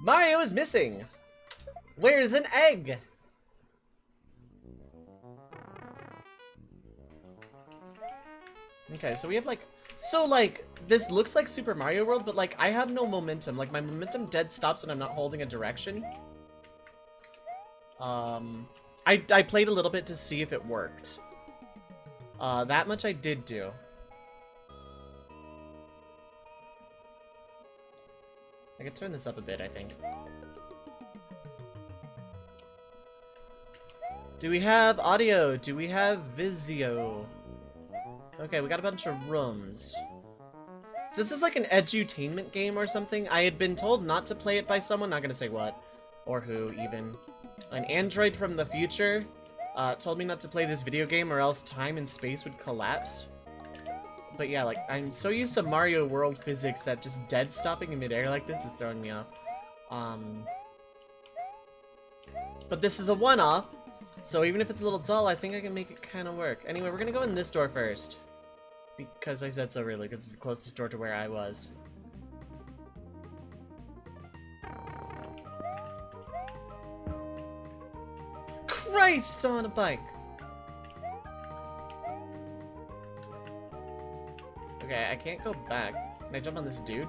Mario is missing! Where's an egg? Okay, so we have like... So like, this looks like Super Mario World, but like, I have no momentum. Like, my momentum dead stops when I'm not holding a direction. I played a little bit to see if it worked. That much I did do. I could turn this up a bit, I think. Do we have audio? Do we have Vizio? Okay, we got a bunch of rooms. So this is like an edutainment game or something. I had been told not to play it by someone, not gonna say what. Or who, even. An android from the future told me not to play this video game or else time and space would collapse. But yeah, like, I'm so used to Mario World physics that just dead stopping in midair like this is throwing me off. But this is a one-off, so even if it's a little dull, I think I can make it kind of work. Anyway, we're gonna go in this door first. Because I said so, really, because it's the closest door to where I was. Christ on a bike! Okay, I can't go back. Can I jump on this dude?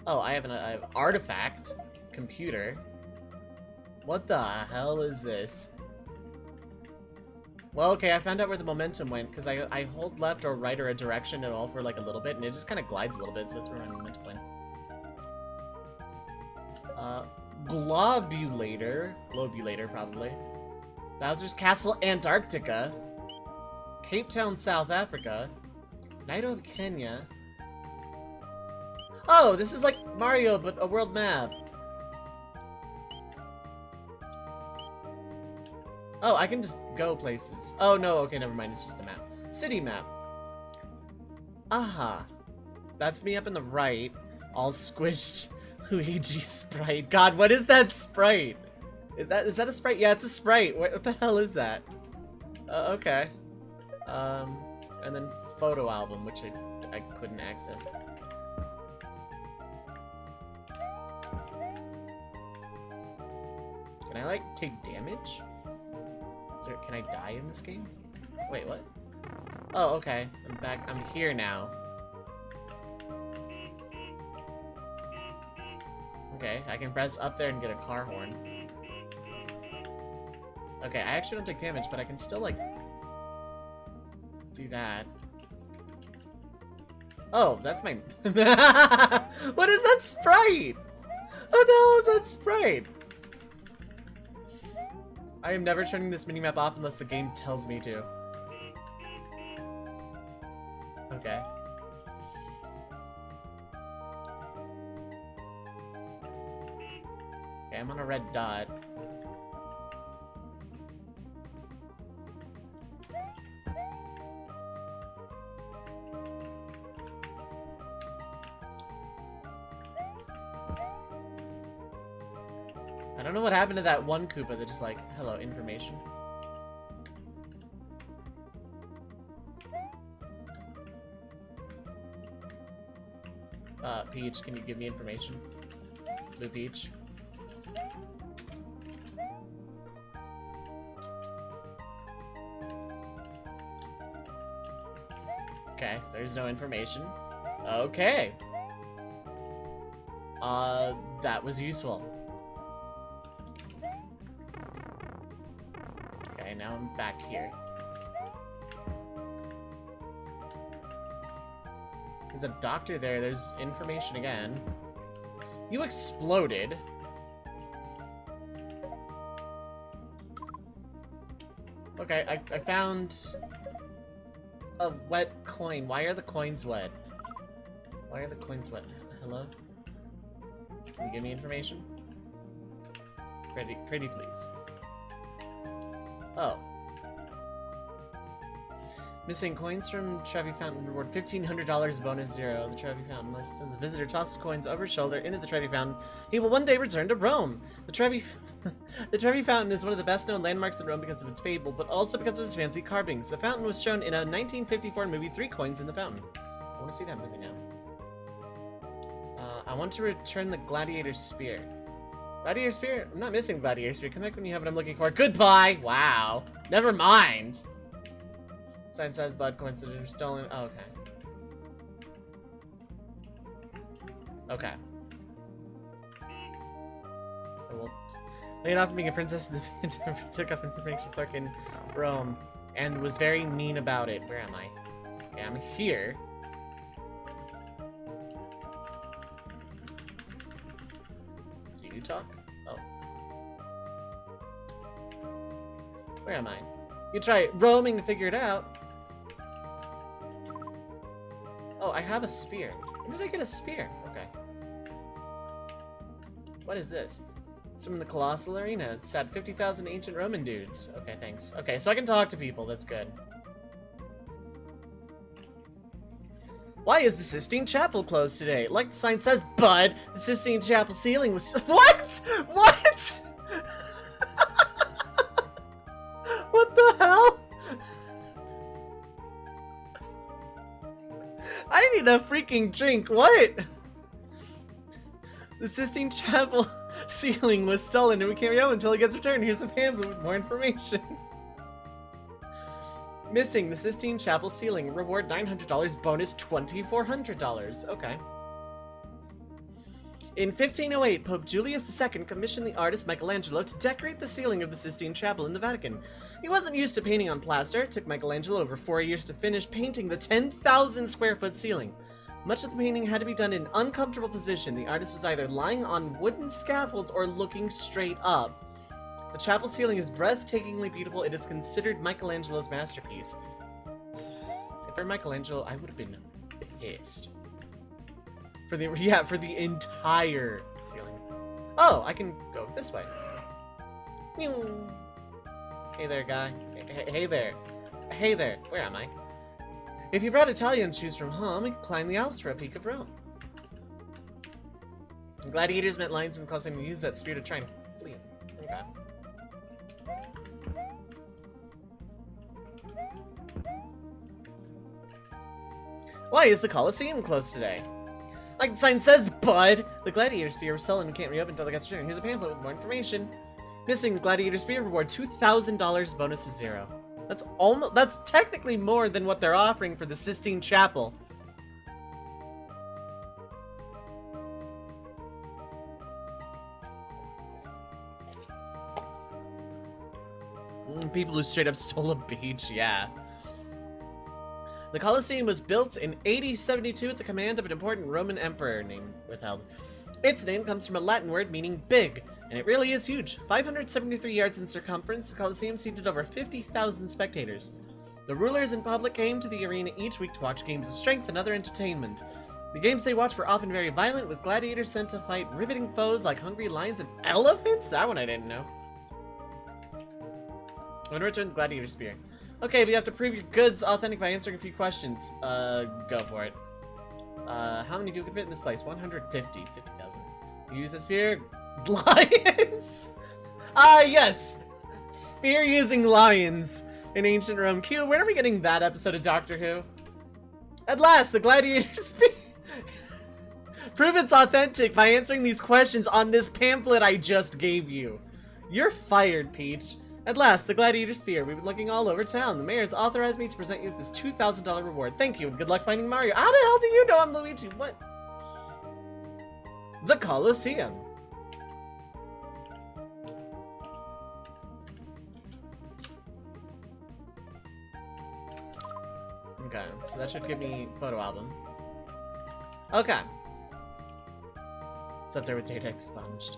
Oh, I have an artifact. Computer. What the hell is this? Well, okay, I found out where the momentum went, because I hold left or right or a direction at all for like a little bit, and it just kind of glides a little bit, so that's where my momentum went. Globulator, probably. Bowser's Castle, Antarctica. Cape Town, South Africa. Nairobi, Kenya. Oh, this is like Mario, but a world map. Oh, I can just go places. Oh, no, okay, never mind. It's just the map. City map. Aha. That's me up in the right. All squished. Luigi sprite. God, what is that sprite? Is that a sprite? Yeah, it's a sprite. What the hell is that? Okay. And then photo album, which I couldn't access. Can I, like, take damage? Can I die in this game? Wait, what? Oh, okay. I'm back. I'm here now. Okay, I can press up there and get a car horn. Okay, I actually don't take damage, but I can still, like, do that. Oh, that's my... What is that sprite? What the hell is that sprite? I am never turning this minimap off unless the game tells me to. Okay. Okay, I'm on a red dot. I don't know what happened to that one Koopa that just like, hello, information. Peach, can you give me information? Blue Peach. Okay, there's no information. Okay. That was useful. Okay, now I'm back here. There's a doctor there, there's information again. You exploded. Okay, I found a wet coin. Why are the coins wet? Why are the coins wet? Hello? Can you give me information? Pretty please. Oh. Missing coins from Trevi Fountain. Reward $1,500 bonus 0. The Trevi Fountain list says a visitor tosses coins over his shoulder into the Trevi Fountain. He will one day return to Rome. The Trevi Fountain is one of the best known landmarks in Rome because of its fable, but also because of its fancy carvings. The fountain was shown in a 1954 movie, 3 coins in the fountain. I want to see that movie now. I want to return the Gladiator Spear. Gladiator Spear? I'm not missing Gladiator Spear. Come back when you have what I'm looking for. Goodbye! Wow. Never mind. Sign says Bud, coincidence, stolen. Oh, okay. Okay. Well, laid off being a princess in the pandemic, took up information clerk in Rome, and was very mean about it. Where am I? Okay, I'm here. Do you talk? Oh. Where am I? You try roaming to figure it out. Oh, I have a spear. When did I get a spear? Okay. What is this? It's from the Colossal Arena. It's at 50,000 ancient Roman dudes. Okay, thanks. Okay, so I can talk to people. That's good. Why is the Sistine Chapel closed today? Like the sign says, Bud, the Sistine Chapel ceiling was... What? What? What the hell? I need a freaking drink. What? The Sistine Chapel ceiling was stolen and we can't reopen until it gets returned. Here's a pamphlet with more information. Missing the Sistine Chapel ceiling. Reward $900. Bonus $2,400. Okay. In 1508, Pope Julius II commissioned the artist Michelangelo to decorate the ceiling of the Sistine Chapel in the Vatican. He wasn't used to painting on plaster. It took Michelangelo over 4 years to finish painting the 10,000 square foot ceiling. Much of the painting had to be done in an uncomfortable position. The artist was either lying on wooden scaffolds or looking straight up. The chapel ceiling is breathtakingly beautiful. It is considered Michelangelo's masterpiece. If I were Michelangelo, I would have been pissed. For the entire ceiling. Oh, I can go this way. Hey there, guy. Hey there. Hey there. Where am I? If you brought Italian shoes from home, you could climb the Alps for a peek of Rome. Gladiators met lions in the Colosseum and used that spear to try and flee. Okay. Why is the Colosseum closed today? Like the sign says, Bud! The Gladiator Spear was stolen and can't reopen until it gets returned. Here's a pamphlet with more information. Missing the Gladiator Spear, reward $2,000, bonus of 0. That's technically more than what they're offering for the Sistine Chapel. People who straight up stole a beach, yeah. The Colosseum was built in AD 72 at the command of an important Roman emperor named Withheld. Its name comes from a Latin word meaning big, and it really is huge. 573 yards in circumference, the Colosseum seated over 50,000 spectators. The rulers and public came to the arena each week to watch games of strength and other entertainment. The games they watched were often very violent, with gladiators sent to fight riveting foes like hungry lions and elephants? That one I didn't know. I'm gonna return the Gladiator Spear. Okay, but you have to prove your goods authentic by answering a few questions. Go for it. How many people can fit in this place? 150. 50,000. Use a spear. Lions! Yes! Spear using lions in ancient Rome. Q, where are we getting that episode of Doctor Who? At last, the Gladiator Spear. Prove it's authentic by answering these questions on this pamphlet I just gave you. You're fired, Peach. At last, the Gladiator Spear. We've been looking all over town. The mayor's authorized me to present you with this $2,000 reward. Thank you, and good luck finding Mario. How the hell do you know I'm Luigi? What? The Colosseum. Okay, so that should give me photo album. Okay. It's up there with data expunged.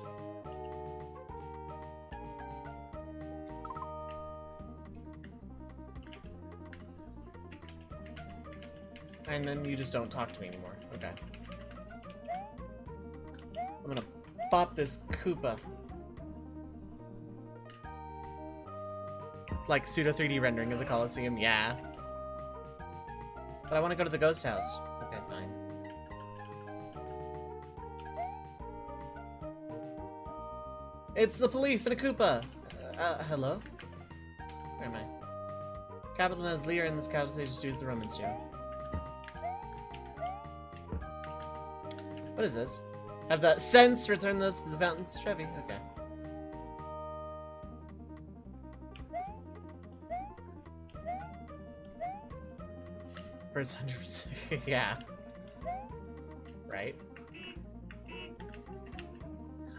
And then you just don't talk to me anymore. Okay. I'm gonna bop this Koopa. Like pseudo 3D rendering of the Colosseum, yeah. But I want to go to the ghost house. Okay, fine. It's the police and a Koopa! Hello? Where am I? Capital has Lear in this capital stage to use the Romans do. What is this? Have that sense, return those to the fountains, Trevi. Okay. First 100%. Yeah. Right?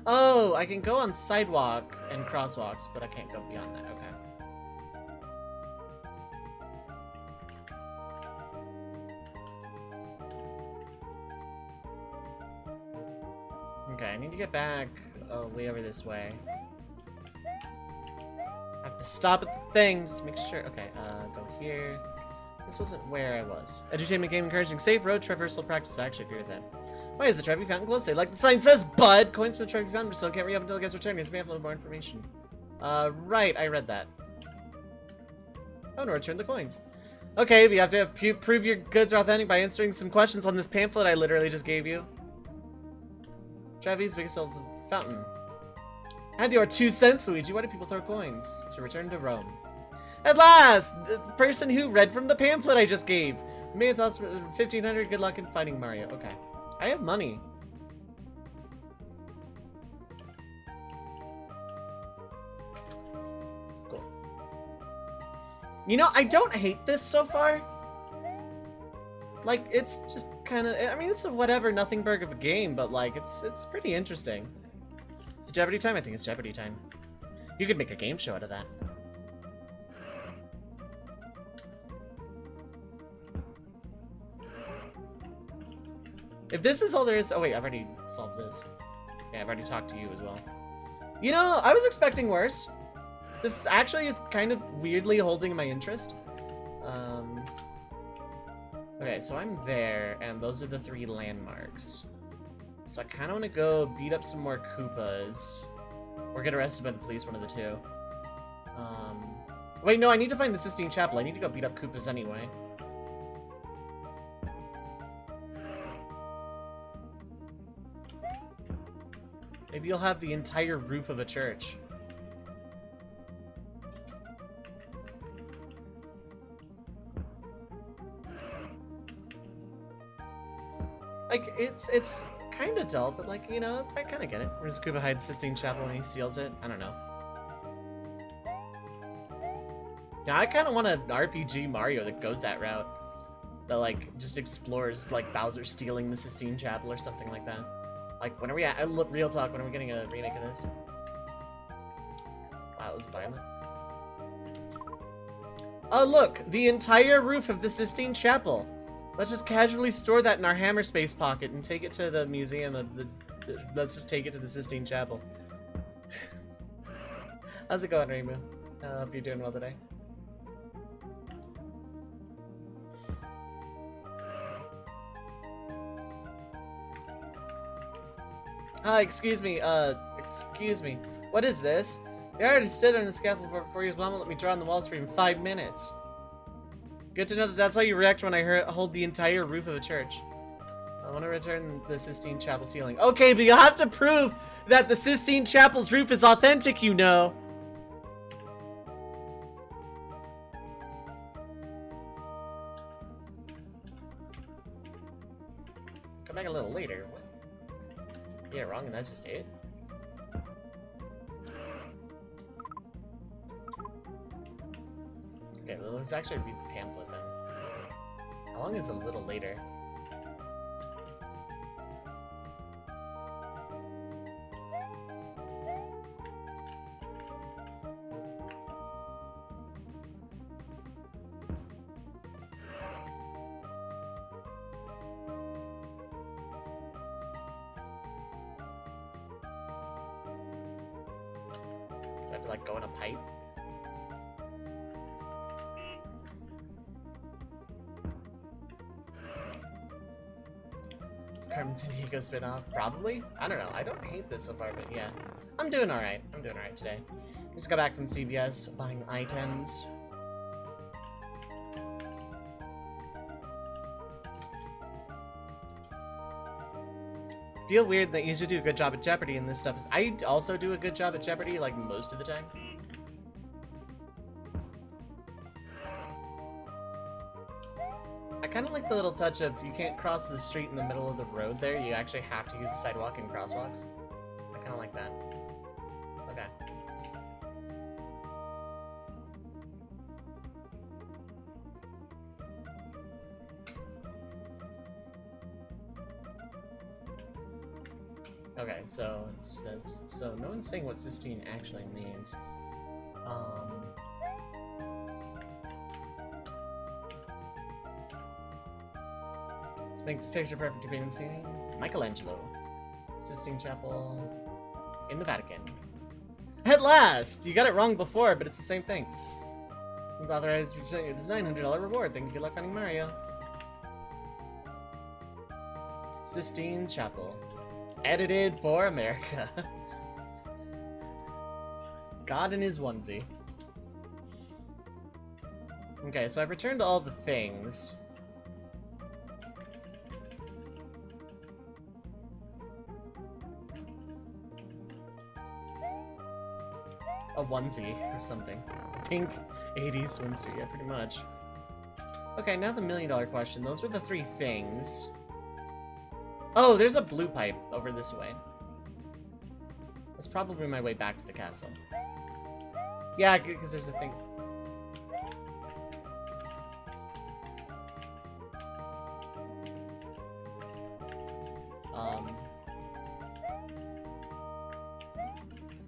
Oh, I can go on sidewalk and crosswalks, but I can't go beyond that. Okay. Okay, I need to get back way over this way. I have to stop at the things, make sure. Okay, go here. This wasn't where I was. Edutainment game encouraging safe road traversal practice. I actually agree with that. Why is the Trevi Fountain closed? Like the sign says, bud! Coins from the Trevi Fountain still can't re-up until the guys return. Here's me have a little more information. Right, I read that. Oh no, return the coins. Okay, but you have to prove your goods are authentic by answering some questions on this pamphlet I literally just gave you. Trevi's biggest fountain. And your 2 cents, Luigi. Why do people throw coins? To return to Rome. At last! The person who read from the pamphlet I just gave. Maybe it costs 1,500. Good luck in finding Mario. Okay. I have money. Cool. You know, I don't hate this so far. Like, it's just kind of... I mean, it's a whatever, nothing burg of a game, but, like, it's pretty interesting. Is it Jeopardy time? I think it's Jeopardy time. You could make a game show out of that. If this is all there is... Oh, wait, I've already solved this. Yeah, I've already talked to you as well. You know, I was expecting worse. This actually is kind of weirdly holding my interest. Okay, so I'm there, and those are the 3 landmarks. So I kind of want to go beat up some more Koopas. Or get arrested by the police, one of the 2. Wait, no, I need to find the Sistine Chapel. I need to go beat up Koopas anyway. Maybe you'll have the entire roof of a church. Like, it's kind of dull, but, like, you know, I kind of get it. Where's Koopa hide Sistine Chapel and he steals it? I don't know. Yeah, I kind of want an RPG Mario that goes that route. That, like, just explores, like, Bowser stealing the Sistine Chapel or something like that. Like, when are we at? Look, real talk, when are we getting a remake of this? Wow, that was violent. Oh, look! The entire roof of the Sistine Chapel! Let's just casually store that in our hammer space pocket and take it to the museum of the... Let's just take it to the Sistine Chapel. How's it going, Reimu? I hope you're doing well today. Excuse me, excuse me. What is this? The artist stood on the scaffold for 4 years, but won't let me draw on the walls for even 5 minutes. Good to know that that's how you react when I hold the entire roof of a church. I want to return the Sistine Chapel ceiling. Okay, but you'll have to prove that the Sistine Chapel's roof is authentic, you know. Come back a little later. What? Yeah, wrong, and that's just it. Okay, well, let's actually read the pamphlet then. How long is a little later? Do I have to, like, go in a pipe? Carmen Sandiego spin-off? Probably? I don't know. I don't hate this so far, but yeah. I'm doing alright. I'm doing alright today. Just got back from CVS, buying items. Feel weird that you should do a good job at Jeopardy and this stuff is... I also do a good job at Jeopardy, like, most of the time. I kind of like the little touch of you can't cross the street in the middle of the road there. You actually have to use the sidewalk and crosswalks. I kind of like that. Okay. Okay, so it says, so no one's saying what cysteine actually means. Let's make this picture perfect to be in the scene. Michelangelo. Sistine Chapel in the Vatican. At last! You got it wrong before, but it's the same thing. It's authorized for this $900 reward. Thank you. Good luck finding Mario. Sistine Chapel. Edited for America. God in his onesie. Okay, so I've returned all the things. A onesie or something. Pink 80s swimsuit, yeah, pretty much. Okay, now the $1,000,000 question. Those were the 3 things. Oh, there's a blue pipe over this way. That's probably my way back to the castle. Yeah, because there's a thing.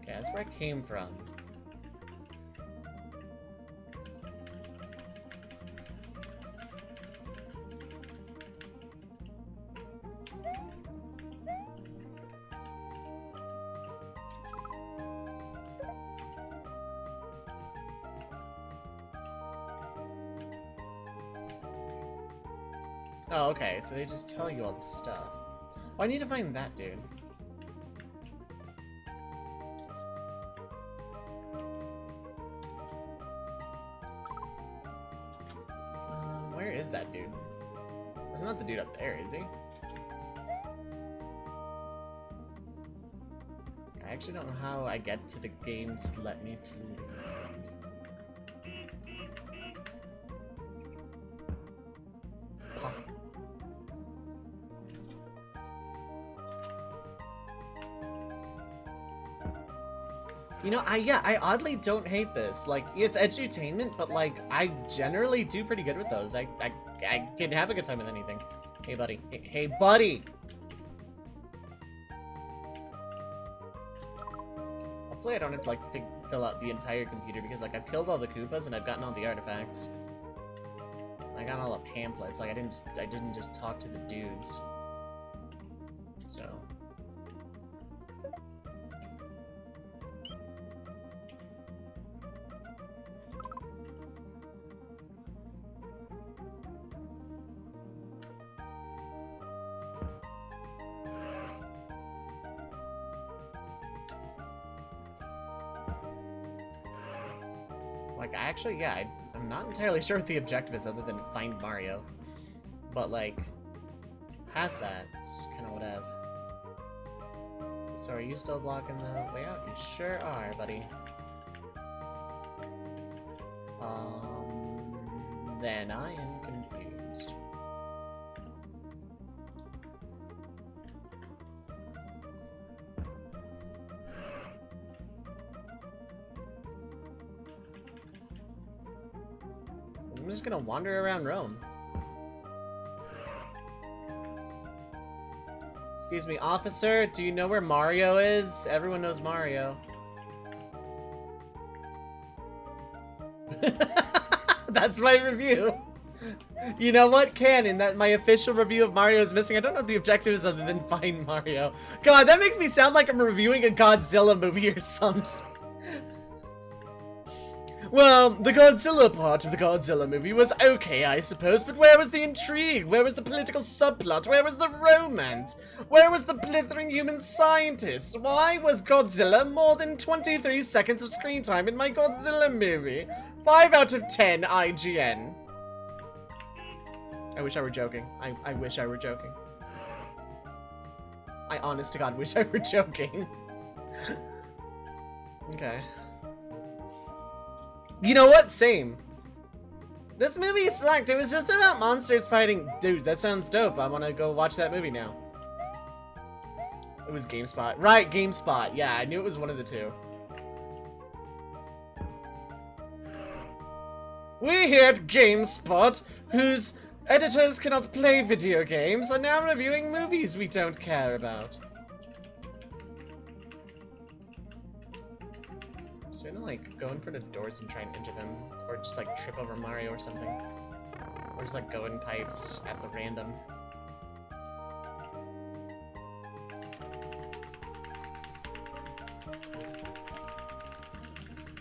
Okay, that's where I came from. Oh, okay, so they just tell you all this stuff. Oh, I need to find that dude. Where is that dude? That's not the dude up there, is he? I actually don't know how I get to the game to let me to... You know, I oddly don't hate this. Like, it's edutainment, but like, I generally do pretty good with those. I can have a good time with anything. Hey, buddy. Hey, buddy! Hopefully I don't have to, like, fill out the entire computer, because, like, I've killed all the Koopas and I've gotten all the artifacts. I got all the pamphlets. Like, I didn't just talk to the dudes. So... Like, actually, yeah, I'm not entirely sure what the objective is other than find Mario. But, like, past that, it's kind of whatever. So are you still blocking the way out? You sure are, buddy. Then I am confused. I'm just gonna wander around Rome. Excuse me, officer, do you know where Mario is? Everyone knows Mario. That's my review. You know what, canon, that my official review of Mario is missing. I don't know what the objective is other than find Mario. God, that makes me sound like I'm reviewing a Godzilla movie or something. Well, the Godzilla part of the Godzilla movie was okay, I suppose, but where was the intrigue? Where was the political subplot? Where was the romance? Where was the blithering human scientist? Why was Godzilla more than 23 seconds of screen time in my Godzilla movie? 5 out of 10 IGN. I wish I were joking. I wish I were joking. I honest to God wish I were joking. Okay. You know what? Same. This movie sucked. It was just about monsters fighting. Dude, that sounds dope. I want to go watch that movie now. It was GameSpot. Right, GameSpot. Yeah, I knew it was one of the two. We here at GameSpot, whose editors cannot play video games, are now reviewing movies we don't care about. So I'm gonna like go in front of doors and try and enter them, or just like trip over Mario or something, or just like go in pipes at the random.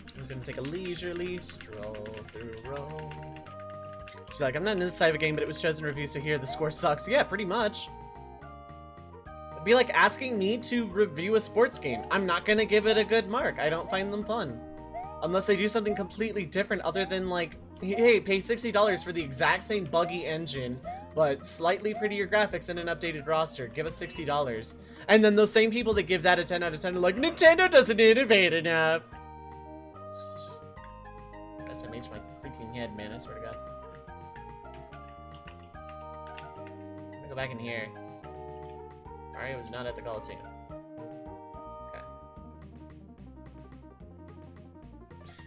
I'm just gonna take a leisurely stroll through Rome. Just be like, I'm not in this type of game, but it was chosen to review, so here the score sucks. Yeah, pretty much. It'd be like asking me to review a sports game. I'm not gonna give it a good mark. I don't find them fun. Unless they do something completely different other than like, hey, pay $60 for the exact same buggy engine, but slightly prettier graphics and an updated roster. Give us $60. And then those same people that give that a 10 out of 10 are like, Nintendo doesn't innovate enough. SMH my freaking head, man, I swear to God. I'm gonna go back in here. Mario was not at the Coliseum. Okay.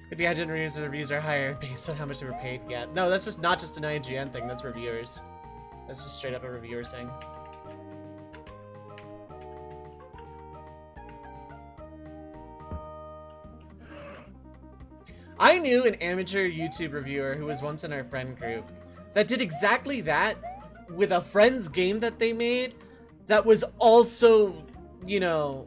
Could be IGN reviews are higher based on how much they were paid. Yeah. No, that's just not just an IGN thing, that's reviewers. That's just straight up a reviewer thing. I knew an amateur YouTube reviewer who was once in our friend group that did exactly that with a friend's game that they made that was also, you know,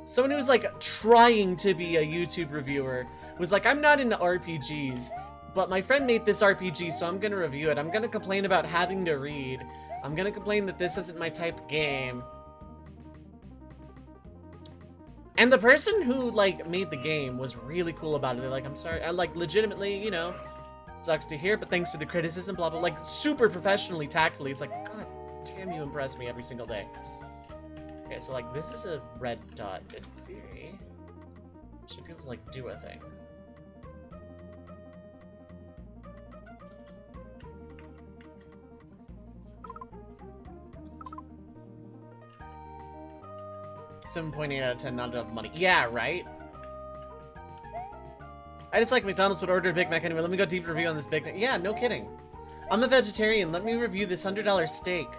someone who was like trying to be a YouTube reviewer was like, I'm not into RPGs, but my friend made this RPG, so I'm gonna review it. I'm gonna complain about having to read. I'm gonna complain that this isn't my type of game. And the person who, like, made the game was really cool about it. They're like, I'm sorry, I, like, legitimately, you know, sucks to hear, but thanks to the criticism, blah, blah, like, super professionally, tactfully. It's like, God damn, you impress me every single day. Okay, so, like, this is a red dot. In theory, should be able to, like, do a thing. $7.8 out of 10, not enough money. Yeah, right? I just like McDonald's, but order a Big Mac anyway. Let me go deep review on this Big Mac. Yeah, no kidding. I'm a vegetarian. Let me review this $100 steak.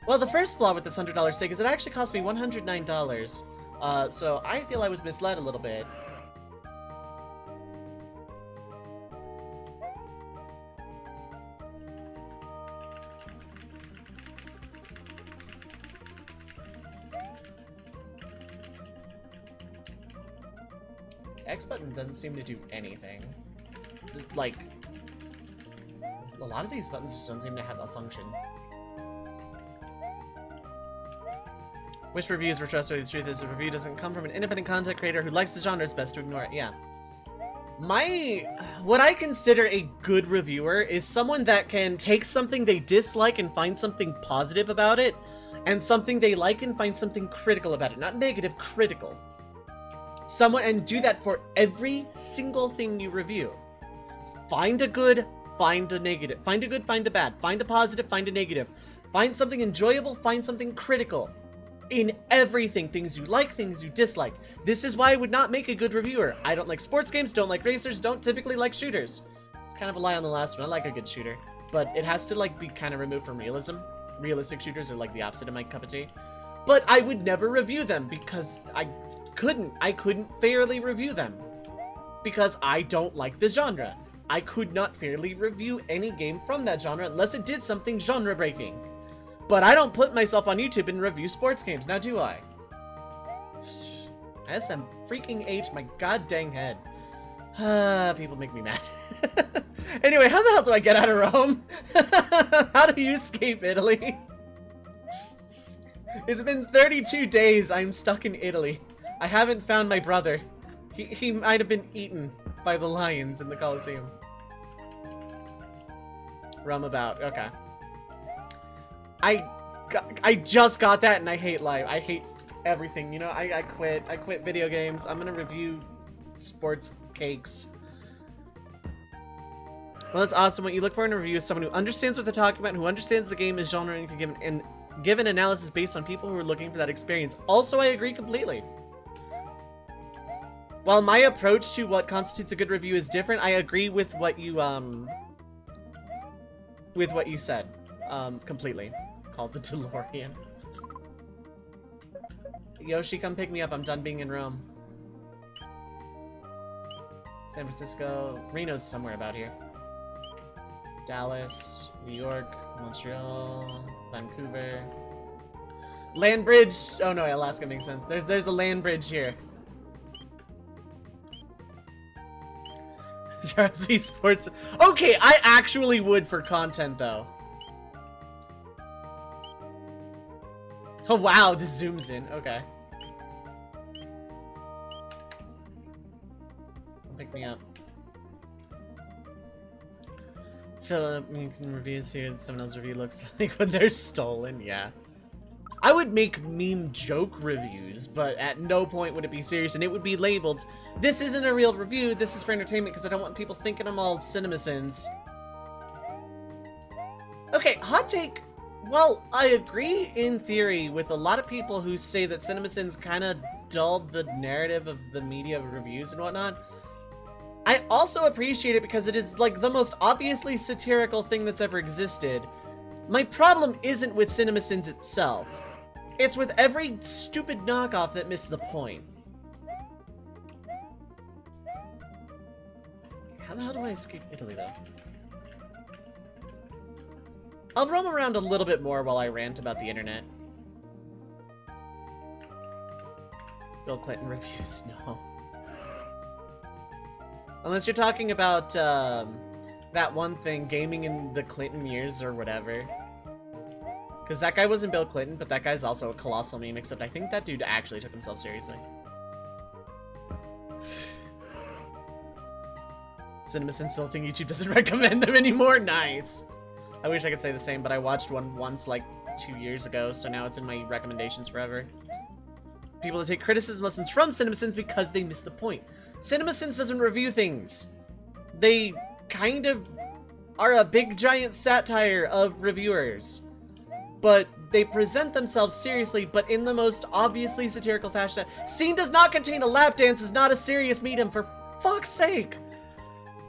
Well, the first flaw with this $100 steak is it actually cost me $109. So I feel I was misled a little bit. X button doesn't seem to do anything. Like, a lot of these buttons just don't seem to have a function. Which reviews were trustworthy? The truth is, a review doesn't come from an independent content creator who likes the genre. It's best to ignore it. Yeah. What I consider a good reviewer is someone that can take something they dislike and find something positive about it, and something they like and find something critical about it. Not negative, critical. And do that for every single thing you review. Find a good, find a negative. Find a good, find a bad. Find a positive, find a negative. Find something enjoyable, find something critical. In everything. Things you like, things you dislike. This is why I would not make a good reviewer. I don't like sports games, don't like racers, don't typically like shooters. It's kind of a lie on the last one. I like a good shooter. But it has to like be kind of removed from realism. Realistic shooters are like the opposite of my cup of tea. But I would never review them because I couldn't fairly review them because I don't like the genre. I could not fairly review any game from that genre unless it did something genre breaking. But I don't put myself on YouTube and review sports games, now do I? SM freaking H, my god dang head. People make me mad. Anyway, how the hell do I get out of Rome? How do you escape Italy? It's been 32 days, I'm stuck in Italy. I haven't found my brother. He might have been eaten by the lions in the Colosseum. Rumabout, okay. I just got that and I hate life. I hate everything, you know, I quit video games. I'm gonna review sports cakes. Well, that's awesome. What you look for in a review is someone who understands what they're talking about, who understands the game is genre, and can give an analysis based on people who are looking for that experience. Also, I agree completely. While my approach to what constitutes a good review is different, I agree with what you said, completely. Called the DeLorean. Yoshi, come pick me up. I'm done being in Rome. San Francisco, Reno's somewhere about here. Dallas, New York, Montreal, Vancouver. Land bridge. Oh no, Alaska makes sense. There's a land bridge here. Charles V Sports. Okay, I actually would for content though. Oh wow, this zooms in. Okay. Pick me up. Philip, you can reviews here. Someone else's review looks like when they're stolen. Yeah. I would make meme joke reviews, but at no point would it be serious, and it would be labeled, this isn't a real review, this is for entertainment, because I don't want people thinking I'm all CinemaSins. Okay, hot take. Well, I agree in theory with a lot of people who say that CinemaSins kind of dulled the narrative of the media reviews and whatnot. I also appreciate it because it is, like, the most obviously satirical thing that's ever existed. My problem isn't with CinemaSins itself. It's with every stupid knockoff that missed the point. How the hell do I escape Italy, though? I'll roam around a little bit more while I rant about the internet. Bill Clinton reviews, no. Unless you're talking about, that one thing, gaming in the Clinton years or whatever. Because that guy wasn't Bill Clinton, but that guy's also a colossal meme, except I think that dude actually took himself seriously. CinemaSins still think YouTube doesn't recommend them anymore? Nice. I wish I could say the same, but I watched one once, like, 2 years ago, so now it's in my recommendations forever. People that take criticism lessons from CinemaSins because they miss the point. CinemaSins doesn't review things. They kind of are a big giant satire of reviewers. But they present themselves seriously, but in the most obviously satirical fashion. Scene does not contain a lap dance is not a serious medium, for fuck's sake!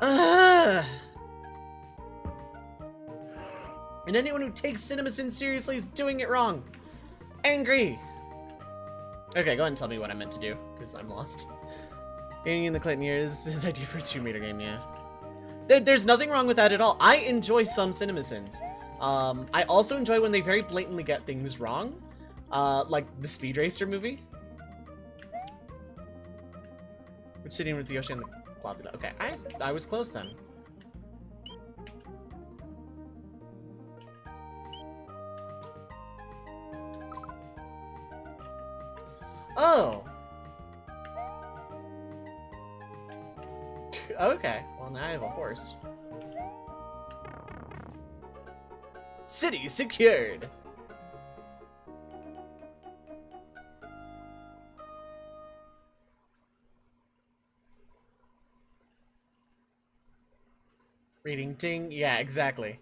And anyone who takes CinemaSins seriously is doing it wrong. Angry! Okay, go ahead and tell me what I meant to do, because I'm lost. Gaming in the Clinton years, his idea for a Tomb Raider game, yeah. There's nothing wrong with that at all. I enjoy some CinemaSins. I also enjoy when they very blatantly get things wrong. Like the Speed Racer movie. We're sitting with Yoshi and the Globula. Okay, I was close then. Oh! Okay, well now I have a horse. City secured! Reading ting, yeah, exactly.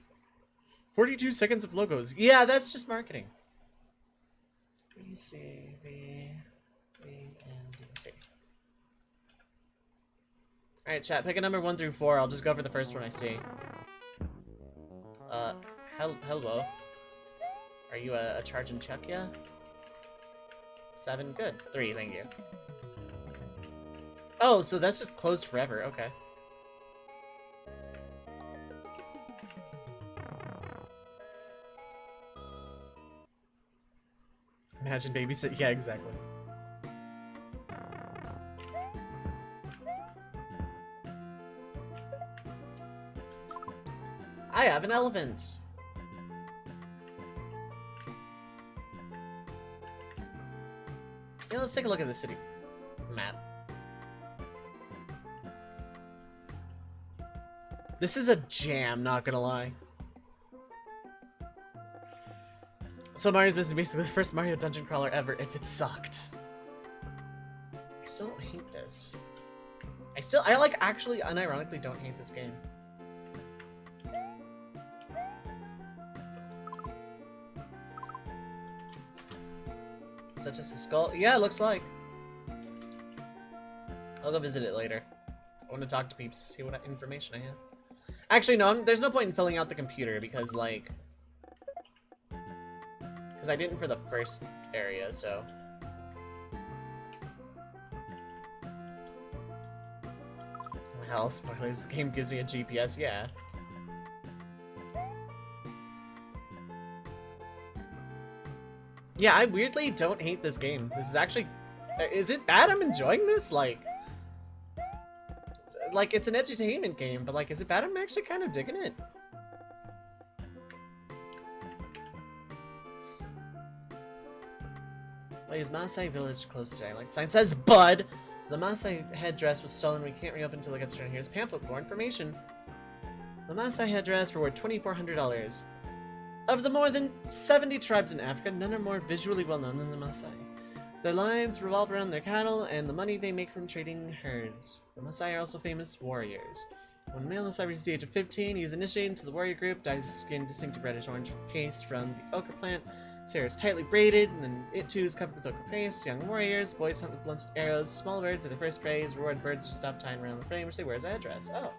42 seconds of logos. Yeah, that's just marketing. B, C, B, B, and D, C. Alright, chat, pick a number 1 through 4. I'll just go for the first one I see. Hello. Are you a charge and chuck, yeah? 7, good. 3, thank you. Oh, so that's just closed forever, okay. Imagine babysit, yeah, exactly. I have an elephant! Yeah, let's take a look at the city map. This is a jam, not gonna lie. So Mario's Business is basically the first Mario dungeon crawler ever if it sucked. I still don't hate this. I like actually unironically don't hate this game. Is that just a skull? Yeah, it looks like. I'll go visit it later. I want to talk to peeps, see what information I have. Actually, no, there's no point in filling out the computer because, like... Because I didn't for the first area, so... Hell, spoilers, the game gives me a GPS, yeah. Yeah, I weirdly don't hate this game. This is actually... Is it bad I'm enjoying this? Like, it's an edutainment game, but, like, is it bad I'm actually kind of digging it? Why is Maasai village closed today? Like the sign says, Bud! The Maasai headdress was stolen. We can't reopen until it gets returned. Here's pamphlet for more information. The Maasai headdress reward $2,400. Of the more than 70 tribes in Africa, none are more visually well known than the Maasai. Their lives revolve around their cattle and the money they make from trading herds. The Maasai are also famous warriors. When a male Maasai reaches the age of 15, he is initiated into the warrior group, dyes his skin distinctive reddish-orange paste from the ochre plant. His hair is tightly braided, and then it too is covered with ochre paste. Young warriors, boys hunt with blunted arrows. Small birds are the first prey. Reward birds are stopped tying around the frame, which they wear as a headdress. Oh.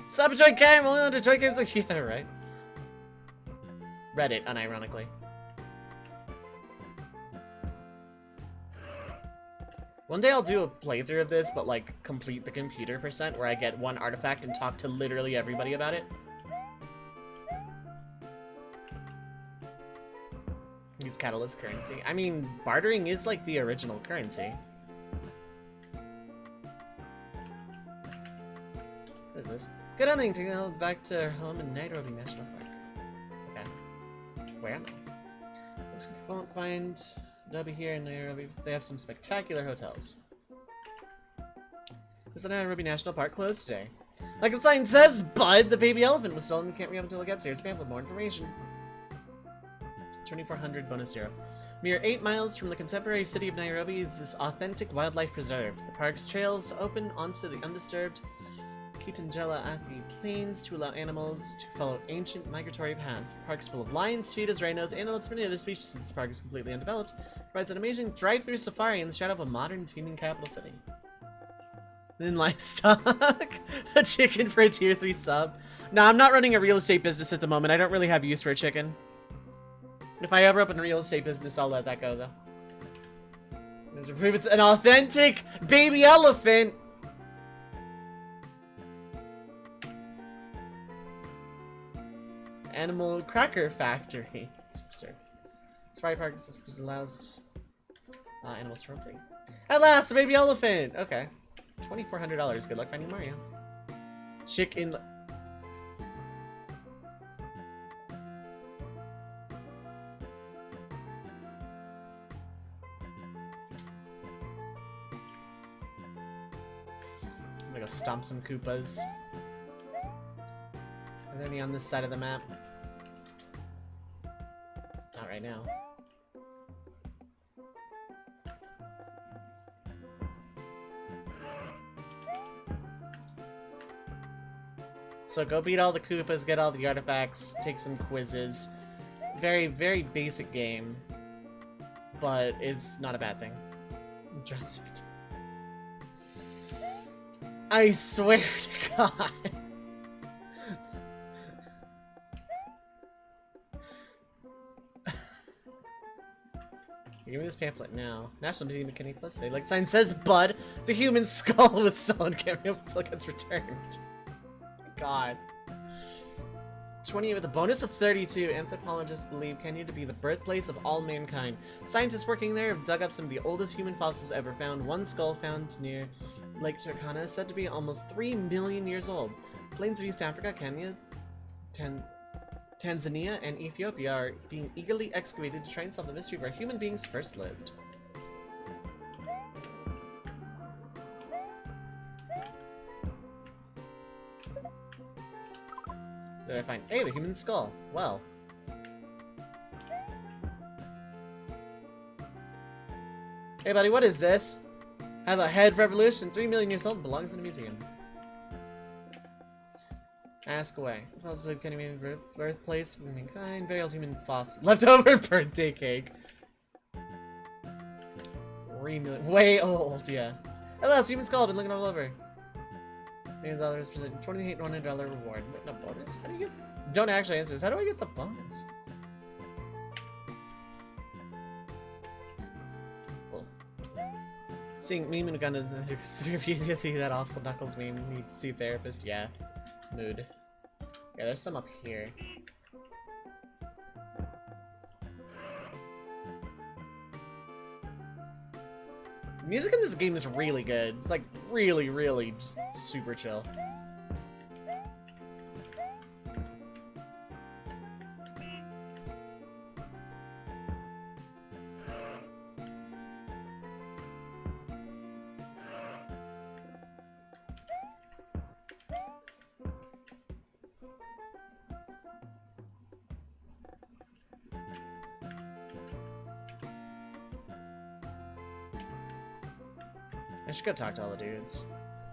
Stop a joint game! Only on the joint games like, yeah, right. Reddit, unironically. One day I'll do a playthrough of this, but like complete the computer percent where I get one artifact and talk to literally everybody about it. Use catalyst currency. I mean, bartering is like the original currency. What is this? Good hunting, taking it back to our home in Nairobi National Park. Okay. Where am I? If we won't find Nairobi here in Nairobi, they have some spectacular hotels. Is the Nairobi National Park closed today? Like the sign says, Bud, the baby elephant was stolen. We can't reopen until it gets here. It's pamphlet, more information. 2400 bonus 0. Mere 8 miles from the contemporary city of Nairobi is this authentic wildlife preserve. The park's trails open onto the undisturbed Kitengela Athi Plains to allow animals to follow ancient migratory paths. The park is full of lions, cheetahs, rhinos, antelopes, and many other species. Since this park is completely undeveloped, it provides an amazing drive-through safari in the shadow of a modern, teeming capital city. Then livestock. A chicken for a tier 3 sub. Nah, I'm not running a real estate business at the moment. I don't really have use for a chicken. If I ever open a real estate business, I'll let that go, though. To prove it's an authentic baby elephant! Animal Cracker Factory. It's absurd. Safari Park allows animals to roam free. At last, the baby elephant! Okay. $2,400. Good luck finding Mario. Chicken. I'm gonna go stomp some Koopas. Are there any on this side of the map? Not right now. So go beat all the Koopas, get all the artifacts, take some quizzes. Very, very basic game. But it's not a bad thing. Dress it. I swear to God. Give me this pamphlet now. National Museum of Kidney Plus Day. Like the sign says, Bud, the human skull was stolen. Can't be able until it gets returned. God. 20 with a bonus of 32. Anthropologists believe Kenya to be the birthplace of all mankind. Scientists working there have dug up some of the oldest human fossils ever found. One skull found near Lake Turkana is said to be almost 3 million years old. Plains of East Africa, Kenya, Tanzania, and Ethiopia are being eagerly excavated to try and solve the mystery of where human beings first lived. What did I find? Hey, the human skull. Well. Hey, buddy, what is this? Have a head revolution, 3 million years old, belongs in a museum. Ask away. Fellows believe can be birthplace of mankind, very old human fossil. Leftover birthday cake. 3 million. Way old, yeah. At last, human skull, been looking all over. $8 present $28 reward. But no bonus? How do you get? Don't actually answer this. How do I get the bonus? Cool. Seeing meme and gun in the severe PTSD, that awful Knuckles meme. Need to see a therapist. Yeah. Mood. Yeah, there's some up here. Music in this game is really good. It's like really, really just super chill. I should go talk to all the dudes.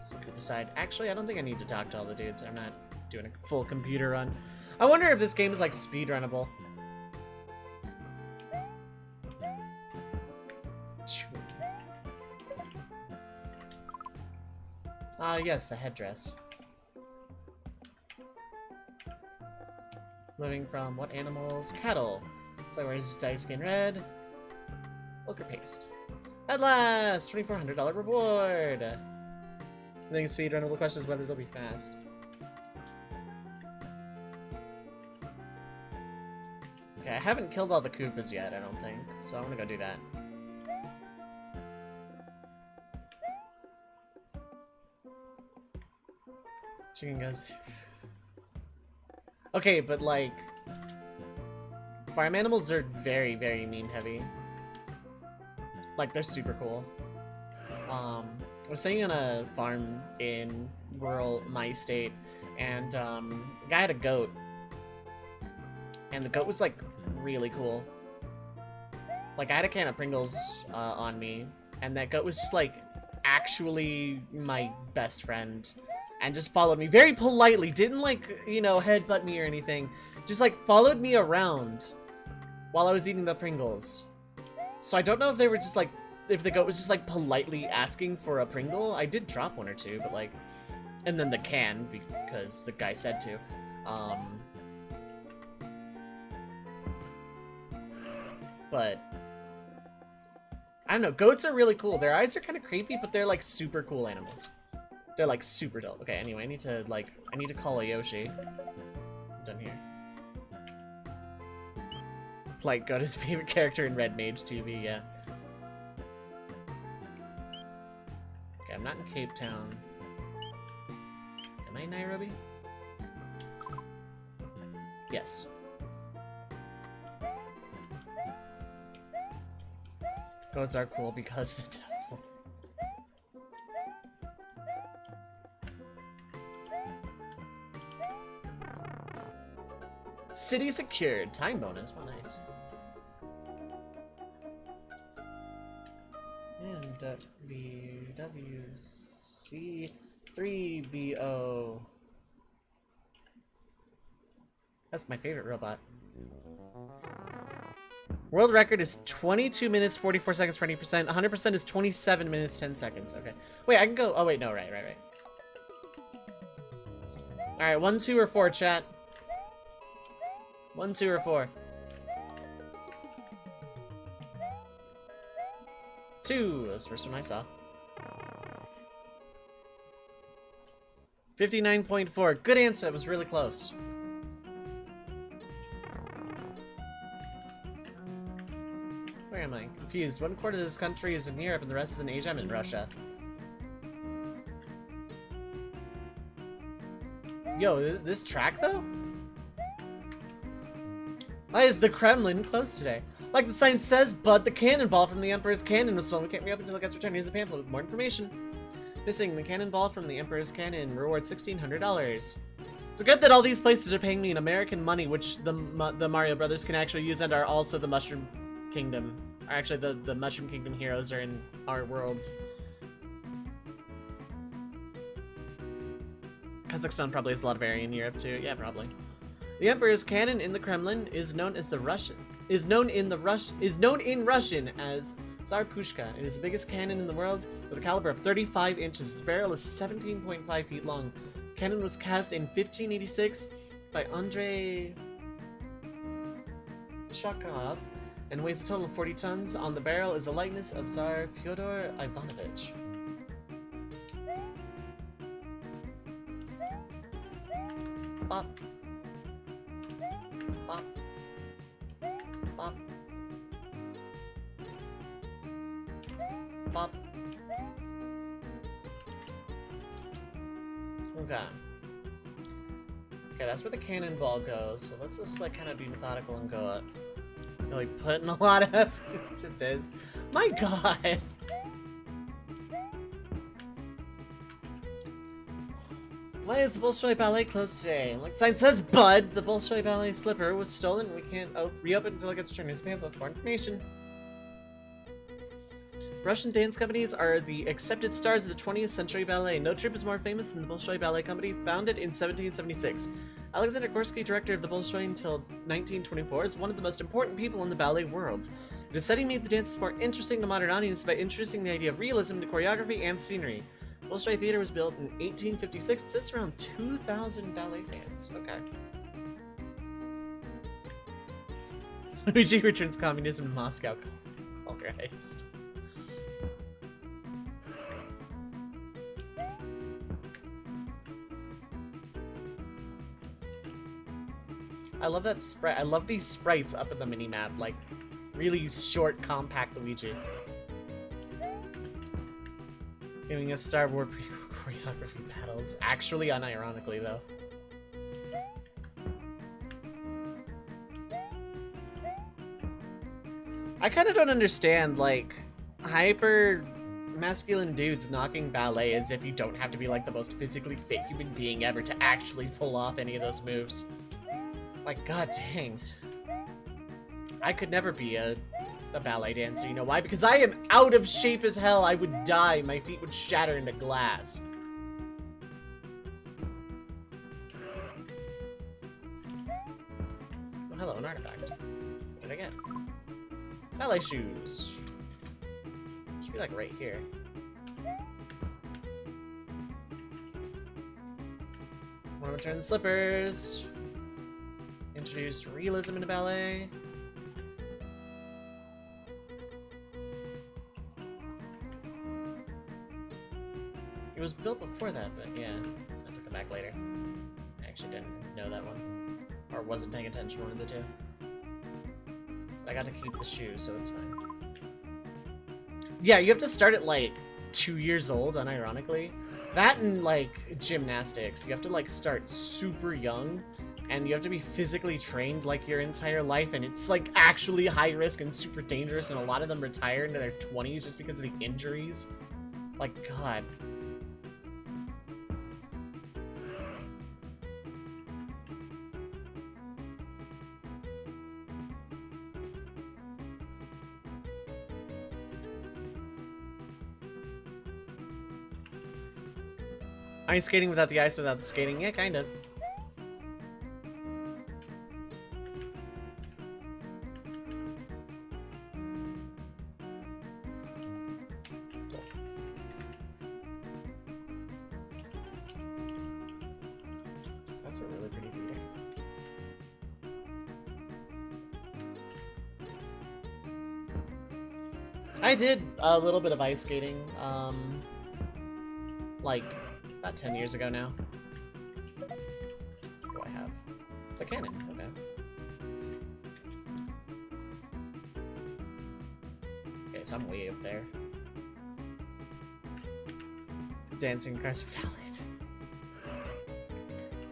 So could decide. Actually, I don't think I need to talk to all the dudes. I'm not doing a full computer run. I wonder if this game is like speedrunnable. Ah, yes, the headdress. Living from what animals? Cattle. So where's dye skin red? Ochre paste. At last! $2,400 reward! I think speedrun, the question is whether they'll be fast. Okay, I haven't killed all the Koopas yet, I don't think, so I'm gonna go do that. Chicken guys. Okay, but like... farm animals are very, very meme heavy. Like, they're super cool. I was staying on a farm in rural my state, and the guy had a goat. And the goat was, like, really cool. Like, I had a can of Pringles on me, and that goat was just, like, actually my best friend. And just followed me very politely. Didn't, like, you know, headbutt me or anything. Just, like, followed me around while I was eating the Pringles. So I don't know if they were just like, if the goat was just like politely asking for a Pringle. I did drop one or two, but like, and then the can because the guy said to. But I don't know, goats are really cool. Their eyes are kind of creepy, but they're like super cool animals. They're like super dope. Okay, anyway, I need to call a Yoshi. I'm done here. Like, got his favorite character in Red Mage 2v, yeah. Okay, I'm not in Cape Town. Am I in Nairobi? Yes. Goats are cool because the devil. City secured. Time bonus. Well, nice. And WWC3BO. That's my favorite robot. World record is 22 minutes, 44 seconds for 20%. 100% is 27 minutes, 10 seconds. Okay. Wait, I can go. Oh, wait, no, right. Alright, 1, 2, or 4, chat. 1, 2, or 4. 2. That's the first one I saw. 59.4. Good answer. That was really close. Where am I? Confused. 1/4 of this country is in Europe and the rest is in Asia. I'm in Russia. Yo, this track though? Why is the Kremlin closed today? Like the sign says, but the cannonball from the Emperor's cannon was stolen. We can't reopen until it gets returned. Here's a pamphlet with more information. Missing the cannonball from the Emperor's cannon. Reward $1,600. It's good that all these places are paying me in American money, which the Mario Brothers can actually use, and are also the Mushroom Kingdom. Or actually, the Mushroom Kingdom heroes are in our world. Kazakhstan probably has a lot of area in Europe too. Yeah, probably. The Emperor's cannon in the Kremlin is known in Russian as Tsar Pushka. It is the biggest cannon in the world with a caliber of 35 inches. Its barrel is 17.5 feet long. Cannon was cast in 1586 by Andrei Shakov and weighs a total of 40 tons. On the barrel is the likeness of Tsar Fyodor Ivanovich. Bop. Bop. Bop. Bop. Okay. Okay, that's where the cannonball goes, so let's just like kind of be methodical and go up. Really putting a lot of effort into this. My god! Why is the Bolshoi Ballet closed today? Like the sign says, Bud, the Bolshoi Ballet slipper was stolen and we can't reopen until it gets returned. Newspaper with more information. Russian dance companies are the accepted stars of the 20th century ballet. No troupe is more famous than the Bolshoi Ballet Company, founded in 1776. Alexander Gorsky, director of the Bolshoi until 1924, is one of the most important people in the ballet world. It is said he made the dances more interesting to modern audiences by introducing the idea of realism to choreography and scenery. Bolshoi Theater was built in 1856 and sits around 2,000 ballet fans. Okay. Luigi returns communism to Moscow. Oh, Christ. I love that sprite. I love these sprites up in the mini-map, like, really short, compact Luigi. Giving us Star Wars prequel choreography battles. Actually, unironically, though. I kind of don't understand, like, hyper masculine dudes knocking ballet as if you don't have to be, like, the most physically fit human being ever to actually pull off any of those moves. Like, god dang. I could never be a ballet dancer, you know why? Because I am out of shape as hell. I would die. My feet would shatter into glass. Oh, hello, an artifact. What did I get? Ballet shoes. Should be like right here. Want to return the slippers. Introduced realism into ballet. It was built before that, but yeah, I have to come back later. I actually didn't know that one. Or wasn't paying attention, one of the two. But I got to keep the shoe, so it's fine. Yeah, you have to start at like 2 years old, unironically. That and like gymnastics, you have to like start super young. And you have to be physically trained like your entire life, and it's like actually high risk and super dangerous, and a lot of them retire into their 20s just because of the injuries. Like, god. Ice skating without the ice, without the skating? Yeah, kind of. I did a little bit of ice skating, like, about 10 years ago now. What do I have? The cannon, okay. Okay, so I'm way up there. Dancing across the valley.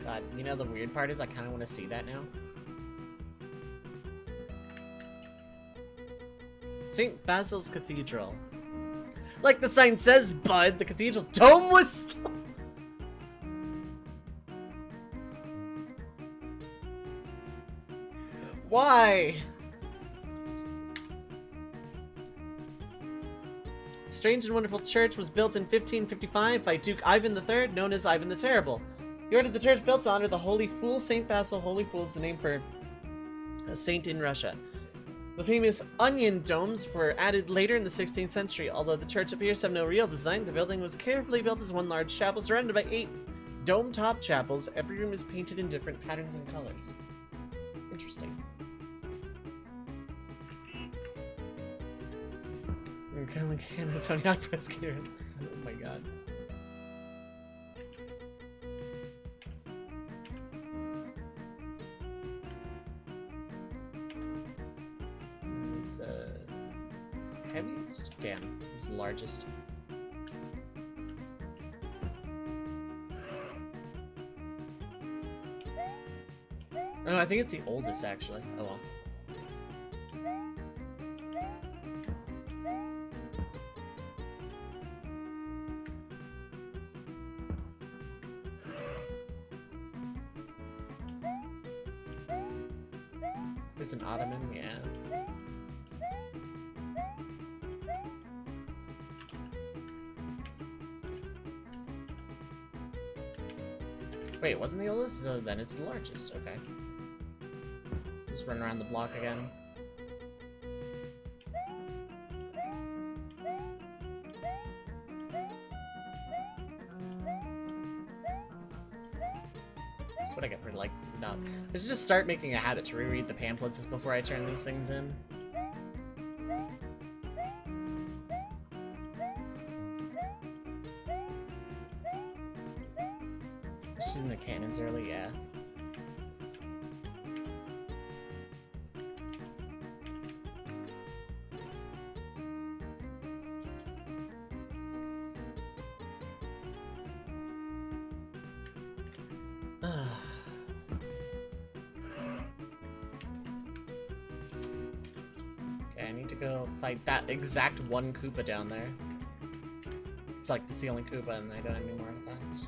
God, you know the weird part is I kind of want to see that now. St. Basil's Cathedral. Like the sign says, Bud, the cathedral dome was stolen. Why? Strange and Wonderful Church was built in 1555 by Duke Ivan III, known as Ivan the Terrible. He ordered the church built to honor the Holy Fool, Saint Basil. Holy Fool is the name for a saint in Russia. The famous onion domes were added later in the 16th century. Although the church appears to have no real design, the building was carefully built as one large chapel surrounded by 8 dome-top chapels. Every room is painted in different patterns and colors. Interesting. Tony Hawk Pro Skater. Oh my god. He's the heaviest? Damn, he's the largest. Oh, I think it's the oldest actually. Oh well. It's an Ottoman, yeah. Wait, it wasn't the oldest? No, then it's the largest. Okay. Just run around the block again. That's what I get for, like, not... I should just start making a habit to reread the pamphlets before I turn these things in. This is in the cannons early, yeah. Okay, I need to go fight that exact one Koopa down there. It's like, it's the only Koopa and I don't have any more artifacts.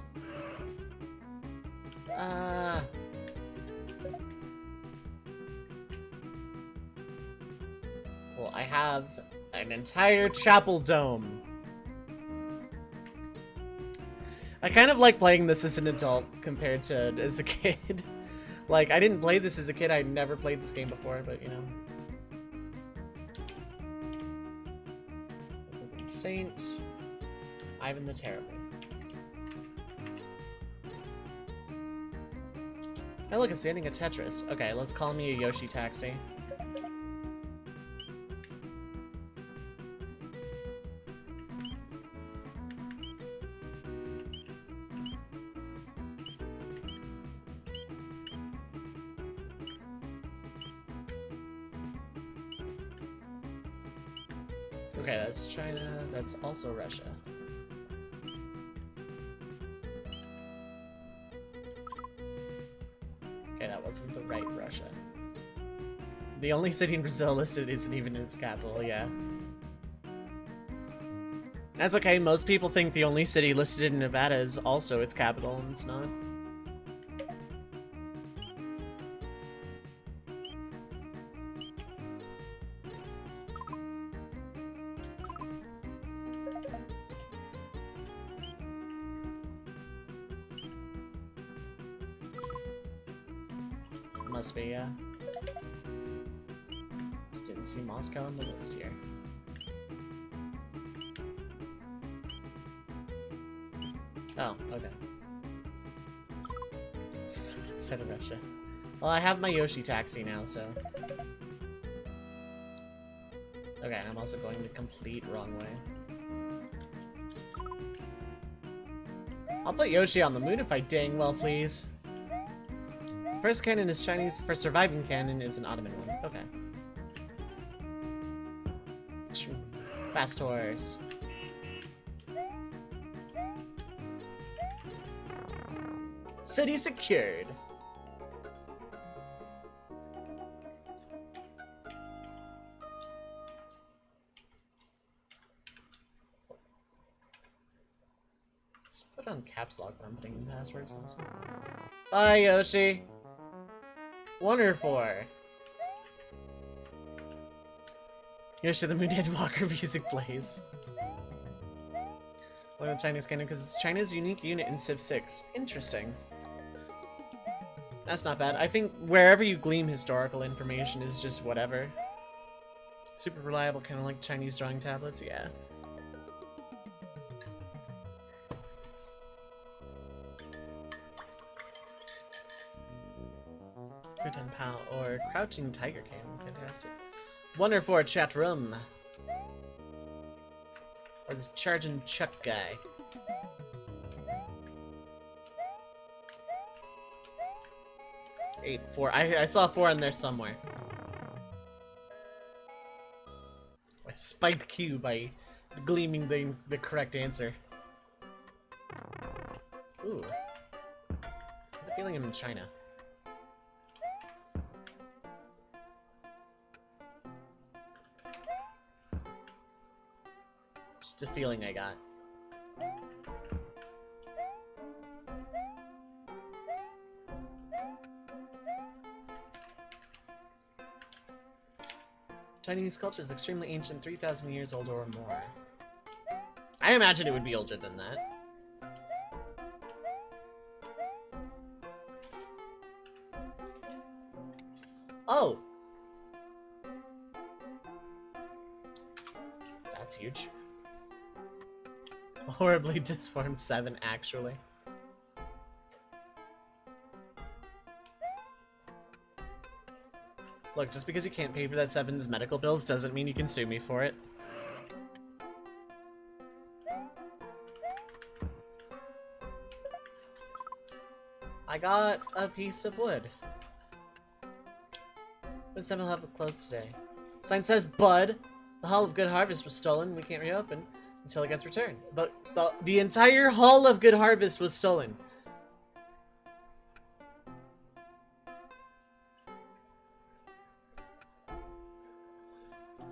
Well, I have an entire chapel dome. I kind of like playing this as an adult compared to as a kid. Like, I didn't play this as a kid, I never played this game before, but you know. Saint Ivan the Terrible. Oh look, it's the ending of Tetris. Okay, let's call me a Yoshi taxi. Okay, that's China, that's also Russia. Okay, that wasn't the right Russia. The only city in Brazil listed isn't even in its capital, yeah. That's okay, most people think the only city listed in Nevada is also its capital, and it's not. Must be, yeah. Just didn't see Moscow on the list here. Oh, okay. Instead of Russia. Well, I have my Yoshi taxi now, so... Okay, and I'm also going the complete wrong way. I'll put Yoshi on the moon if I dang well please. First cannon is Chinese, for surviving cannon is an Ottoman one. Okay. Fast horse. City secured. Just put on caps lock when I'm putting in passwords. Bye, Yoshi. 1 or 4? Yoshi the Moonhead Walker music plays. One of the Chinese cannon because it's China's unique unit in Civ 6. Interesting. That's not bad. I think wherever you glean historical information is just whatever. Super reliable, kind of like Chinese drawing tablets, yeah. Crouton Pal or Crouching Tiger King, fantastic. Wonder for a chat room. Or this Charging Chuck guy. Four. I saw 4 in there somewhere. I spiked Q by gleaming the correct answer. Ooh. I have a feeling I'm in China. Just a feeling I got. Chinese culture is extremely ancient, 3,000 years old or more. I imagine it would be older than that. Oh! That's huge. Horribly disformed 7, actually. Look, just because you can't pay for that 7's medical bills doesn't mean you can sue me for it. I got a piece of wood. But 7 will have it closed today. Sign says, Bud, the Hall of Good Harvest was stolen. We can't reopen until it gets returned. The entire Hall of Good Harvest was stolen.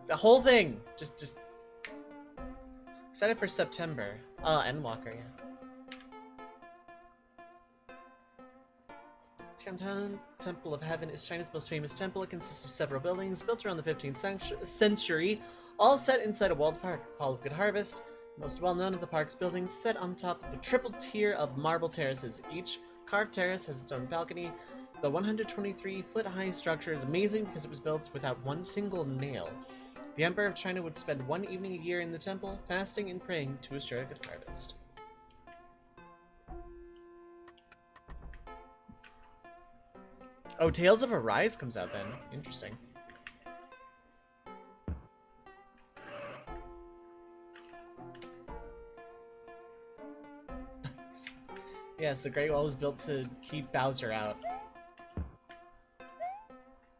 The whole thing. Just excited for September. Endwalker, yeah. Tiantan Temple of Heaven is China's most famous temple. It consists of several buildings built around the 15th century, all set inside a walled park. The Hall of Good Harvest, most well known of the park's buildings, set on top of a triple tier of marble terraces. Each carved terrace has its own balcony. The 123-foot-high structure is amazing because it was built without one single nail. The Emperor of China would spend one evening a year in the temple, fasting and praying to assure a good harvest. Oh, Tales of Arise comes out then. Interesting. Yes, the Great Wall was built to keep Bowser out.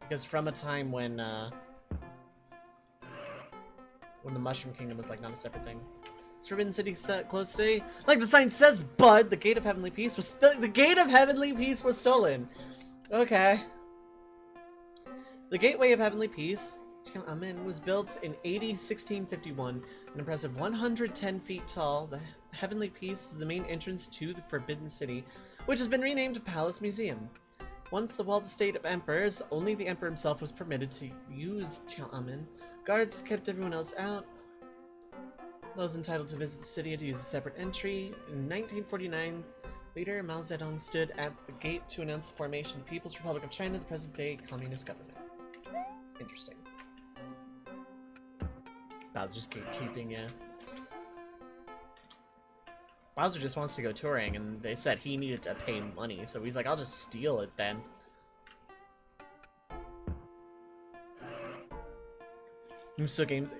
Because from a time when the Mushroom Kingdom was like not a separate thing. Is Forbidden City closed today? Like the sign says, Bud, the Gate of Heavenly Peace was the Gate of Heavenly Peace was stolen. Okay. The Gateway of Heavenly Peace, Tiananmen, was built in AD 1651, an impressive 110 feet tall. The Heavenly Peace is the main entrance to the Forbidden City, which has been renamed Palace Museum. Once the walled estate of emperors, only the emperor himself was permitted to use Tiananmen. Guards kept everyone else out. Those entitled to visit the city had to use a separate entry. In 1949, leader Mao Zedong stood at the gate to announce the formation of the People's Republic of China, the present-day communist government. Interesting. Bowser's gatekeeping, yeah. Bowser just wants to go touring, and they said he needed to pay money, so he's like, I'll just steal it then. Muso games.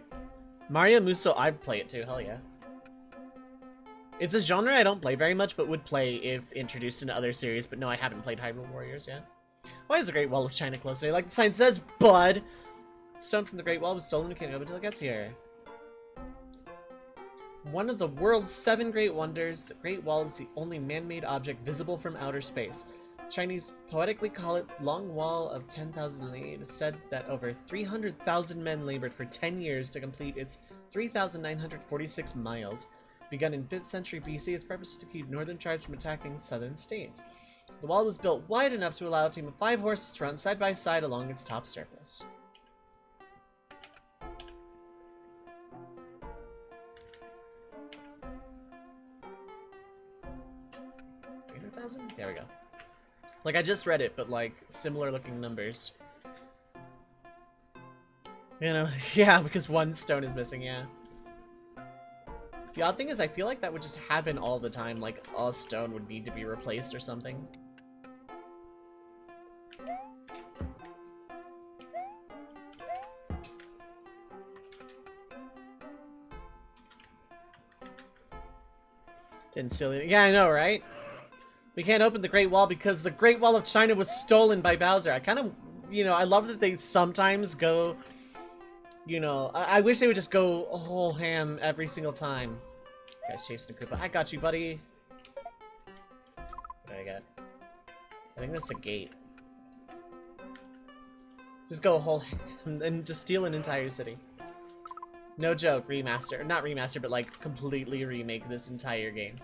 Mario Muso, I'd play it too, hell yeah. It's a genre I don't play very much, but would play if introduced into other series, but no, I haven't played Hyrule Warriors yet. Why is the Great Wall of China closed today? Like the sign says, Bud! Stone from the Great Wall was stolen and can't open until it gets here. One of the world's 7 great wonders, the Great Wall is the only man-made object visible from outer space. Chinese poetically call it Long Wall of 10,000 Li. It is said that over 300,000 men labored for 10 years to complete its 3,946 miles. Begun in 5th century BC, its purpose was to keep northern tribes from attacking southern states. The wall was built wide enough to allow a team of 5 horses to run side by side along its top surface. 300,000? There we go. Like, I just read it, but, like, similar looking numbers. You know, yeah, because one stone is missing, yeah. The odd thing is, I feel like that would just happen all the time, like, a stone would need to be replaced or something. Didn't steal it. Yeah, I know, right? We can't open the Great Wall because the Great Wall of China was stolen by Bowser. I kind of, you know, I love that they sometimes go, you know, I wish they would just go whole ham every single time. Guys chasing a Koopa. I got you, buddy. What do I got? I think that's a gate. Just go whole ham and just steal an entire city. No joke, remaster. Not remaster, but like completely remake this entire game.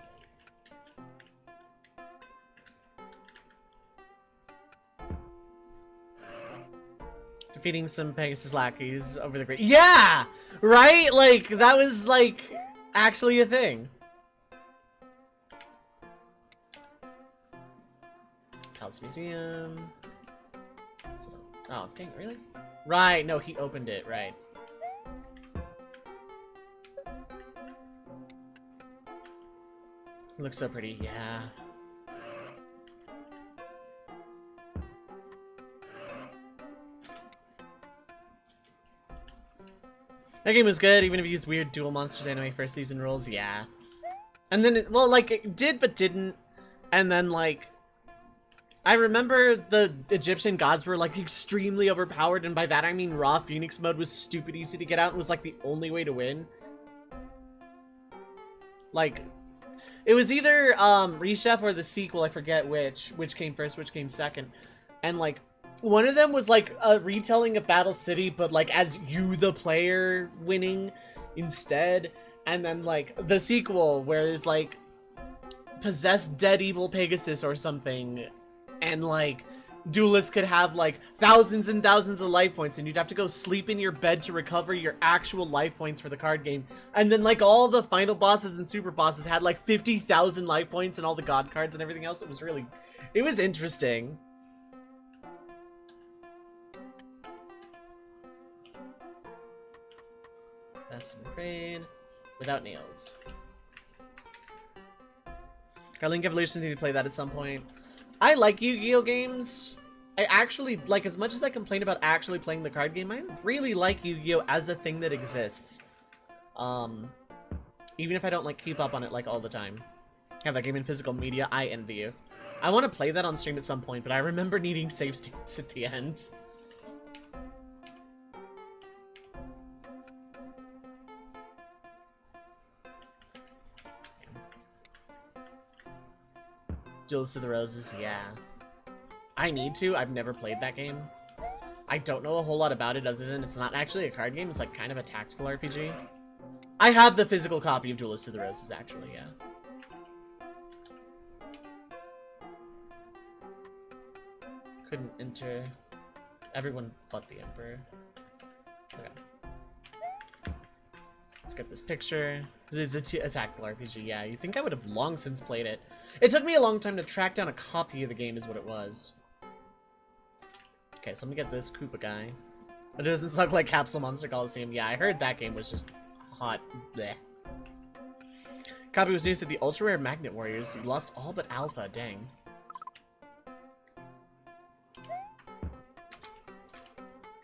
Defeating some Pegasus lackeys over the great— Yeah! Right? Like, that was, like, actually a thing. Palace Museum. Oh, dang, really? Right, no, he opened it, right. It looks so pretty, yeah. That game was good, even if you used weird Duel Monsters anime first season rules, yeah. And then, well, like, it did but didn't. And then, like, I remember the Egyptian gods were, like, extremely overpowered, and by that I mean Raw Phoenix mode was stupid easy to get out and was, like, the only way to win. Like, it was either, Rechef or the sequel, I forget which came first, which came second. And, like, one of them was, like, a retelling of Battle City, but, like, as you, the player, winning instead. And then, like, the sequel, where there's, like, possessed dead evil Pegasus or something. And, like, duelists could have, like, thousands and thousands of life points, and you'd have to go sleep in your bed to recover your actual life points for the card game. And then, like, all the final bosses and super bosses had, like, 50,000 life points and all the god cards and everything else. It was really... It was interesting. Fast and Afraid. Without nails. Our Link Evolutions need to play that at some point. I like Yu-Gi-Oh games. I actually, like, as much as I complain about actually playing the card game, I really like Yu-Gi-Oh as a thing that exists. Even if I don't, like, keep up on it, like, all the time. Have that game in physical media, I envy you. I want to play that on stream at some point, but I remember needing save states at the end. Duels to the Roses, yeah. I need to. I've never played that game. I don't know a whole lot about it other than it's not actually a card game. It's like kind of a tactical RPG. I have the physical copy of Duelist to the Roses, actually, yeah. Couldn't enter. Everyone but the Emperor. Okay. Let's get this picture. It's a tactical RPG, yeah. You'd think I would have long since played it. It took me a long time to track down a copy of the game is what it was. Okay, so let me get this Koopa guy. It doesn't look like Capsule Monster Coliseum. Yeah, I heard that game was just hot. Bleh. Copy was news to the ultra rare Magnet Warriors. You lost all but Alpha, dang.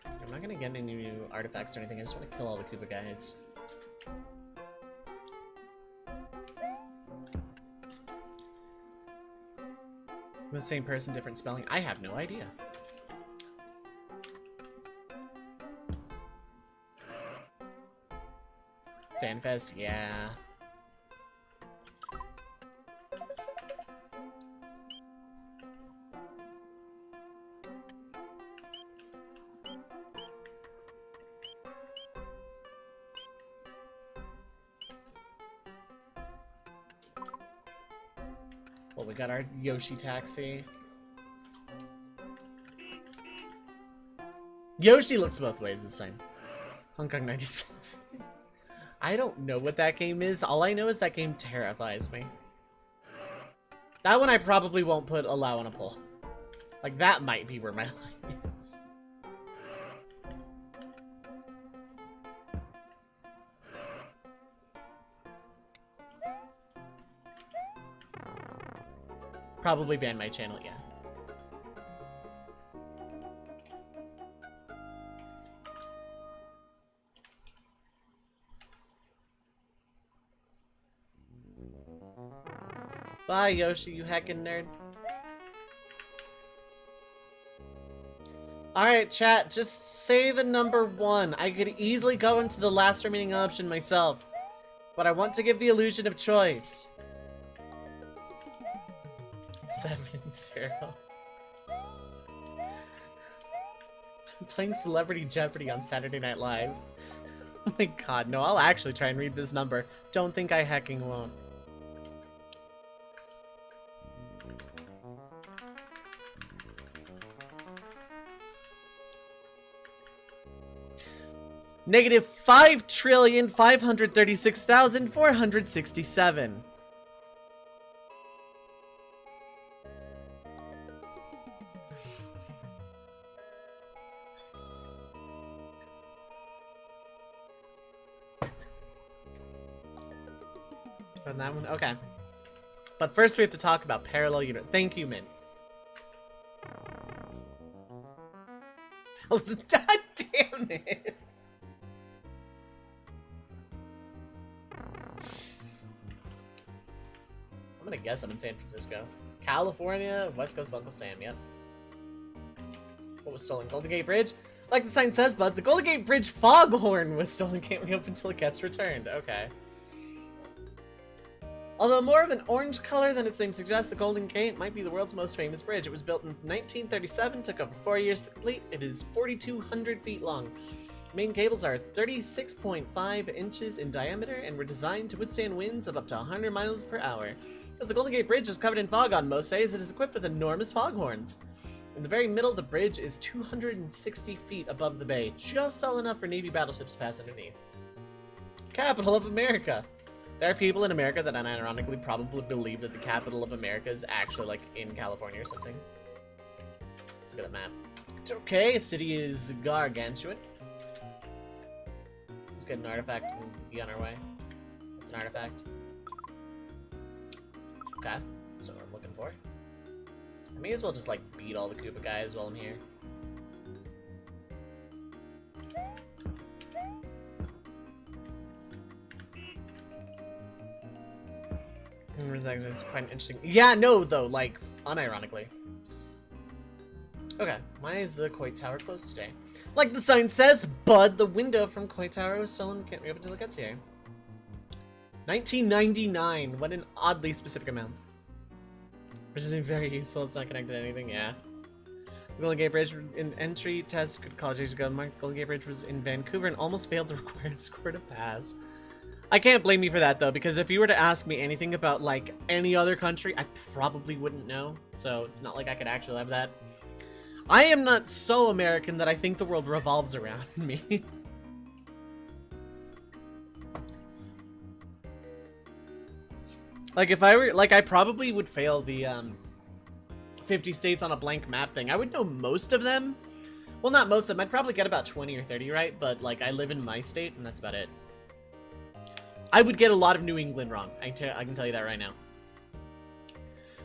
I'm not gonna get any new artifacts or anything. I just want to kill all the Koopa guys. The same person, different spelling. I have no idea. FanFest, yeah. Well, we got our Yoshi taxi. Yoshi looks both ways this time. Hong Kong 97. I don't know what that game is. All I know is that game terrifies me. That one I probably won't allow on a poll. Like, that might be where my line is. Probably ban my channel, yeah. Bye, Yoshi, you heckin' nerd. Alright, chat, just say the number 1. I could easily go into the last remaining option myself, but I want to give the illusion of choice. 7-0. I'm playing Celebrity Jeopardy on Saturday Night Live. Oh my god, no, I'll actually try and read this number. Don't think I hecking won't. Negative 5,536,467. On that one? Okay. But first we have to talk about parallel unit. Thank you, Mint. God damn it! I'm gonna guess I'm in San Francisco. California, West Coast Uncle Sam, yep. What was stolen? Golden Gate Bridge? Like the sign says, but the Golden Gate Bridge foghorn was stolen. Can't reopen until it gets returned. Okay. Although more of an orange color than its name suggests, the Golden Gate might be the world's most famous bridge. It was built in 1937, took over 4 years to complete. It is 4,200 feet long. Main cables are 36.5 inches in diameter and were designed to withstand winds of up to 100 miles per hour. As the Golden Gate Bridge is covered in fog on most days, it is equipped with enormous foghorns. In the very middle of the bridge is 260 feet above the bay, just tall enough for Navy battleships to pass underneath. Capital of America. There are people in America that unironically probably believe that the capital of America is actually, like, in California or something. Let's look at the map. It's okay, city is gargantuan. Let's get an artifact and be on our way. What's an artifact? Okay, that's what I'm looking for. I may as well just, like, beat all the Koopa guys while I'm here. It's quite interesting. Yeah, no, though, like, unironically. Okay, why is the Coit Tower closed today? Like the sign says, bud, the window from Coit Tower was stolen. Can't reopen until it gets here. 1999. What an oddly specific amount. Which is very useful. It's not connected to anything. Yeah. Golden Gate Bridge in entry test college ages ago. Mark Golden Gate Bridge was in Vancouver and almost failed the required score to pass. I can't blame you for that, though, because if you were to ask me anything about, like, any other country, I probably wouldn't know. So it's not like I could actually have that. I am not so American that I think the world revolves around me. Like, if I were, like, I probably would fail the, 50 states on a blank map thing. I would know most of them. Well, not most of them. I'd probably get about 20 or 30 right, but, like, I live in my state, and that's about it. I would get a lot of New England wrong. I can tell you that right now.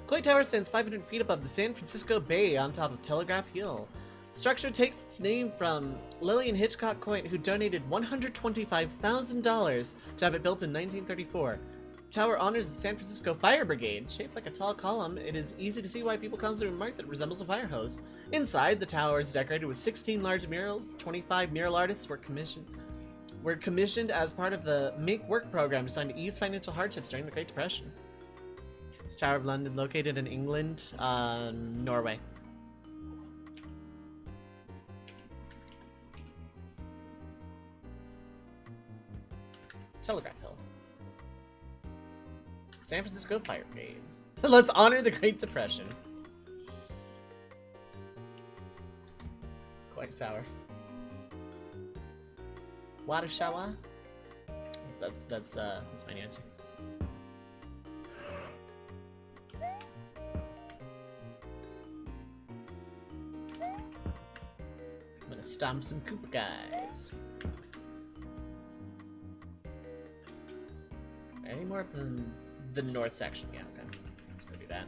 Coit Tower stands 500 feet above the San Francisco Bay on top of Telegraph Hill. The structure takes its name from Lillian Hitchcock Coit, who donated $125,000 to have it built in 1934. The tower honors the San Francisco Fire Brigade. Shaped like a tall column, it is easy to see why people constantly remark that it resembles a fire hose. Inside, the tower is decorated with 16 large murals. 25 mural artists were commissioned as part of the Make Work program designed to ease financial hardships during the Great Depression. This Tower of London, located in England, Norway. Telegraph Hill. San Francisco Fire Brigade. Let's honor the Great Depression. Coit Tower. Water shower. That's my answer. stomp some Koopa guys. Any more up in the north section? Yeah, okay. Let's go do that.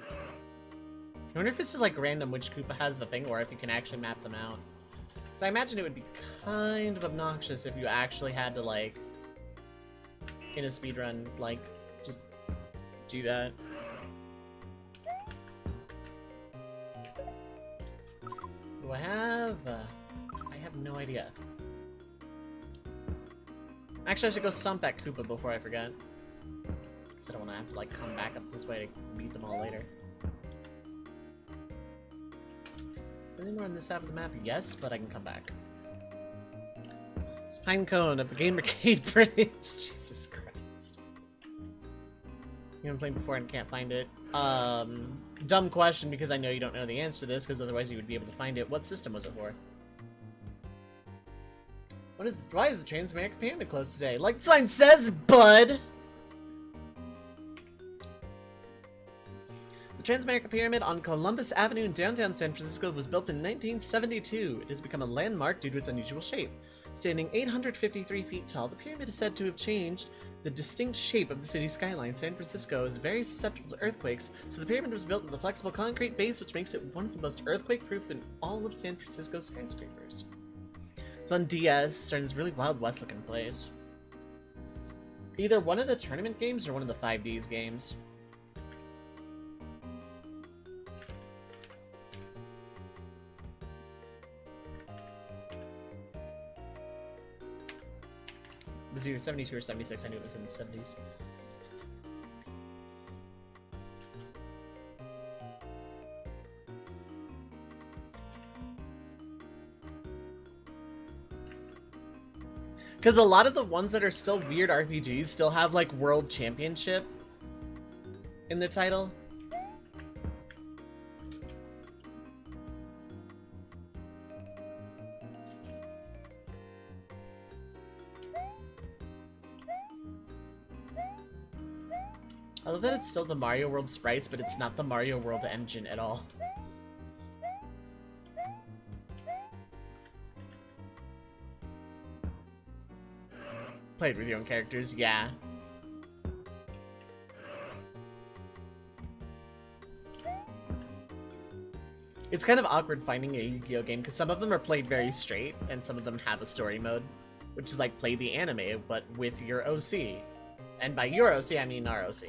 I wonder if it's just like random which Koopa has the thing, or if you can actually map them out. So I imagine it would be kind of obnoxious if you actually had to, like, in a speedrun, like, just do that. Do I have? I have no idea. Actually, I should go stomp that Koopa before I forget. Because I don't want to have to, like, come back up this way to beat them all later. Any more on this half of the map? Yes, but I can come back. It's Pinecone of the Game Arcade Prince. Jesus Christ. You haven't played before and can't find it. Dumb question, because I know you don't know the answer to this, because otherwise you would be able to find it. What system was it for? Why is the Transamerica Pyramid closed today? Like the sign says, bud! The Transamerica Pyramid on Columbus Avenue in downtown San Francisco was built in 1972. It has become a landmark due to its unusual shape. Standing 853 feet tall, the pyramid is said to have changed the distinct shape of the city skyline. San Francisco is very susceptible to earthquakes, so the pyramid was built with a flexible concrete base, which makes it one of the most earthquake-proof in all of San Francisco skyscrapers. It's on DS, starting this really Wild West looking place. Either one of the tournament games or one of the 5Ds games. It was either 72 or 76, I knew it was in the 70s. Because a lot of the ones that are still weird RPGs still have, like, World Championship in the title. I love that it's still the Mario World sprites, but it's not the Mario World engine at all. Played with your own characters, yeah. It's kind of awkward finding a Yu-Gi-Oh game, because some of them are played very straight, and some of them have a story mode, which is like play the anime, but with your OC. And by your OC, I mean our OC.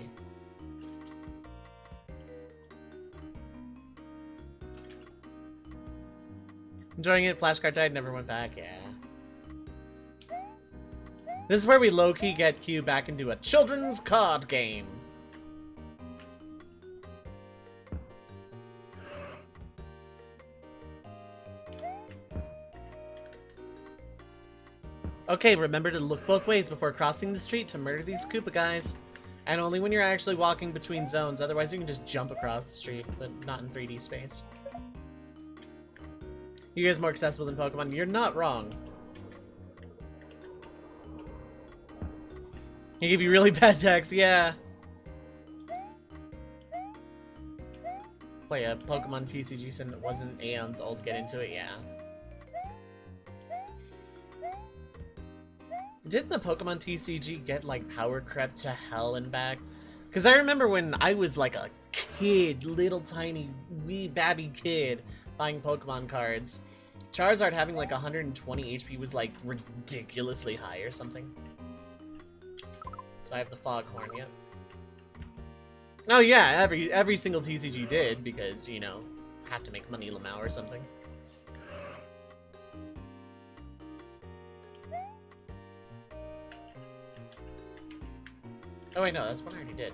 Enjoying it, flashcard died, never went back, yeah. This is where we low-key get Q back into a children's card game. Okay, remember to look both ways before crossing the street to murder these Koopa guys. And only when you're actually walking between zones, otherwise you can just jump across the street, but not in 3D space. You guys more accessible than Pokemon? You're not wrong. He gave you really bad text, yeah. Play a Pokemon TCG sim that wasn't Aeons old, get into it, yeah. Didn't the Pokemon TCG get, like, power crept to hell and back? Because I remember when I was, like, a kid, little tiny, wee babby kid, buying Pokemon cards, Charizard having, like, 120 HP was, like, ridiculously high or something. So I have the Foghorn, yep. Oh yeah, every single TCG did, because, you know, have to make money Lamau or something. Oh wait, no, that's one I already did.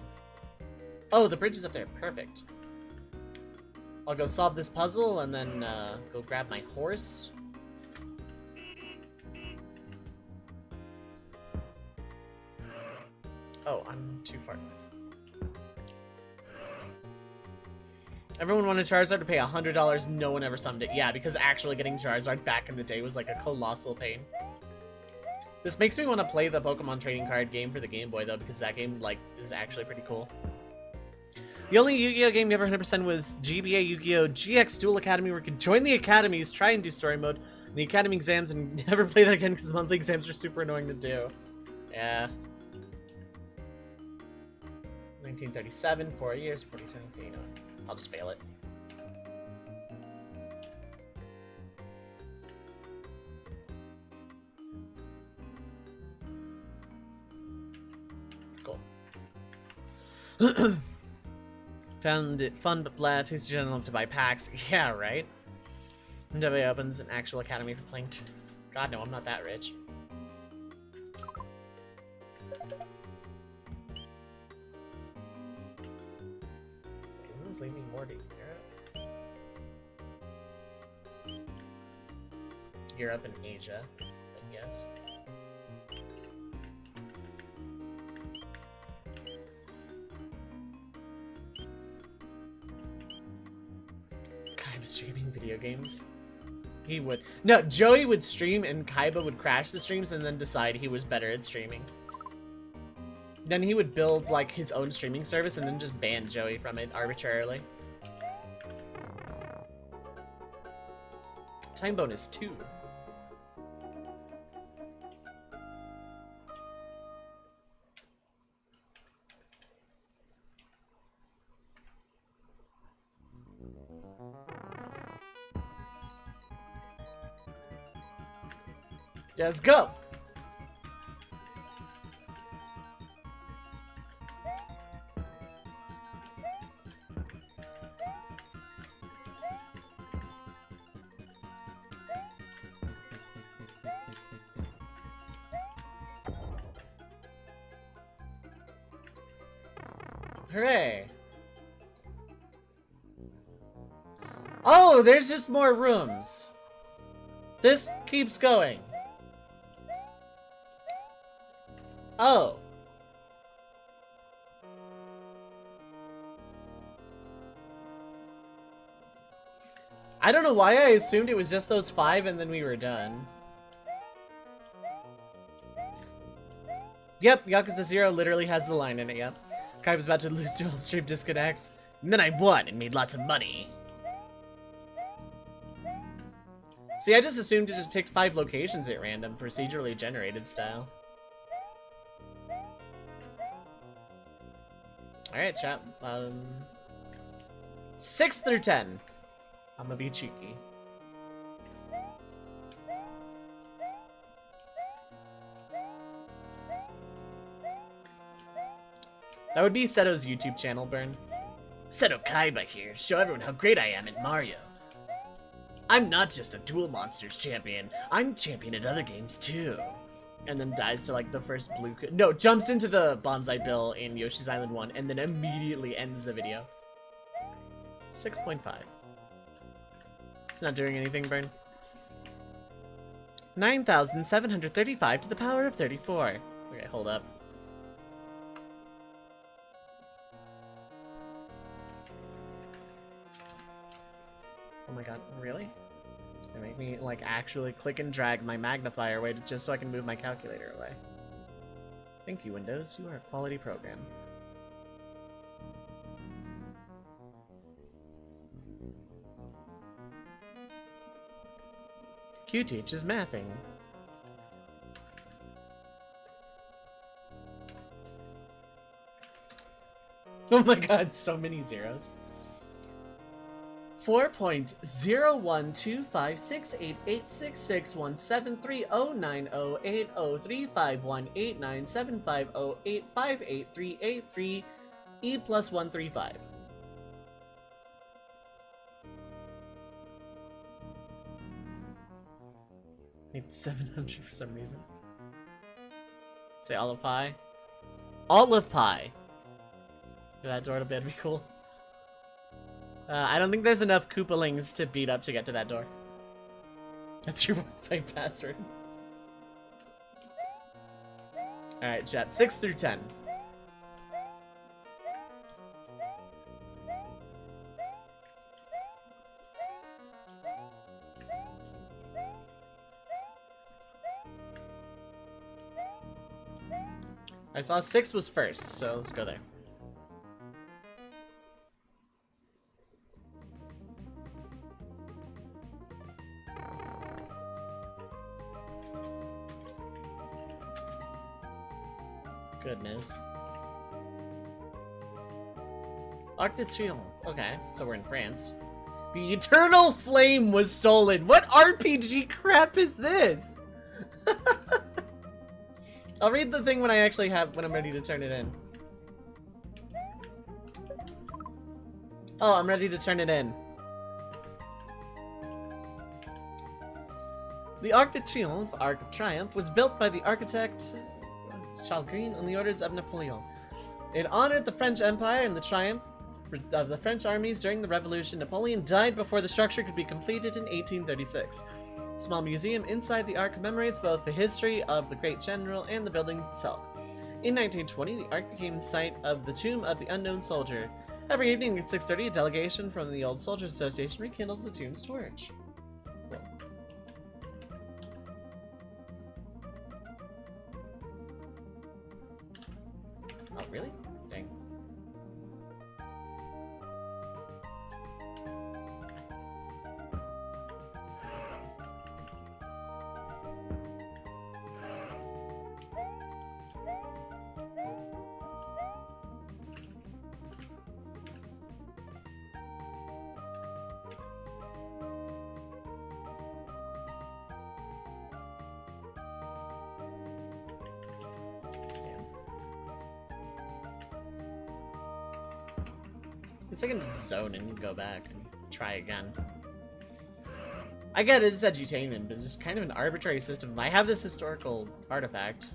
Oh, the bridge is up there, perfect. I'll go solve this puzzle, and then, go grab my horse. Oh, I'm too far. Everyone wanted Charizard to pay $100, no one ever summoned it. Yeah, because actually getting Charizard back in the day was like a colossal pain. This makes me want to play the Pokemon trading card game for the Game Boy, though, because that game, like, is actually pretty cool. The only Yu-Gi-Oh game you ever 100% was GBA Yu-Gi-Oh! GX Duel Academy, where you could join the academies, try and do story mode, and the academy exams, and never play that again because the monthly exams are super annoying to do. Yeah. 1937, 4 years, 42. Okay, you know what? I'll just fail it. Cool. Found it fun but blah. Tasty general enough to buy packs. Yeah, right? MW opens an actual academy for playing. God, no, I'm not that rich. Who's leaving Morty? Europe and Asia, I guess. Kaiba streaming video games? He would. No, Joey would stream and Kaiba would crash the streams and then decide he was better at streaming. Then he would build like his own streaming service and then just ban Joey from it arbitrarily. Time bonus 2. Let's go! Hooray! Oh, there's just more rooms. This keeps going. Oh. I don't know why I assumed it was just those 5 and then we were done. Yep, Yakuza 0 literally has the line in it, yep. Kai was about to lose to all stream disconnects. And then I won and made lots of money. See, I just assumed it just picked 5 locations at random, procedurally generated style. Alright, chat. 6 through 10. I'm gonna be cheeky. That would be Seto's YouTube channel, Burn. Seto Kaiba here. Show everyone how great I am at Mario. I'm not just a Duel Monsters champion. I'm champion at other games too. And then dies to like the first blue. No, jumps into the Bonsai Bill in Yoshi's Island 1 and then immediately ends the video. 6.5. It's not doing anything, Burn. 9,735 to the power of 34. Okay, hold up. Oh my god, really? They make me like actually click and drag my magnifier away just so I can move my calculator away. Thank you, Windows. You are a quality program. Q teaches mathing. Oh my god, so many zeros. 4.0125688661730908035189750858383 E plus 135. Need 700 for some reason. Say olive pie. Olive pie. That door to bed would be cool. I don't think there's enough Koopalings to beat up to get to that door. That's your Wi-Fi password. Alright, chat. 6 through 10. I saw 6 was first, so let's go there. Goodness. Arc de Triomphe. Okay, so we're in France. The Eternal Flame was stolen. What RPG crap is this? I'll read the thing when I'm ready to turn it in. Oh, I'm ready to turn it in. The Arc de Triomphe, Arc of Triumph, was built by the architect Charles Green on the orders of Napoleon. It honored the French Empire and the triumph of the French armies during the Revolution. Napoleon died before the structure could be completed in 1836. A small museum inside the Arc commemorates both the history of the great general and the building itself. In 1920, the Arc became the site of the Tomb of the Unknown Soldier. Every evening at 6:30, a delegation from the Old Soldiers Association rekindles the tomb's torch. Cool. Oh, really? Dang. Guess I can just zone and go back and try again. I get it, it's edutainment, but it's just kind of an arbitrary system. I have this historical artifact.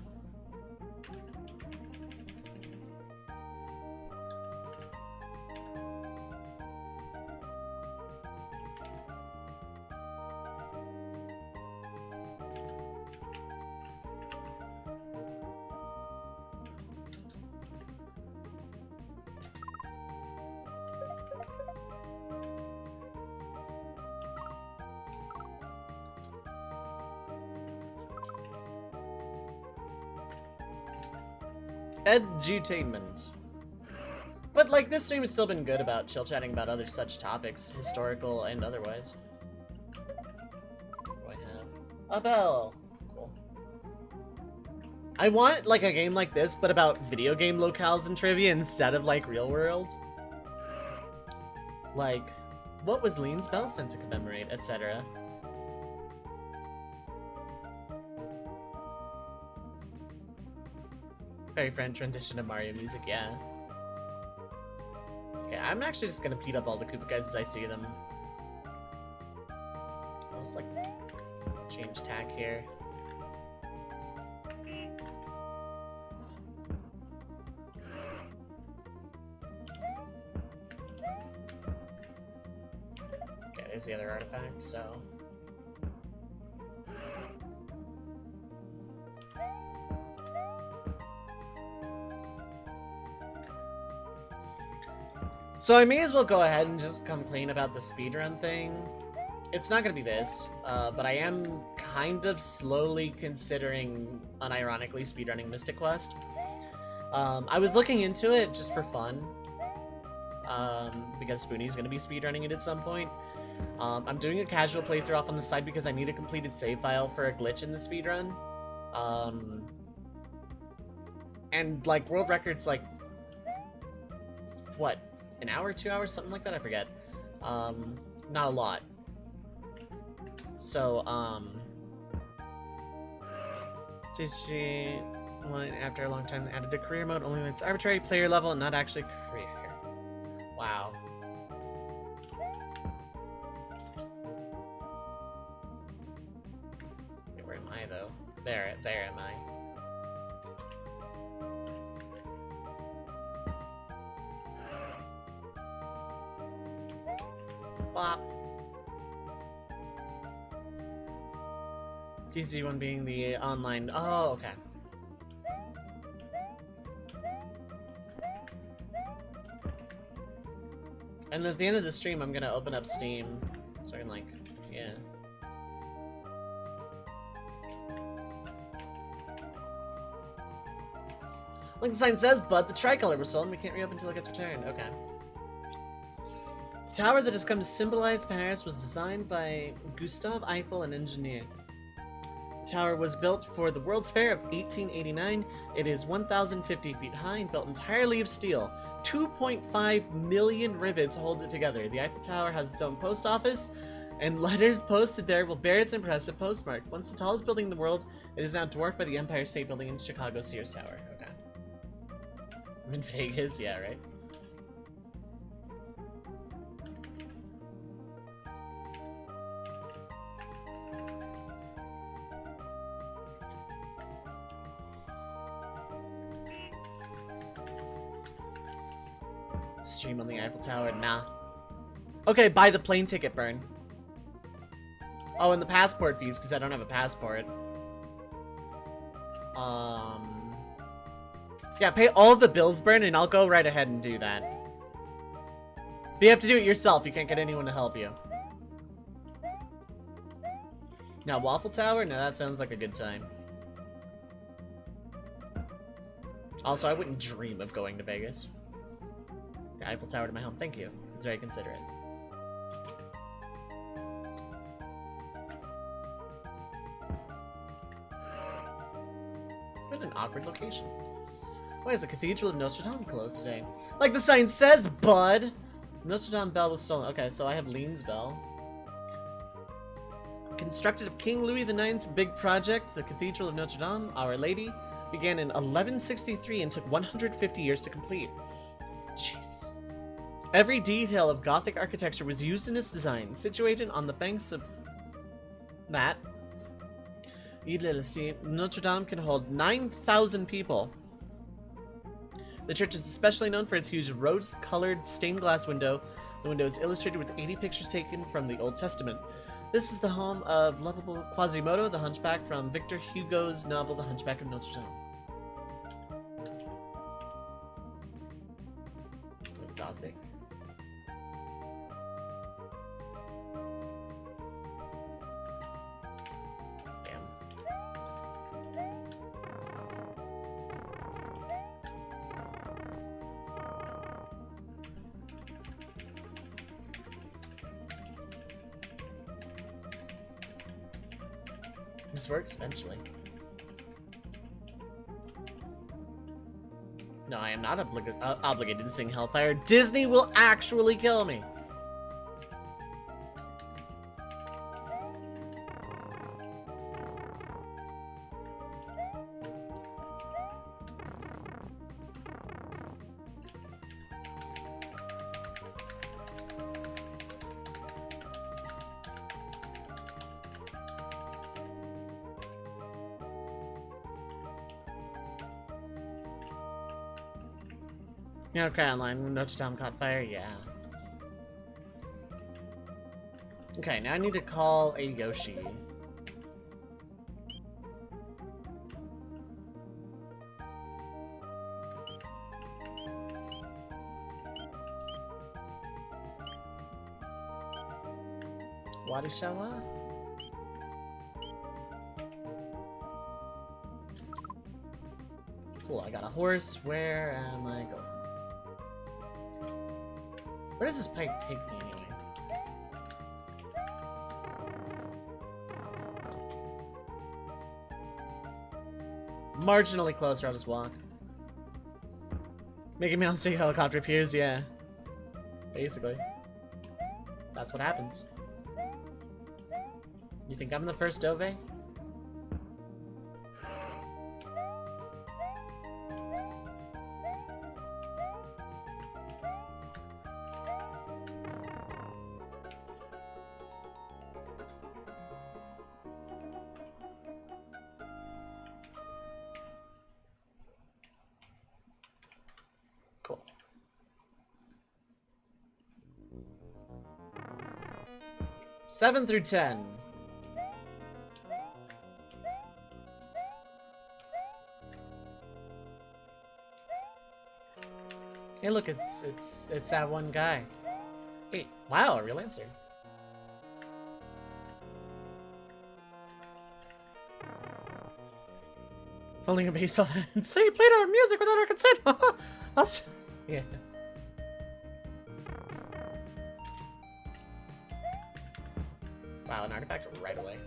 Edutainment. But like, this stream has still been good about chill chatting about other such topics, historical and otherwise. What do I have? A bell. Cool. I want like a game like this, but about video game locales and trivia instead of like real world. Like, what was Lean's bell sent to commemorate, etc. Very French rendition of Mario music, yeah. Okay, I'm actually just gonna beat up all the Koopa guys as I see them. I'll just like change tack here. Okay, there's the other artifact, so. So I may as well go ahead and just complain about the speedrun thing. It's not gonna be this, but I am kind of slowly considering, unironically, speedrunning Mystic Quest. I was looking into it just for fun, because Spoonie's gonna be speedrunning it at some point. I'm doing a casual playthrough off on the side because I need a completed save file for a glitch in the speedrun. And like, world records, like, what? An hour, 2 hours, something like that, I forget. Not a lot. So, after a long time they added a career mode, only when it's arbitrary player level and not actually career. Wow. Okay, where am I though? There am I. Bop. TC1 being the online. Oh, okay. And at the end of the stream, I'm gonna open up Steam, so I can like, yeah. Like the sign says, but the tricolor was stolen. We can't reopen until it gets returned. Okay. The tower that has come to symbolize Paris was designed by Gustave Eiffel, an engineer. The tower was built for the World's Fair of 1889. It is 1,050 feet high and built entirely of steel. 2.5 million rivets holds it together. The Eiffel Tower has its own post office, and letters posted there will bear its impressive postmark. Once the tallest building in the world, it is now dwarfed by the Empire State Building in Chicago Sears Tower. Okay. I'm in Vegas, yeah, right? Stream on the Eiffel Tower? Nah. Okay, buy the plane ticket, Burn. Oh, and the passport fees, because I don't have a passport. Yeah, pay all the bills, Burn, and I'll go right ahead and do that. But you have to do it yourself. You can't get anyone to help you. Now, Waffle Tower? No, that sounds like a good time. Also, I wouldn't dream of going to Vegas. The Eiffel Tower to my home. Thank you. It's very considerate. What an awkward location. Why is the Cathedral of Notre Dame closed today? Like the sign says, bud! Notre Dame bell was stolen. Okay, so I have Lean's bell. Constructed of King Louis IX's big project, the Cathedral of Notre Dame, Our Lady, began in 1163 and took 150 years to complete. Jesus. Every detail of Gothic architecture was used in its design. Situated on the banks of that, Notre Dame can hold 9,000 people. The church is especially known for its huge rose-colored stained glass window. The window is illustrated with 80 pictures taken from the Old Testament. This is the home of lovable Quasimodo, the hunchback from Victor Hugo's novel The Hunchback of Notre Dame. Gothic. This works eventually. No, I am not obligated to sing Hellfire. Disney will actually kill me. You know, Cry Online, when Notre Dame caught fire? Yeah. Okay, now I need to call a Yoshi. Wadishawa? Cool, I got a horse. Where am I going? Where does this pike take me anyway? Marginally closer, I'll just walk. Mickey Mouse take helicopter pews, yeah. Basically. That's what happens. You think I'm the first Dove? Cool. 7 through 10. Hey, look, it's that one guy. Hey, wow, a real answer. Holding a baseball bat and say he played our music without our consent. Yeah. Wow, an artifact right away.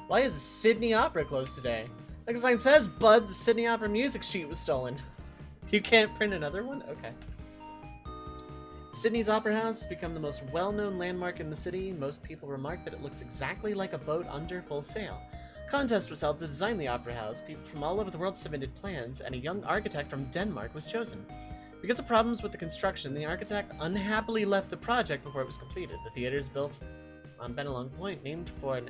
Why is the Sydney Opera closed today? Like the sign says, Bud, the Sydney Opera music sheet was stolen. You can't print another one? Okay. Sydney's Opera House has become the most well-known landmark in the city. Most people remark that it looks exactly like a boat under full sail. A contest was held to design the Opera House. People from all over the world submitted plans, and a young architect from Denmark was chosen. Because of problems with the construction, the architect unhappily left the project before it was completed. The theater is built on Bennelong Point, named for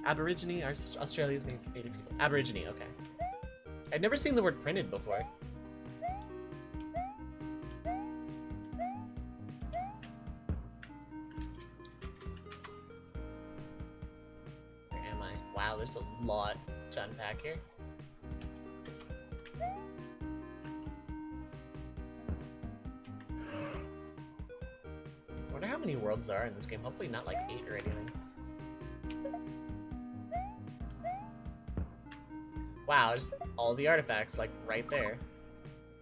Aborigine, Australia's native people. Aborigine, okay. I'd never seen the word printed before. Where am I? Wow, there's a lot to unpack here. I wonder how many worlds there are in this game. Hopefully not like 8 or anything. Wow, just all the artifacts, like, right there.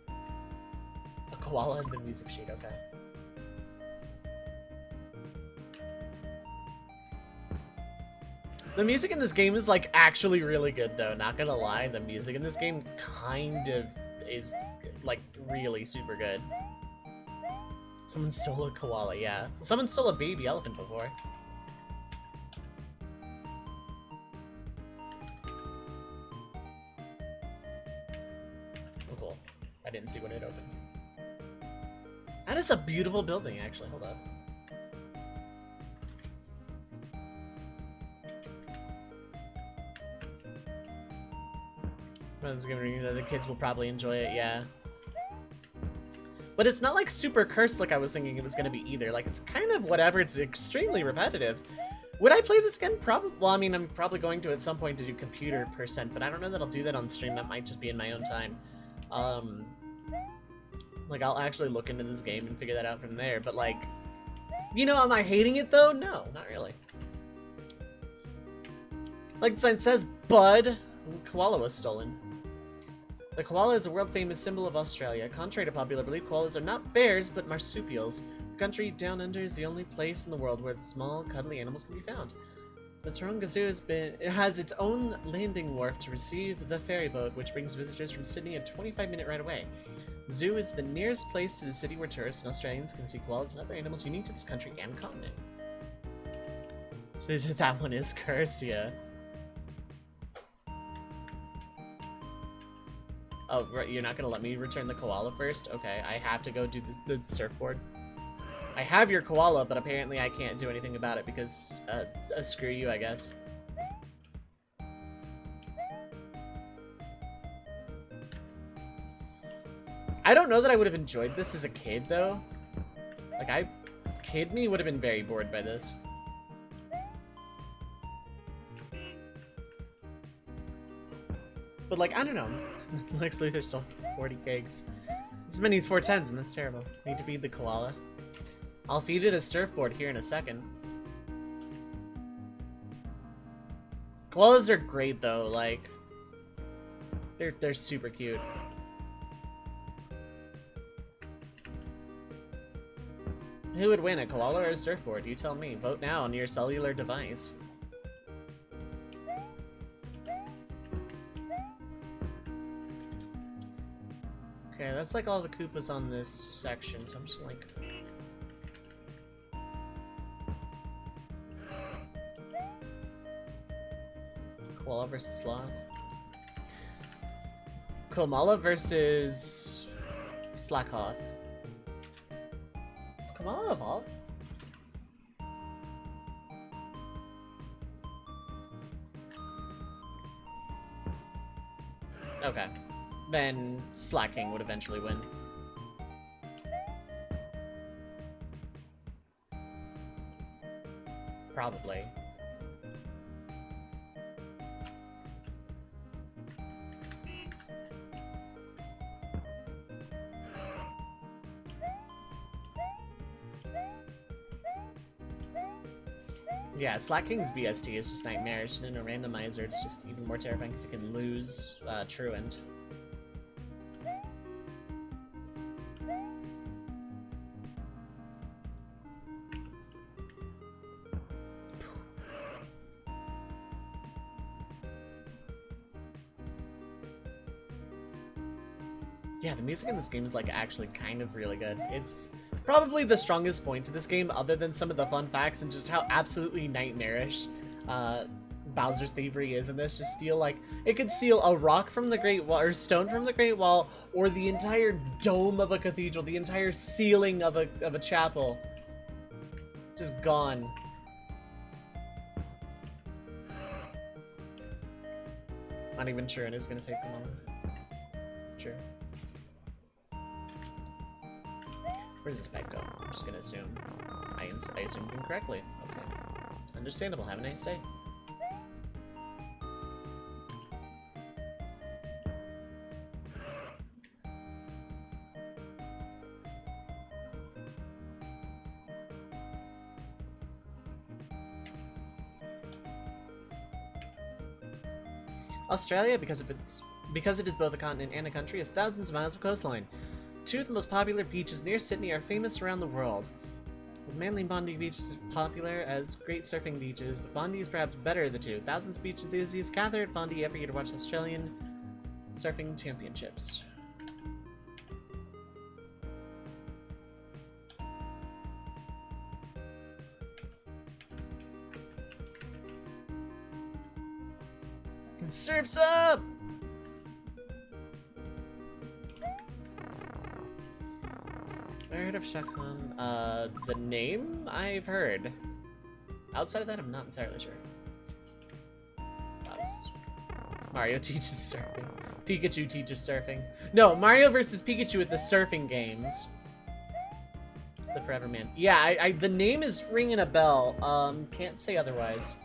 A koala in the music sheet, okay. The music in this game is, like, actually really good, though. Not gonna lie, the music in this game kind of is, like, really super good. Someone stole a koala, yeah. Someone stole a baby elephant before. Oh, cool. I didn't see when it opened. That is a beautiful building, actually. Hold up. The kids will probably enjoy it, yeah. But it's not like super cursed like I was thinking it was going to be either. Like, it's kind of whatever. It's extremely repetitive. Would I play this again? Probably. Well, I mean, I'm probably going to at some point to do computer %, but I don't know that I'll do that on stream. That might just be in my own time. Like, I'll actually look into this game and figure that out from there. But, like, you know, am I hating it, though? No, not really. Like the sign says, Bud, koala was stolen. The koala is a world-famous symbol of Australia. Contrary to popular belief, koalas are not bears, but marsupials. The country down under is the only place in the world where small, cuddly animals can be found. The Taronga Zoo has its own landing wharf to receive the ferry boat, which brings visitors from Sydney a 25-minute ride away. The zoo is the nearest place to the city where tourists and Australians can see koalas and other animals unique to this country and continent. So that one is cursed, yeah. Oh, right, you're not gonna let me return the koala first? Okay, I have to go do the surfboard. I have your koala, but apparently I can't do anything about it because, screw you, I guess. I don't know that I would have enjoyed this as a kid, though. Like, kid me would have been very bored by this. But, like, I don't know. Looks like there's still 40 gigs. This many is 410s, and that's terrible. Need to feed the koala. I'll feed it a surfboard here in a second. Koalas are great, though. Like, they're super cute. Who would win, a koala or a surfboard? You tell me. Vote now on your cellular device. Okay, that's like all the Koopas on this section, so I'm just like... Koala versus Sloth. Komala versus... Slackhoth. Does Komala evolve? Okay. Then Slacking would eventually win. Probably. Yeah, Slacking's BST is just nightmarish, and in a randomizer it's just even more terrifying because you can lose Truant. Yeah, the music in this game is like actually kind of really good. It's probably the strongest point to this game, other than some of the fun facts and just how absolutely nightmarish Bowser's Thievery is in this. Just steal, like, it could steal a rock from the Great Wall, or stone from the Great Wall, or the entire dome of a cathedral, the entire ceiling of a chapel. Just gone. Not even sure it is gonna say Pomona. Sure. Where's this bag go? I'm just gonna assume. I assumed incorrectly. Okay. Understandable. Have a nice day. Australia, because it is both a continent and a country, has thousands of miles of coastline. Two of the most popular beaches near Sydney are famous around the world. Manly and Bondi Beach is popular as great surfing beaches, but Bondi is perhaps better of the two. Thousands of beach enthusiasts gather at Bondi every year to watch Australian surfing championships. Surf's up! I heard of Shah Khan. The name I've heard. Outside of that, I'm not entirely sure. Mario teaches surfing. Pikachu teaches surfing. No, Mario versus Pikachu at the surfing games. The Forever Man. Yeah, the name is ringing a bell. Can't say otherwise.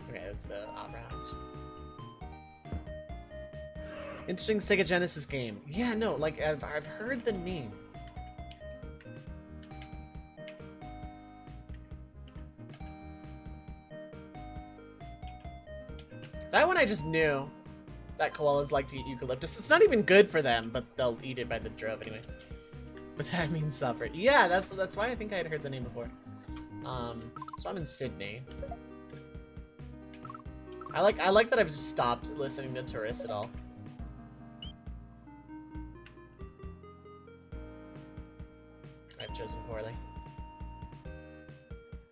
Okay, that's the Opera House. Interesting Sega Genesis game. Yeah, no, like, I've heard the name. That one I just knew. That koalas like to eat eucalyptus. It's not even good for them, but they'll eat it by the drove anyway. But that means suffer. Yeah, that's why I think I had heard the name before. So I'm in Sydney. I like that I've just stopped listening to tourists at all. I've chosen poorly.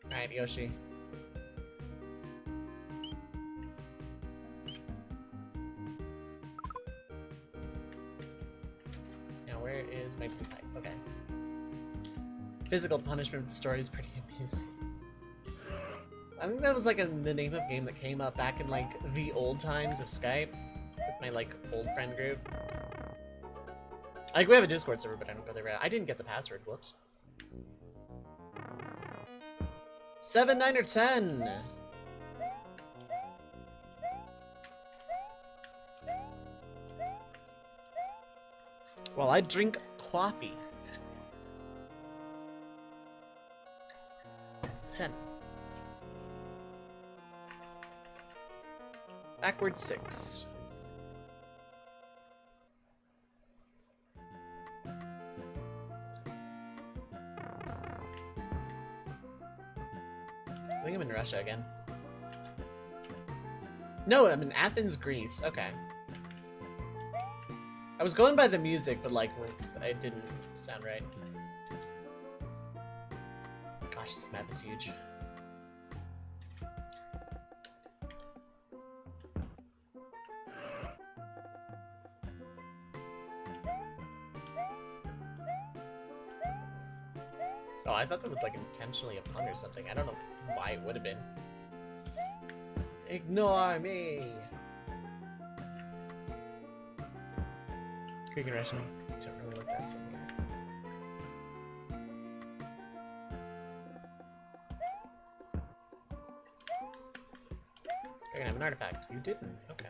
Alright, Yoshi. Now, where is my blue pipe? Okay. Physical punishment story is pretty amusing. I think that was like the name of a game that came up back in like the old times of Skype with my like old friend group. Like we have a Discord server, but I don't go there. I didn't get the password. Whoops. 7, 9, or 10. Well, I drink coffee. 10. Backward 6. I think I'm in Russia again. No, I'm in Athens, Greece. Okay. I was going by the music, but like, it didn't sound right. Gosh, this map is huge. Oh, I thought that was like intentionally a pun or something. I don't know why it would have been. Ignore me! Greek and Russian don't really look that similar. I can have an artifact. You didn't. Okay.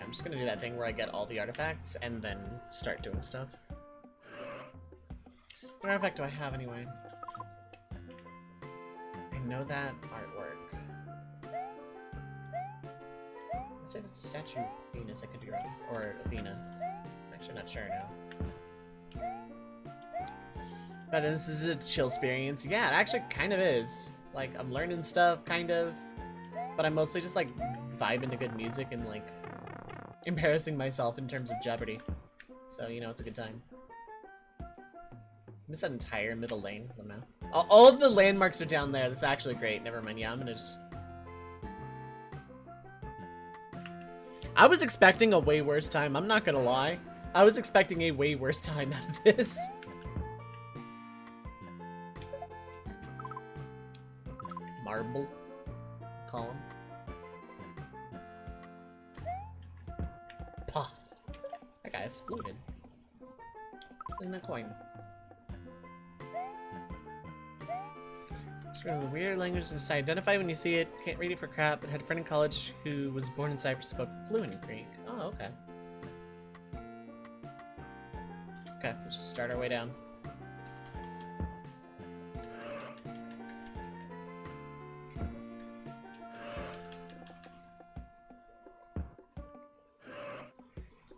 I'm just gonna do that thing where I get all the artifacts and then start doing stuff. What artifact do I have anyway? I know that artwork. Let's say that's statue of Venus, I could be wrong. Or Athena. I'm actually not sure now. But this is a chill experience. Yeah, it actually kind of is. Like, I'm learning stuff, kind of. But I'm mostly just, like, vibing to good music and, like, embarrassing myself in terms of Jeopardy. So, you know, it's a good time. Miss that entire middle lane. I don't know. All of the landmarks are down there. That's actually great. Never mind. Yeah, I'm gonna just... I was expecting a way worse time. I'm not gonna lie. I was expecting a way worse time out of this. Marble column. Pah. That guy exploded. And a coin. Just the weird language to identify when you see it. Can't read it for crap, but had a friend in college who was born in Cyprus, spoke fluent Greek. Oh, okay. Okay, let's just start our way down.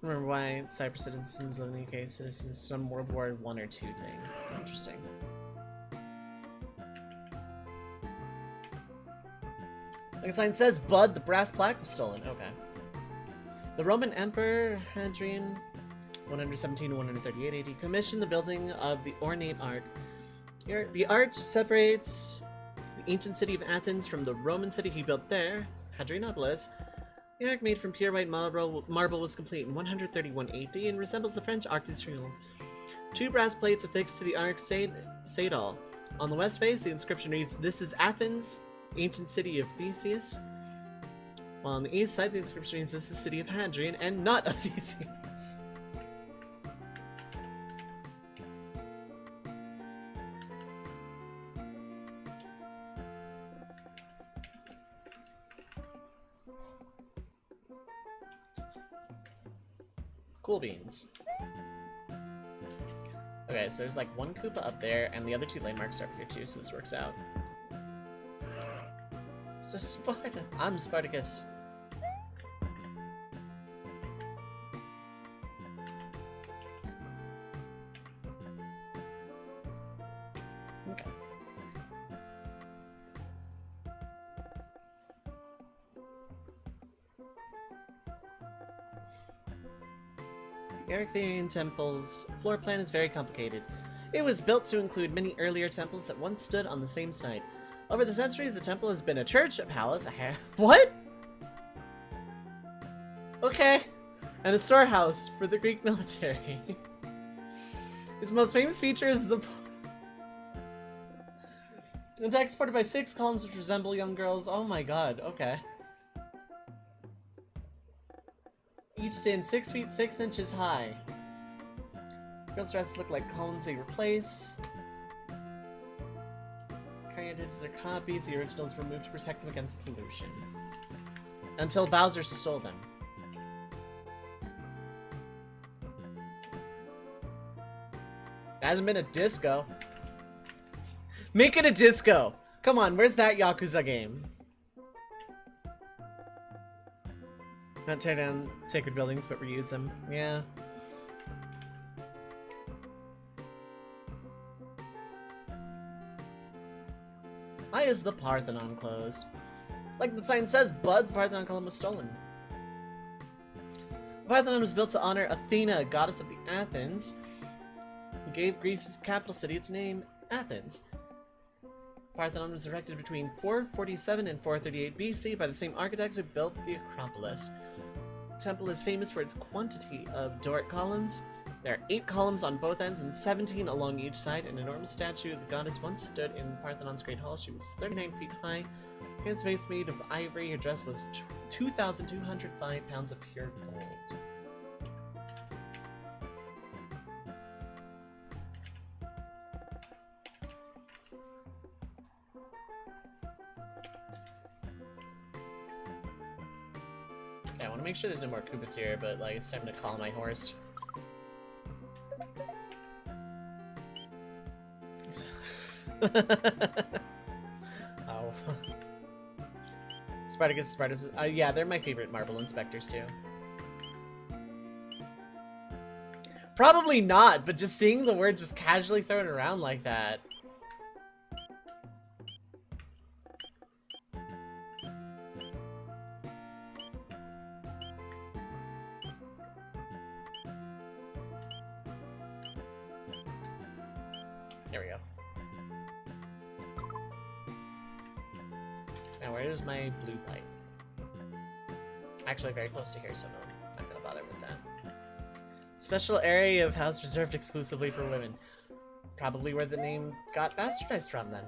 Remember why Cyprus citizens live in the UK citizens, some World War I or II thing. Interesting. Like the sign says, Bud, the brass plaque was stolen. Okay. The Roman Emperor Hadrian, 117 to 138 AD, commissioned the building of the ornate arch. Here, the arch separates the ancient city of Athens from the Roman city he built there, Hadrianopolis. The arch, made from pure white marble, was complete in 131 AD and resembles the French Arc de Triomphe. Two brass plates affixed to the arch say it all. On the west face, the inscription reads, "This is Athens, ancient city of Theseus." While on the east side, the inscription reads, "This is the city of Hadrian and not of Theseus." Cool beans. Okay, so there's like one Koopa up there, and the other two landmarks are up here too, so this works out. So Sparta. I'm Spartacus. Okay. The Erechtheian Temple's floor plan is very complicated. It was built to include many earlier temples that once stood on the same site. Over the centuries, the temple has been a church, a palace, what? Okay. And a storehouse for the Greek military. Its most famous feature is the deck supported by 6 columns which resemble young girls. Oh my god, okay. Each stand 6 feet 6 inches high. Girls' dresses look like columns they replace. Carriages are copies, the originals removed to protect them against pollution. Until Bowser stole them. It hasn't been a disco. Make it a disco! Come on, where's that Yakuza game? Not tear down sacred buildings, but reuse them. Yeah. Why is the Parthenon closed? Like the sign says, Bud, the Parthenon column was stolen. The Parthenon was built to honor Athena, goddess of the Athens, who gave Greece's capital city its name, Athens. Parthenon was erected between 447 and 438 BC by the same architects who built the Acropolis. The temple is famous for its quantity of Doric columns. There are 8 columns on both ends and 17 along each side. An enormous statue of the goddess once stood in Parthenon's Great Hall. She was 39 feet high, hands face made of ivory. Her dress was 2,205 pounds of pure gold. Yeah, I want to make sure there's no more Koopas here, but like it's time to call my horse. Oh. Spartacus, Spartacus. Yeah, they're my favorite marble inspectors too. Probably not, but just seeing the word just casually thrown around like that. There we go. Now where's my blue pipe? Actually very close to here, so no, I'm not gonna bother with that. Special area of house reserved exclusively for women. Probably where the name got bastardized from then.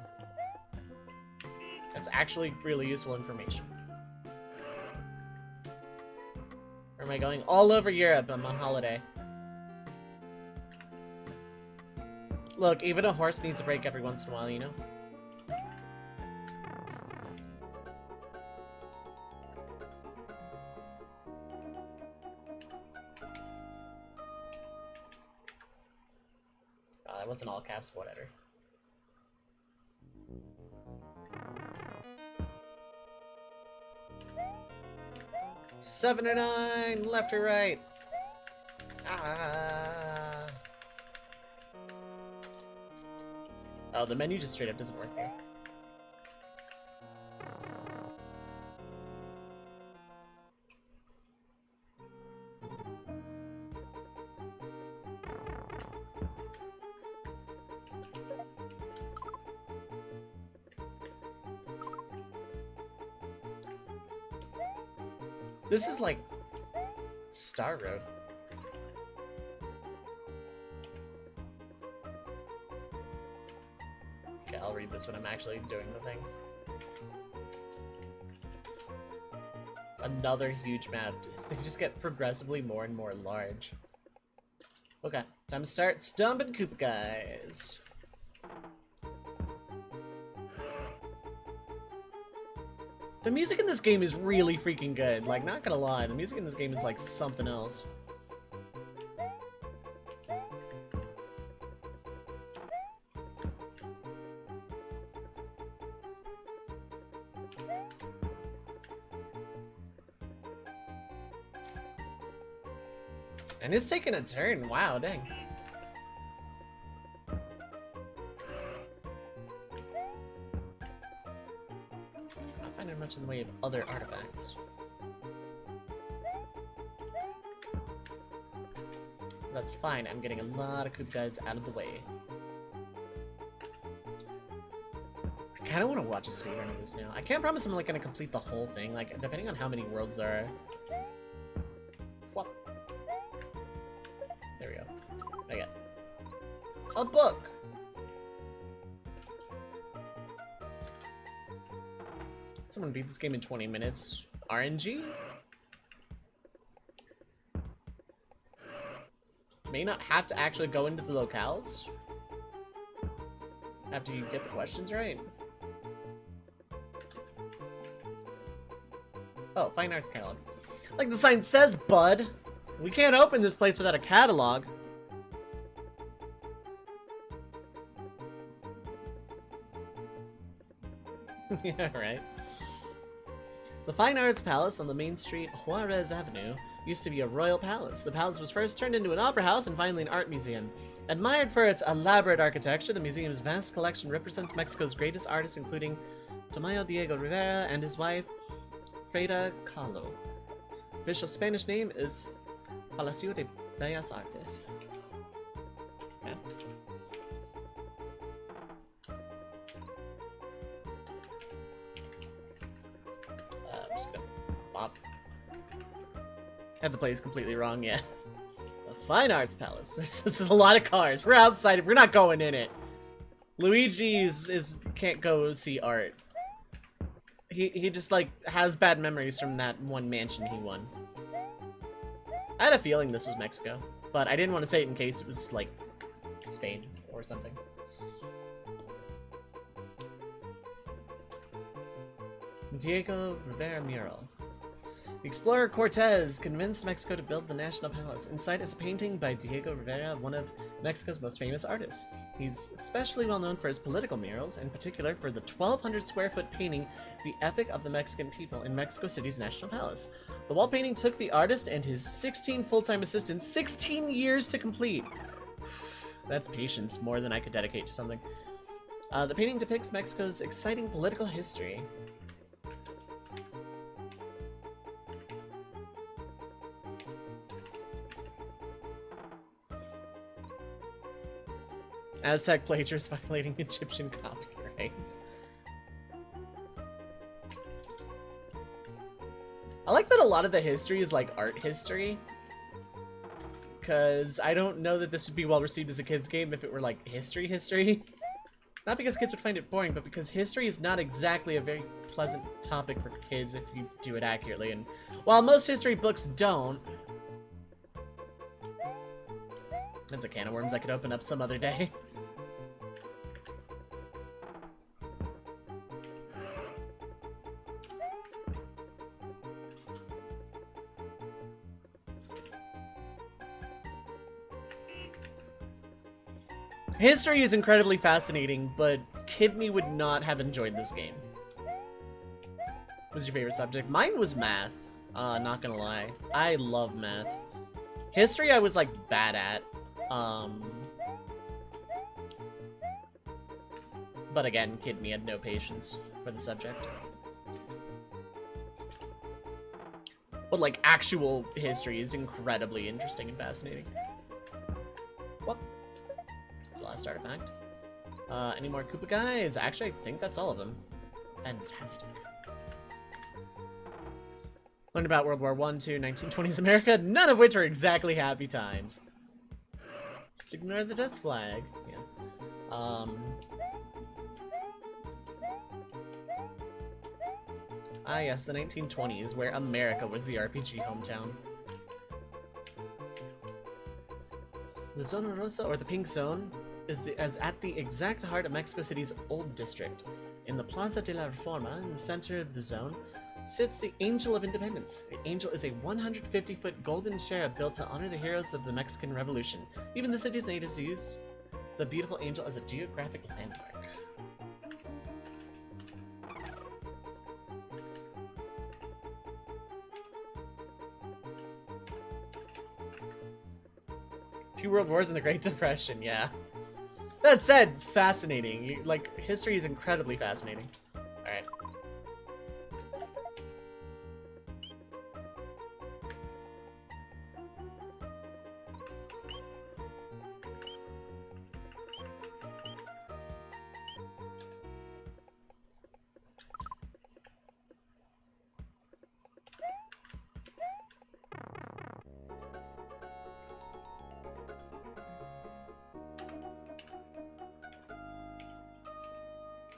That's actually really useful information. Where am I going? All over Europe. I'm on holiday. Look, even a horse needs a break every once in a while, you know? Oh, that wasn't all caps, whatever. Seven or nine, left or right? Ah. Oh, the menu just straight up doesn't work here. This is like Star Road. Okay, I'll read this when I'm actually doing the thing. Another huge map. They just get progressively more and more large. Okay, time to start stomping Koopa guys. The music in this game is really freaking good. Like, not gonna lie, the music in this game is like something else. And it's taking a turn. Wow, dang. Not finding much in the way of other artifacts. That's fine. I'm getting a lot of Koopa guys out of the way. I kind of want to watch a speedrun of this now. I can't promise I'm like going to complete the whole thing. Like, depending on how many worlds there are. Whoop. There we go. I got a book. Someone beat this game in 20 minutes. RNG? May not have to actually go into the locales after you get the questions right. Oh, Fine Arts Catalog. Like the sign says, bud. We can't open this place without a catalog. Yeah, right. The Fine Arts Palace on the main street, Juarez Avenue, used to be a royal palace. The palace was first turned into an opera house and finally an art museum. Admired for its elaborate architecture, the museum's vast collection represents Mexico's greatest artists, including Tomayo Diego Rivera and his wife, Frida Kahlo. Its official Spanish name is Palacio de Bellas Artes. Okay. I'm just gonna pop. Had the place completely wrong, yeah. The Fine Arts Palace. This is a lot of cars. We're outside. We're not going in it. Luigi's can't go see art. He just like has bad memories from that one mansion he won. I had a feeling this was Mexico, but I didn't want to say it in case it was like Spain or something. Diego Rivera mural. Explorer Cortez convinced Mexico to build the National Palace. Inside is a painting by Diego Rivera, one of Mexico's most famous artists. He's especially well known for his political murals, in particular for the 1,200 square foot painting, The Epic of the Mexican People, in Mexico City's National Palace. The wall painting took the artist and his 16 full-time assistants 16 years to complete. That's patience, more than I could dedicate to something. The painting depicts Mexico's exciting political history. Aztec plagiarists violating Egyptian copyrights. I like that a lot of the history is like art history. Because I don't know that this would be well received as a kid's game if it were like history. Not because kids would find it boring, but because history is not exactly a very pleasant topic for kids if you do it accurately. And while most history books don't, that's a can of worms I could open up some other day. History is incredibly fascinating, but kid me would not have enjoyed this game. What was your favorite subject? Mine was math, not gonna lie. I love math. History I was like bad at. But again, kid me had no patience for the subject. But like actual history is incredibly interesting and fascinating. What? That's the last artifact. Any more Koopa guys? Actually, I think that's all of them. Fantastic. Learned about World War I, II, 1920s America, none of which are exactly happy times. Just ignore the death flag. Yeah. Ah yes, the 1920s, where America was the RPG hometown. The Zona Rosa, or the Pink Zone, is at the exact heart of Mexico City's Old District. In the Plaza de la Reforma, in the center of the zone, sits the Angel of Independence. The Angel is a 150-foot golden cherub built to honor the heroes of the Mexican Revolution. Even the city's natives used the beautiful angel as a geographic landmark. Two World Wars and the Great Depression, yeah. That said, fascinating. Like, history is incredibly fascinating. Alright.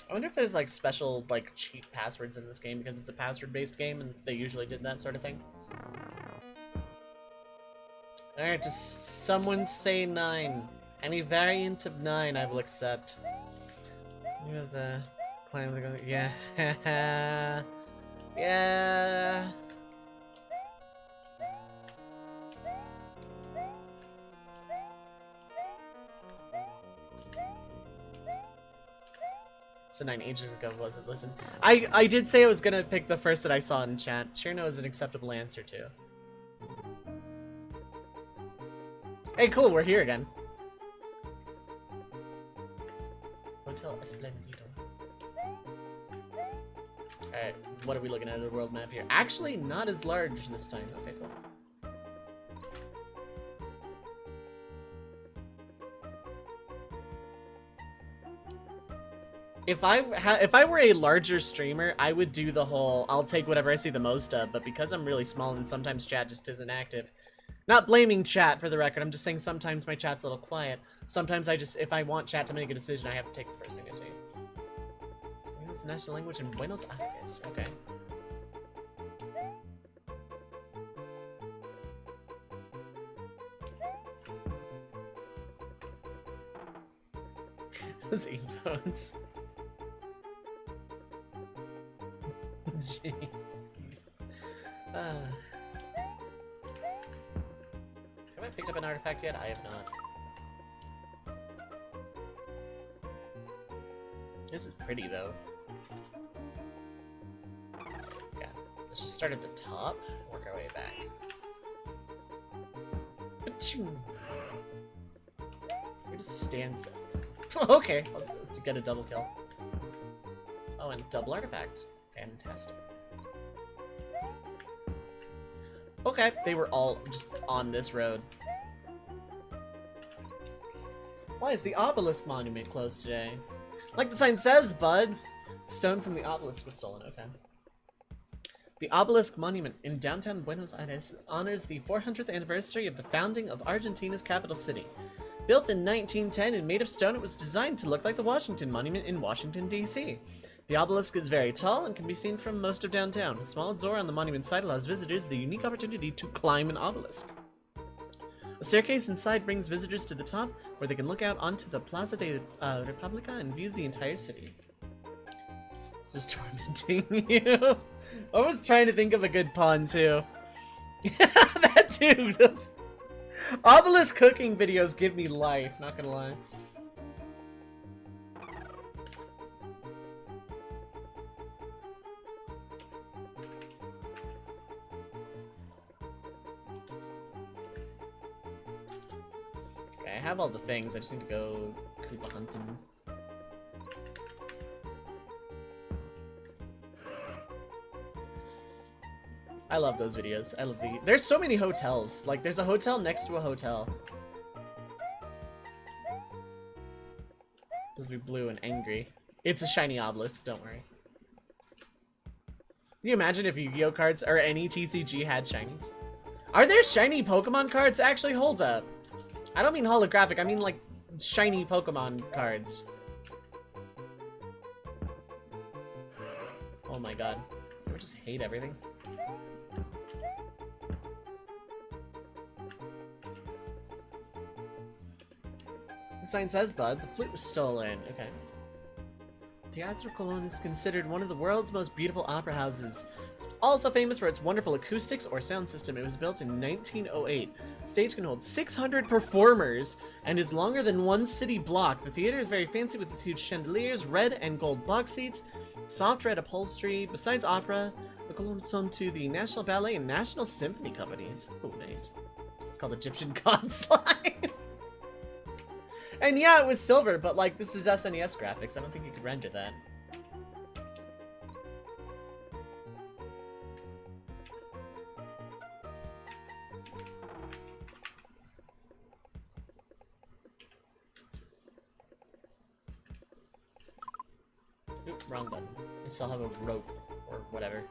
I wonder if there's like special like cheat passwords in this game because it's a password-based game and they usually did that sort of thing. Alright, just someone say 9. Any variant of 9 I will accept. You know the clan of the yeah. Yeah. So 9 ages ago wasn't. Listen, I did say I was gonna pick the first that I saw in chat. Cherno is an acceptable answer too. Hey, cool, we're here again. Hotel Esplendido. Alright, what are we looking at the world map here? Actually, not as large this time. Okay, cool. If I were a larger streamer, I would do the whole, I'll take whatever I see the most of, but because I'm really small and sometimes chat just isn't active. Not blaming chat for the record, I'm just saying sometimes my chat's a little quiet. Sometimes I just, if I want chat to make a decision, I have to take the first thing I see. Spanish the national language in Buenos Aires, okay. Those emotes. Have I picked up an artifact yet? I have not. This is pretty, though. Yeah, let's just start at the top, work our way back. Where does stand set? Okay, let's get a double kill. Oh, and double artifact. Fantastic. Okay, they were all just on this road. Why is the obelisk monument closed today? Like the sign says, bud. Stone from the obelisk was stolen. Okay. The obelisk monument in downtown Buenos Aires honors the 400th anniversary of the founding of Argentina's capital city. Built in 1910 and made of stone, it was designed to look like the Washington Monument in Washington, D.C. The obelisk is very tall and can be seen from most of downtown. A small door on the monument site allows visitors the unique opportunity to climb an obelisk. A staircase inside brings visitors to the top, where they can look out onto the Plaza de República and views the entire city. This is tormenting you. I was trying to think of a good pun, too. That too. Those obelisk cooking videos give me life, not gonna lie. I have all the things, I just need to go Koopa hunting. I love those videos. I love the... There's so many hotels. Like, there's a hotel next to a hotel. This will be blue and angry. It's a shiny obelisk, don't worry. Can you imagine if Yu-Gi-Oh cards or any TCG had shinies? Are there shiny Pokemon cards? Actually, hold up. I don't mean holographic, I mean like shiny Pokemon cards. Oh my god. I just hate everything. The sign says, bud, the flute was stolen. Okay. Teatro Colón is considered one of the world's most beautiful opera houses. It's also famous for its wonderful acoustics or sound system. It was built in 1908. The stage can hold 600 performers and is longer than one city block. The theater is very fancy with its huge chandeliers, red and gold box seats, soft red upholstery. Besides opera, the Colón is home to the National Ballet and National Symphony companies. Oh, nice. It's called Egyptian God Slime. And yeah, it was silver, but like, this is SNES graphics. I don't think you could render that. Oop, wrong button. I still have a rope, or whatever.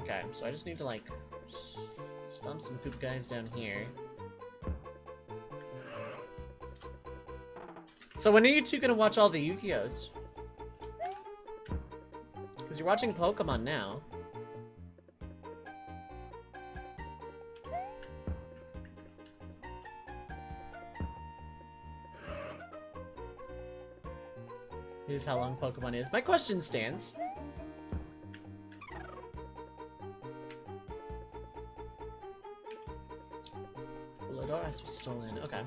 Okay, so I just need to like, stomp some poop guys down here. So when are you two gonna watch all the Yu-Gi-Ohs? Because you're watching Pokemon now. Here's how long Pokemon is. My question stands. Lodoras was stolen. Okay.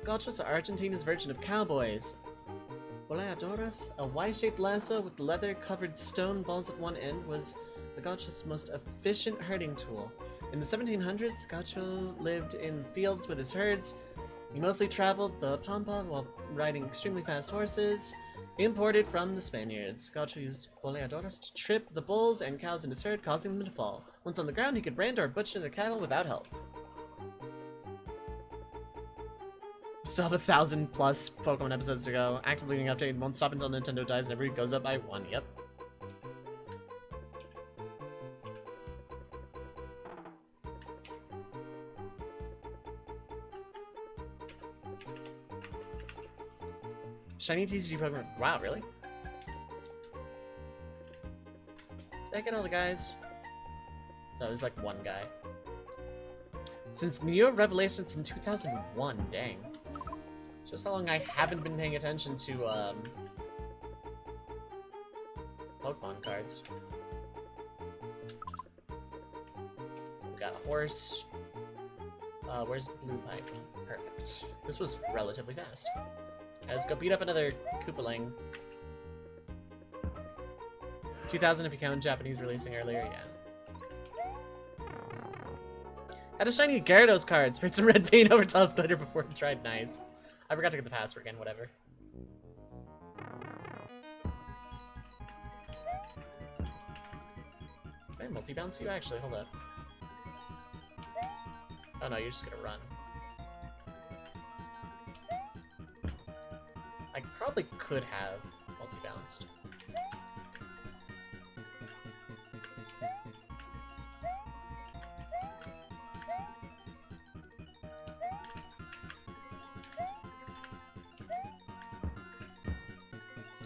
Gauchos are Argentina's version of cowboys. Boleadoras, a Y-shaped lasso with leather-covered stone balls at one end, was the Gaucho's most efficient herding tool. In the 1700s, Gaucho lived in fields with his herds. He mostly traveled the pampa while riding extremely fast horses, imported from the Spaniards. Gaucho used boleadoras to trip the bulls and cows in his herd, causing them to fall. Once on the ground, he could brand or butcher the cattle without help. Still have 1,000+ Pokemon episodes to go. Actively being updated, won't stop until Nintendo dies and every goes up by 1. Yep. Shiny TCG Pokemon. Wow, really? Did I get all the guys? No, there's like one guy. Since Neo Revelations in 2001, dang. Just how long I haven't been paying attention to, Pokemon cards. We got a horse. Where's Blue Pipe? Perfect. This was relatively fast. Let's go beat up another Koopaling. 2000 if you count Japanese releasing earlier, yeah. Had a shiny Gyarados card. Sprayed some red paint over Toss Glitter before it tried. Nice. I forgot to get the password again, whatever. Can I multi-bounce you? Actually, hold up. Oh no, you're just gonna run. I probably could have multi-bounced.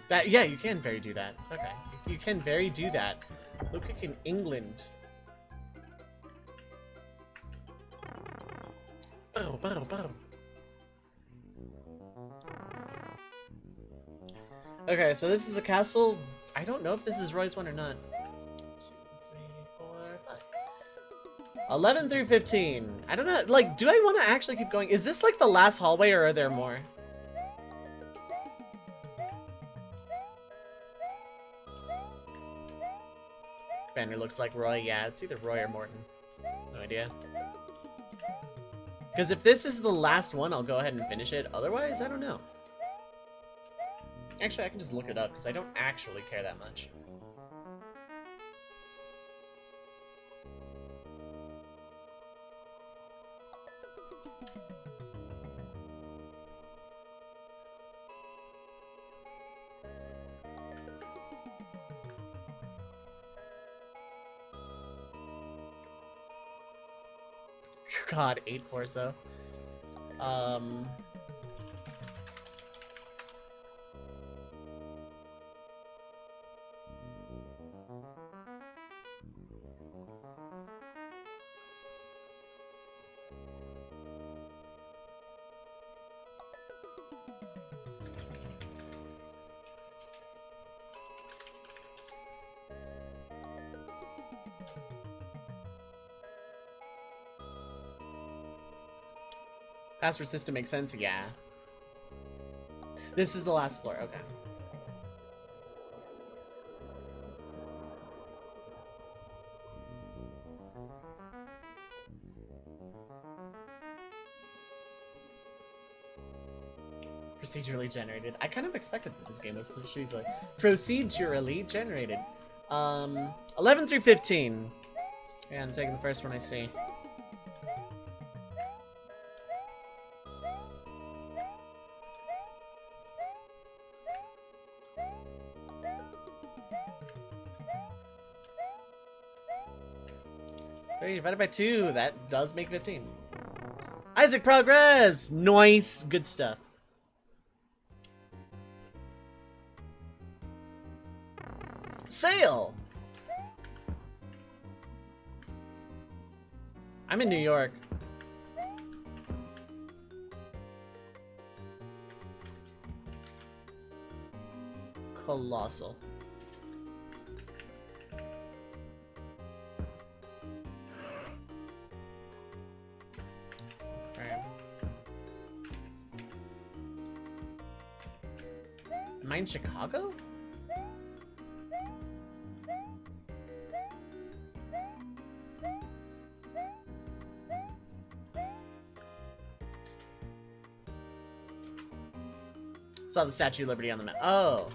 That, yeah, you can very do that. Okay, you can very do that. Look like in England. Bow, bow, bow. Okay, so this is a castle. I don't know if this is Roy's one or not. 2, 3, 4, 5. 11 through 15. I don't know. Like, do I want to actually keep going? Is this like the last hallway, or are there more? Banner looks like Roy. Yeah, it's either Roy or Morton. No idea. Because if this is the last one, I'll go ahead and finish it. Otherwise, I don't know. Actually, I can just look it up because I don't actually care that much. God, 8 force though. Password system makes sense, yeah. This is the last floor, okay. Procedurally generated. I kind of expected that this game was procedurally generated. 11 through 15. Yeah, I'm taking the first one I see. Divided by 2, that does make 15. Isaac progress! Nice! Good stuff. Sale! I'm in New York. Colossal. Am I in Chicago? Saw the Statue of Liberty on the map. Oh.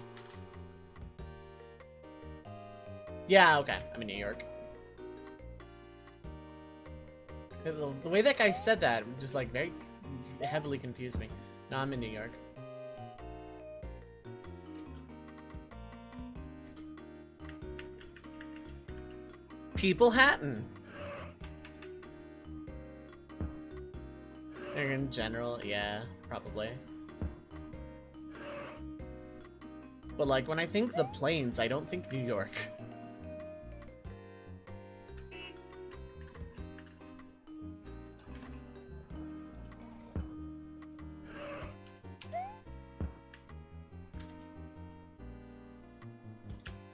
Yeah, okay. I'm in New York. The way that guy said that just like very heavily confused me. No, I'm in New York. People Hatton. In general, yeah, probably. But like when I think the plains, I don't think New York.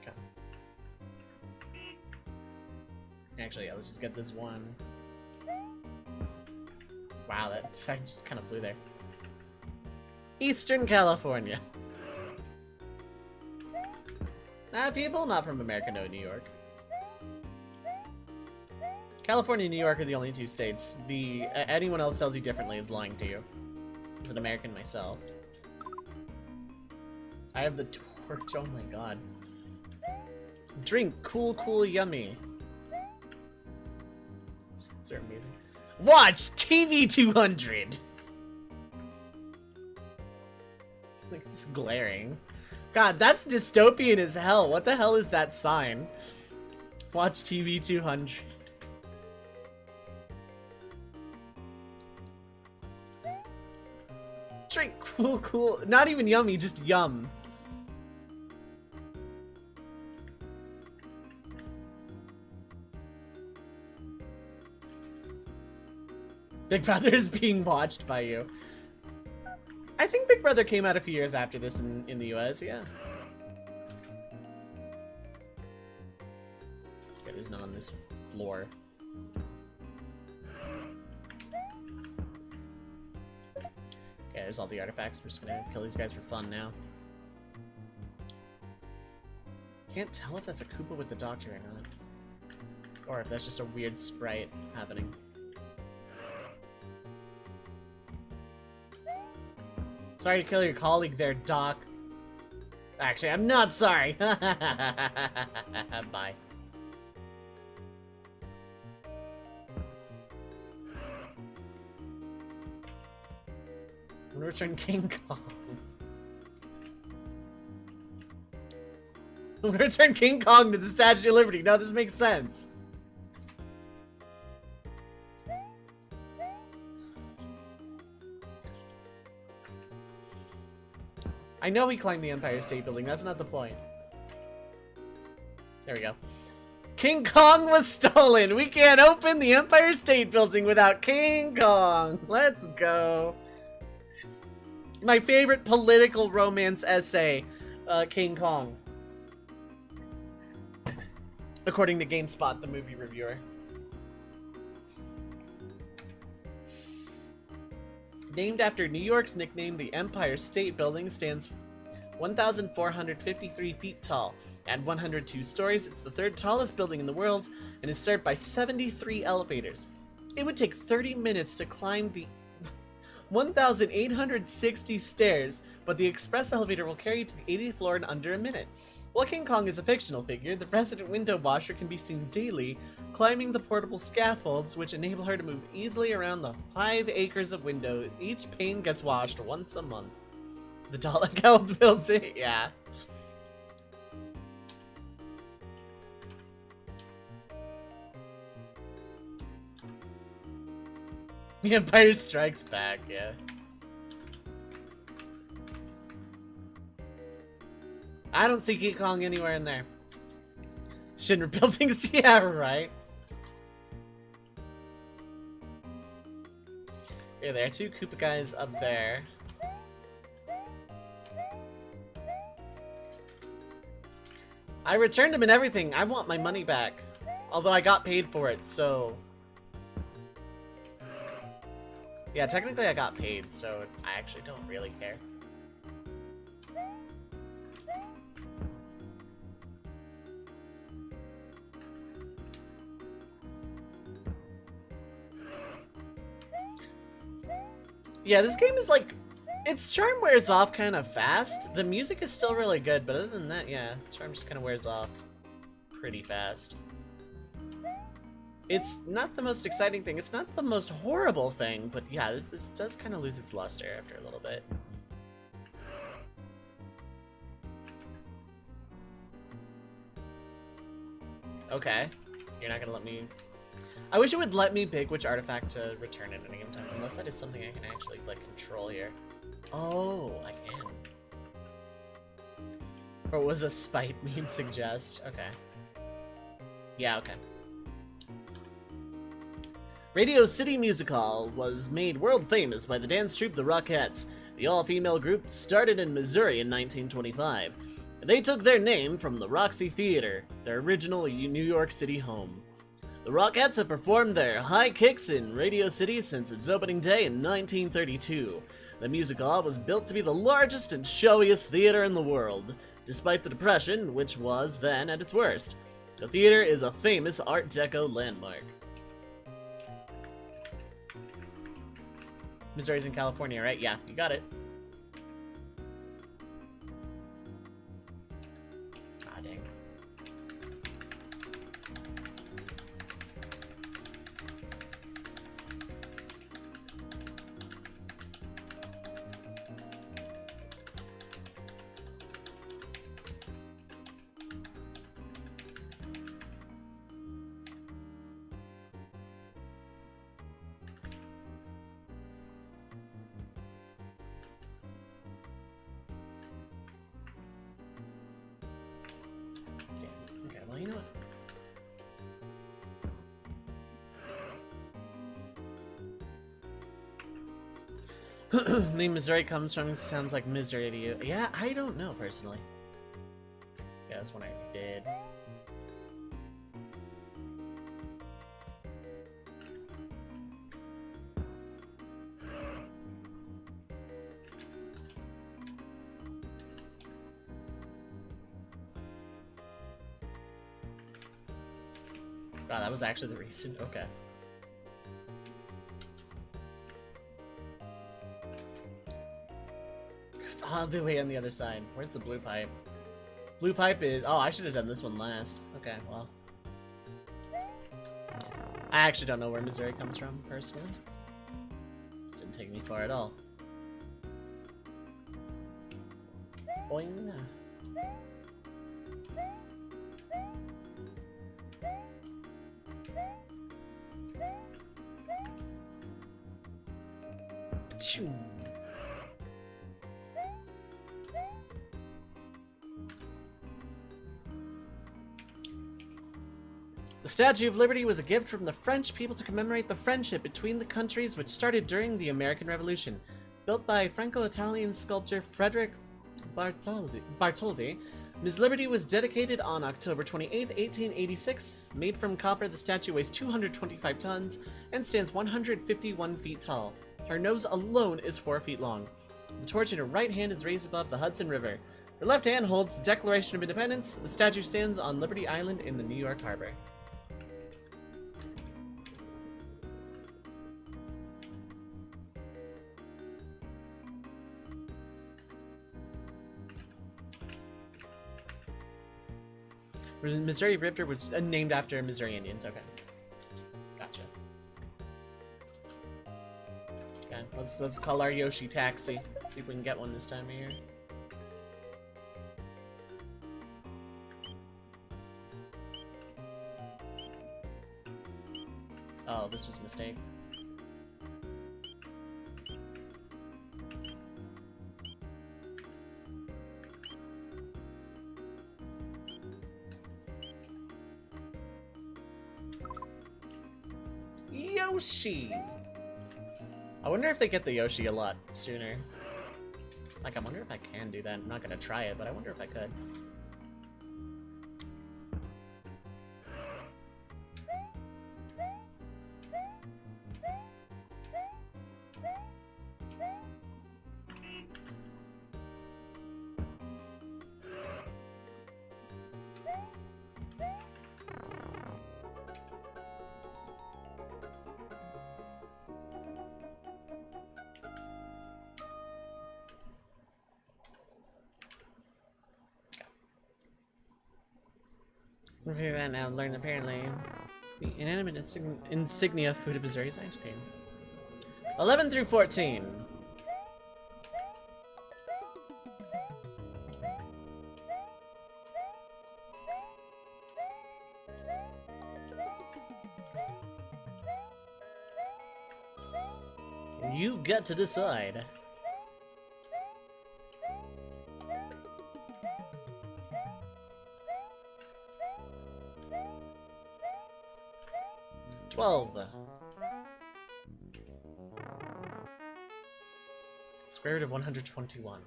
Okay. Actually, yeah, let's just get this one. Wow, I just kind of flew there. Eastern California. People not from America know New York. California and New York are the only two states. Anyone else tells you differently is lying to you. As an American myself. I have the torch, oh my god. Drink, cool, cool, yummy. These are amazing. Watch TV 200! Like, it's glaring. God, that's dystopian as hell. What the hell is that sign? Watch TV 200. Drink, cool, cool. Not even yummy, just yum. Big Brother is being watched by you. I think Big Brother came out a few years after this in the US, yeah. Okay, there's none on this floor. Okay, there's all the artifacts. We're just gonna kill these guys for fun now. Can't tell if that's a Koopa with the doctor or not. Or if that's just a weird sprite happening. Sorry to kill your colleague there, Doc. Actually, I'm not sorry. Bye. I'm gonna return King Kong. I'm gonna return King Kong to the Statue of Liberty. No, this makes sense. I know he climbed the Empire State Building, that's not the point. There we go. King Kong was stolen! We can't open the Empire State Building without King Kong! Let's go! My favorite political romance essay, King Kong. According to GameSpot, the movie reviewer. Named after New York's nickname, the Empire State Building stands 1,453 feet tall. At 102 stories, it's the third tallest building in the world and is served by 73 elevators. It would take 30 minutes to climb the 1,860 stairs, but the express elevator will carry you to the 80th floor in under a minute. While King Kong is a fictional figure, the resident window washer can be seen daily, climbing the portable scaffolds, which enable her to move easily around the 5 acres of window. Each pane gets washed once a month. The Dalek Held built it, yeah. The Empire Strikes Back, yeah. I don't see King Kong anywhere in there. Shinra buildings, yeah, right. Okay, there are 2 Koopa guys up there. I returned them and everything. I want my money back. Although I got paid for it, so... Yeah, technically I got paid, so I actually don't really care. Yeah, this game is like, its charm wears off kind of fast. The music is still really good, but other than that, yeah, charm just kind of wears off pretty fast. It's not the most exciting thing, it's not the most horrible thing, but yeah, this does kind of lose its luster after a little bit. Okay, you're not gonna let me... I wish it would let me pick which artifact to return at any given time, unless that is something I can actually, like, control here. Oh, I can. Or was a spite meme suggest? Okay. Yeah, okay. Radio City Music Hall was made world famous by the dance troupe The Rockettes. The all-female group started in Missouri in 1925. They took their name from the Roxy Theater, their original New York City home. The Rockettes have performed their high kicks in Radio City since its opening day in 1932. The Music Hall was built to be the largest and showiest theater in the world, despite the Depression, which was then at its worst. The theater is a famous Art Deco landmark. Missouri's in California, right? Yeah, you got it. Ah, dang. Okay, well, you know what? Name Missouri comes from sounds like misery to you. Yeah, I don't know personally. Yeah, that's one I did. Wow, that was actually the reason. Okay. It's all the way on the other side. Where's the blue pipe? Blue pipe is... Oh, I should have done this one last. Okay, well. I actually don't know where Missouri comes from, personally. This didn't take me far at all. Boing. Achoo. The Statue of Liberty was a gift from the French people to commemorate the friendship between the countries which started during the American Revolution. Built by Franco-Italian sculptor Frederick Bartoldi, Ms. Liberty was dedicated on October 28, 1886. Made from copper, the statue weighs 225 tons and stands 151 feet tall. Her nose alone is 4 feet long. The torch in her right hand is raised above the Hudson River. Her left hand holds the Declaration of Independence. The statue stands on Liberty Island in the New York Harbor. Missouri River was named after Missouri Indians. Okay, gotcha. Okay, let's call our Yoshi taxi. See if we can get one this time of year. Oh, this was a mistake. Yoshi! I wonder if they get the Yoshi a lot sooner. Like, I wonder if I can do that. I'm not gonna try it, but I wonder if I could. Review that now. Learn apparently the inanimate insignia food of Missouri is ice cream. 11 through 14. You get to decide. Square root of 121.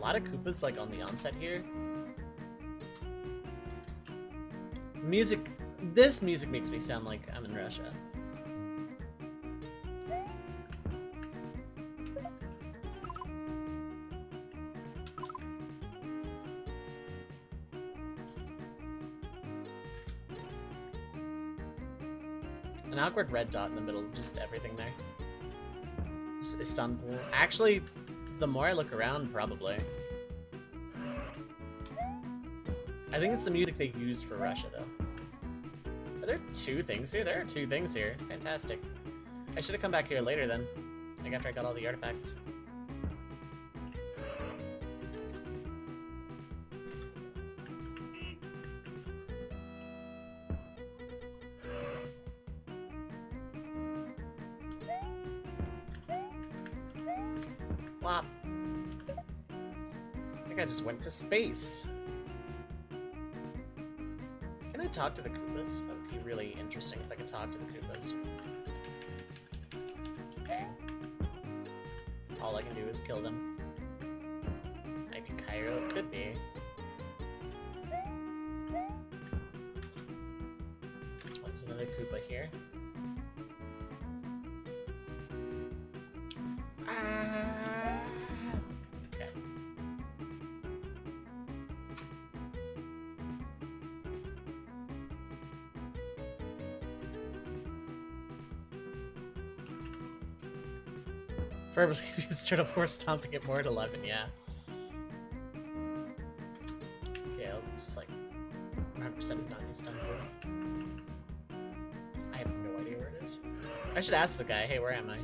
lot of Koopas like on the onset here. Music, this music makes me sound like I'm in Russia. An awkward red dot in the middle of just everything there. Istanbul. Actually, the more I look around, probably. I think it's the music they used for Russia, though. Are there 2 things here? There are 2 things here. Fantastic. I should have come back here later, then. Like, after I got all the artifacts. Flop. I think I just went to space. Can I talk to the Koopas? That would be really interesting if I could talk to the Koopas. Okay. All I can do is kill them. Maybe Cairo, it could be. Oh, there's another Koopa here. Okay. Forever leave you start a force stomping at more at 11, yeah. Yeah, it looks like 100% is not in Istanbul. I have no idea where it is. I should ask the guy, hey, where am I?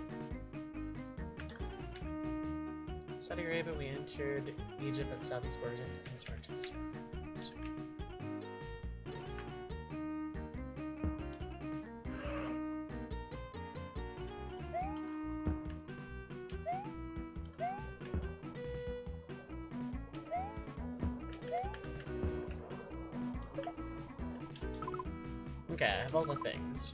Saudi Arabia, we entered Egypt at the southeast border just in Rochester. Okay, I have all the things.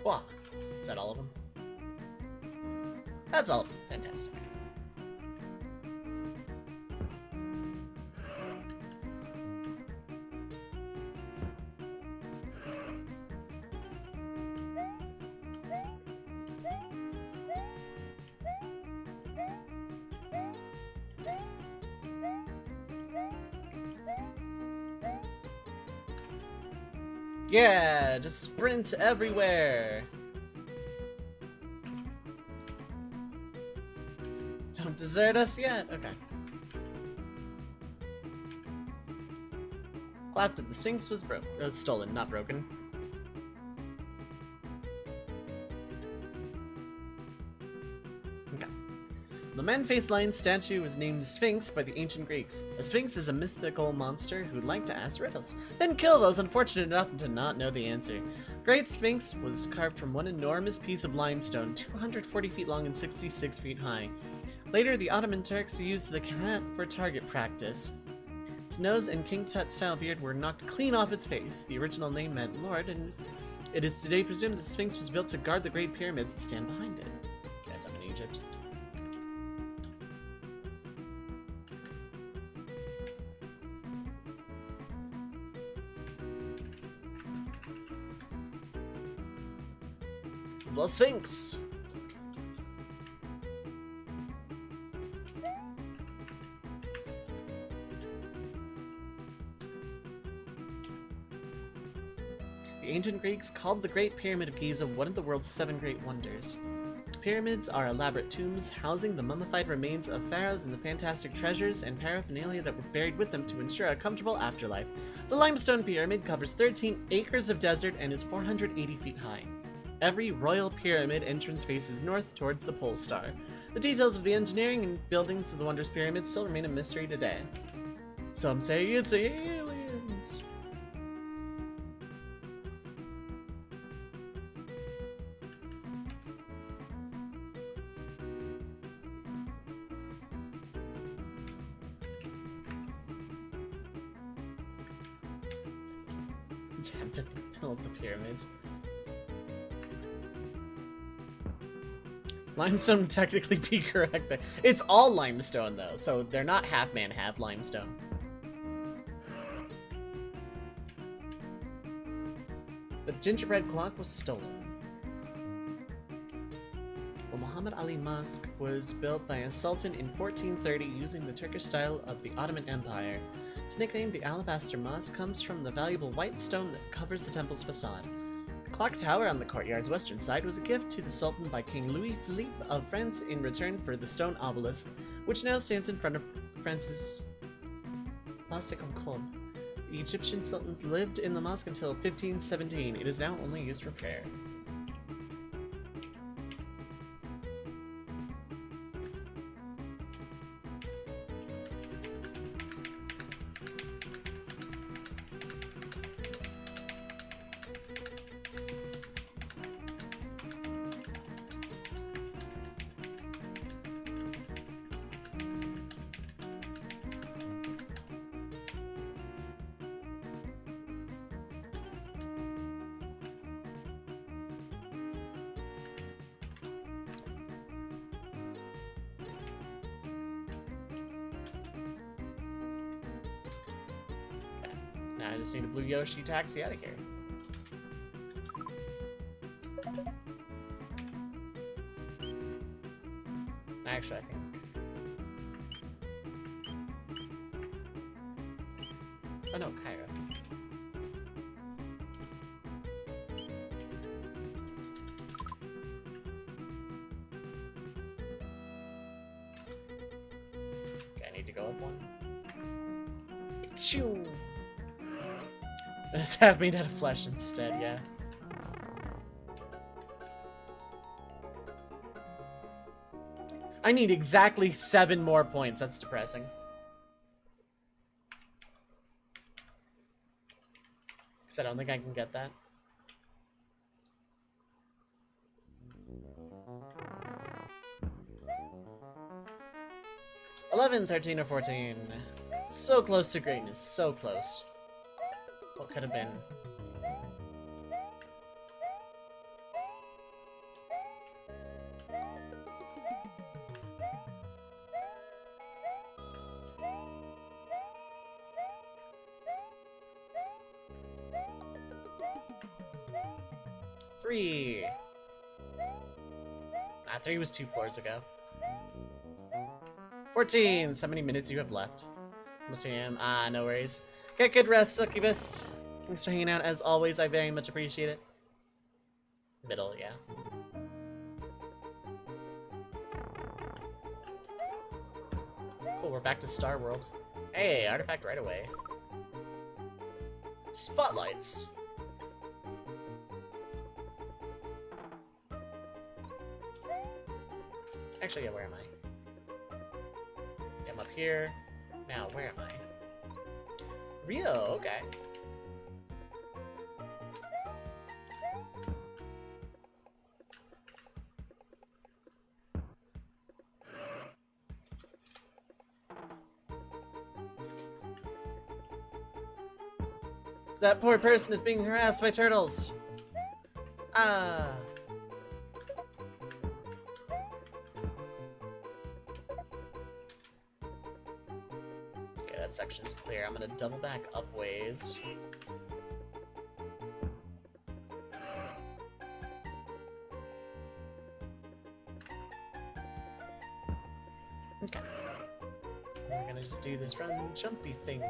Wow. Is that all of them? That's all of them. Fantastic. Yeah, just sprint everywhere. Don't desert us yet? Okay. Clapped at the Sphinx was stolen, not broken. Okay. The man-faced lion statue was named the Sphinx by the ancient Greeks. A Sphinx is a mythical monster who liked to ask riddles, then kill those unfortunate enough to not know the answer. Great Sphinx was carved from one enormous piece of limestone, 240 feet long and 66 feet high. Later, the Ottoman Turks used the cat for target practice. Its nose and King Tut-style beard were knocked clean off its face. The original name meant Lord, and it is today presumed the Sphinx was built to guard the Great Pyramids that stand behind it. Guys, I'm in Egypt. The Sphinx! The ancient Greeks called the Great Pyramid of Giza one of the world's 7 great wonders. Pyramids are elaborate tombs housing the mummified remains of pharaohs and the fantastic treasures and paraphernalia that were buried with them to ensure a comfortable afterlife. The limestone pyramid covers 13 acres of desert and is 480 feet high. Every royal pyramid entrance faces north towards the pole star. The details of the engineering and buildings of the wondrous pyramid still remain a mystery today. Some say it's aliens. Attempt to build the pyramids. Limestone would technically be correct there. It's all limestone though, so they're not half man, half limestone. The gingerbread clock was stolen. The Muhammad Ali Mosque was built by a sultan in 1430 using the Turkish style of the Ottoman Empire. Its nickname, the Alabaster Mosque, comes from the valuable white stone that covers the temple's facade. The clock tower on the courtyard's western side was a gift to the Sultan by King Louis Philippe of France in return for the stone obelisk, which now stands in front of France's Place de Concorde. The Egyptian sultans lived in the mosque until 1517. It is now only used for prayer. Now I just need a blue Yoshi taxi out of here. Actually, I think... Oh no, Cairo. Okay, I need to go up one. Choo! Let's have made out of flesh instead, yeah. I need exactly 7 more points. That's depressing. Because I don't think I can get that. $11, 13, or 14. So close to greatness. So close. What could have been? Three. Ah, 3 was 2 floors ago. 14. So many minutes you have left? Almost a.m. Ah, no worries. Get good rest, Succubus. Thanks for hanging out as always. I very much appreciate it. Middle, yeah. Cool, we're back to Star World. Hey, artifact right away. Spotlights. Actually, yeah, where am I? Yeah, I'm up here. Now, where am I? Rio, okay. That poor person is being harassed by turtles. Ah. Okay, that section's clear. I'm gonna double back up ways. Okay. We're gonna just do this run jumpy thing.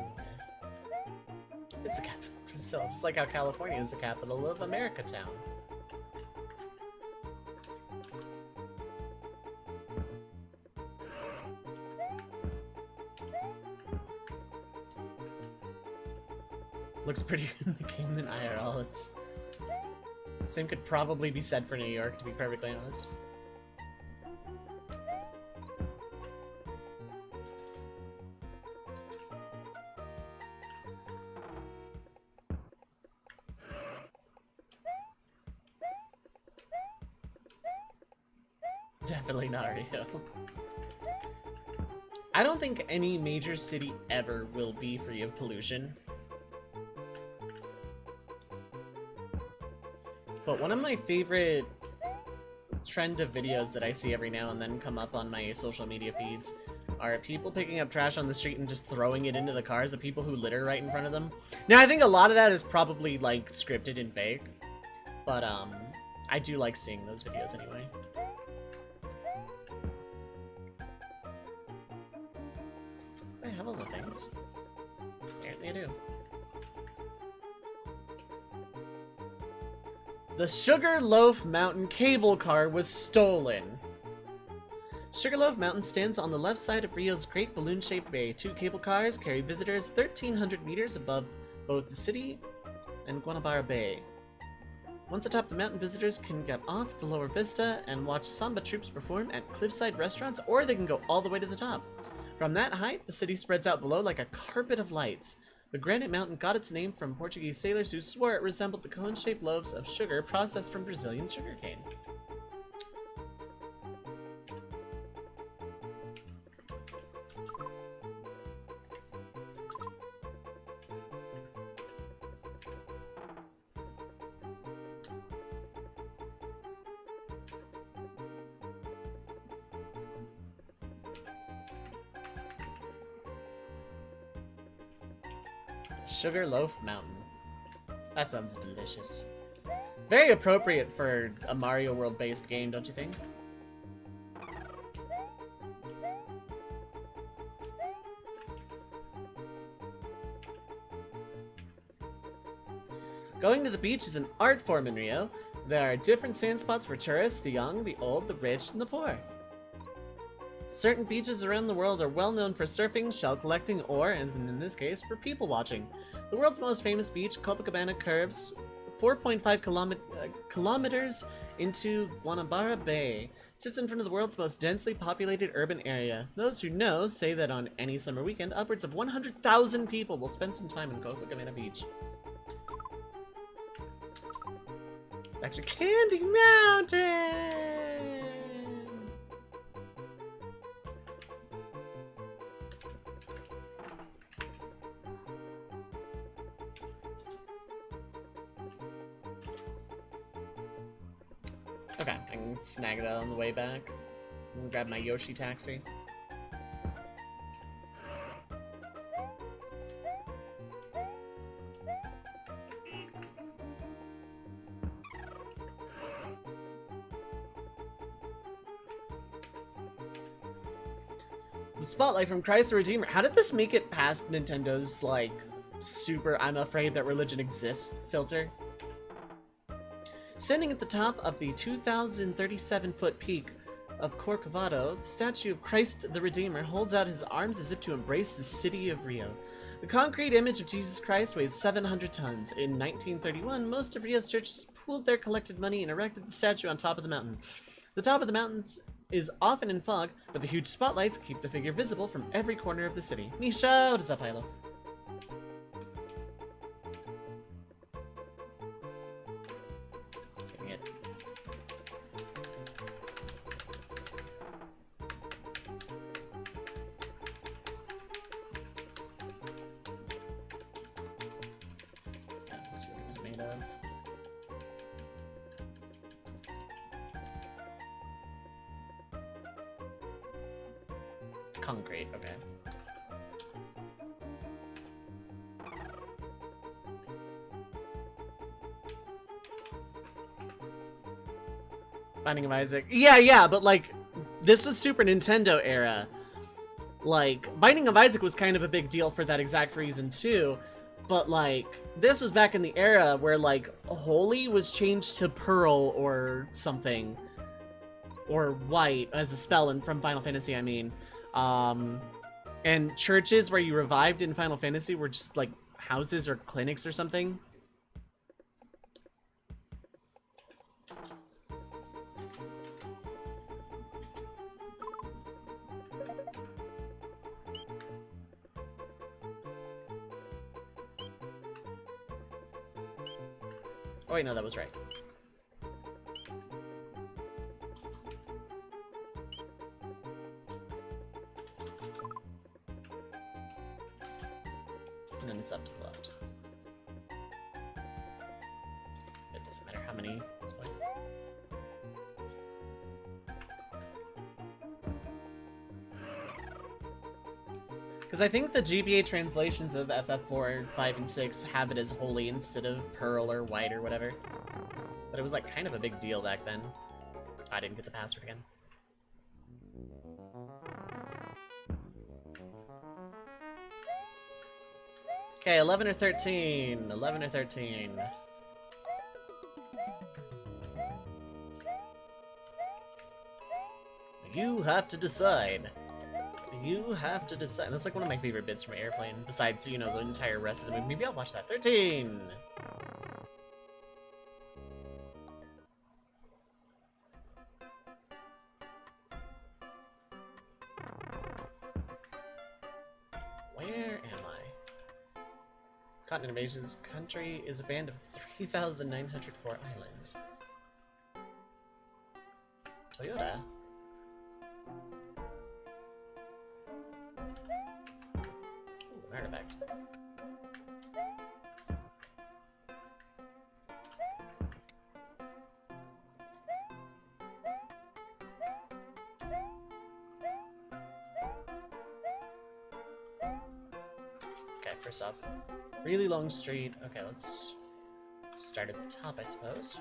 It's the capital of Brazil, just like how California is the capital of America Town. Looks prettier in the game than IRL. It's... Same could probably be said for New York, to be perfectly honest. Definitely not Rio. I don't think any major city ever will be free of pollution. But one of my favorite trend of videos that I see every now and then come up on my social media feeds are people picking up trash on the street and just throwing it into the cars of people who litter right in front of them. Now, I think a lot of that is probably, like, scripted and fake. But, I do like seeing those videos anyway. I have all the things. Apparently I do. The Sugarloaf Mountain cable car was stolen. Sugarloaf Mountain stands on the left side of Rio's Great Balloon-Shaped Bay. 2 cable cars carry visitors 1,300 meters above both the city and Guanabara Bay. Once atop the mountain, visitors can get off the lower vista and watch samba troops perform at cliffside restaurants, or they can go all the way to the top. From that height, the city spreads out below like a carpet of lights. The Granite Mountain got its name from Portuguese sailors who swore it resembled the cone-shaped loaves of sugar processed from Brazilian sugarcane. Sugarloaf Mountain. That sounds delicious. Very appropriate for a Mario World-based game, don't you think? Going to the beach is an art form in Rio. There are different sand spots for tourists, the young, the old, the rich, and the poor. Certain beaches around the world are well known for surfing, shell collecting, or, as in this case, for people watching. The world's most famous beach, Copacabana, curves 4.5 kilometers into Guanabara Bay. It sits in front of the world's most densely populated urban area. Those who know say that on any summer weekend, upwards of 100,000 people will spend some time in Copacabana Beach. It's actually Candy Mountain! Okay, I can snag that on the way back. I'm gonna grab my Yoshi taxi. The spotlight from Christ the Redeemer. How did this make it past Nintendo's, like, super I'm afraid that religion exists filter? Standing at the top of the 2,037-foot peak of Corcovado, the statue of Christ the Redeemer holds out his arms as if to embrace the city of Rio. The concrete image of Jesus Christ weighs 700 tons. In 1931, most of Rio's churches pooled their collected money and erected the statue on top of the mountain. The top of the mountains is often in fog, but the huge spotlights keep the figure visible from every corner of the city. Misha, what is up, Hilo? Concrete, okay. Binding of Isaac. Yeah, but like, this was Super Nintendo era. Like, Binding of Isaac was kind of a big deal for that exact reason too. But like, this was back in the era where like, Holy was changed to Pearl or something. Or White as a spell from Final Fantasy, I mean. And churches where you revived in Final Fantasy were just like houses or clinics or something. Oh wait, no, that was right. And then it's up to the left. It doesn't matter how any at this point. Because I think the GBA translations of FF4, 5, and 6 have it as holy instead of pearl or white or whatever. But it was like kind of a big deal back then. I didn't get the password again. Okay, 11 or 13. 11 or 13. You have to decide. You have to decide. That's like one of my favorite bits from Airplane, besides, you know, the entire rest of the movie. Maybe I'll watch that. 13! Where am I? Continent Invasion's country is a band of 3,904 islands. Toyota. Ooh, an artifact. Okay, first off, really long street. Okay, let's start at the top, I suppose.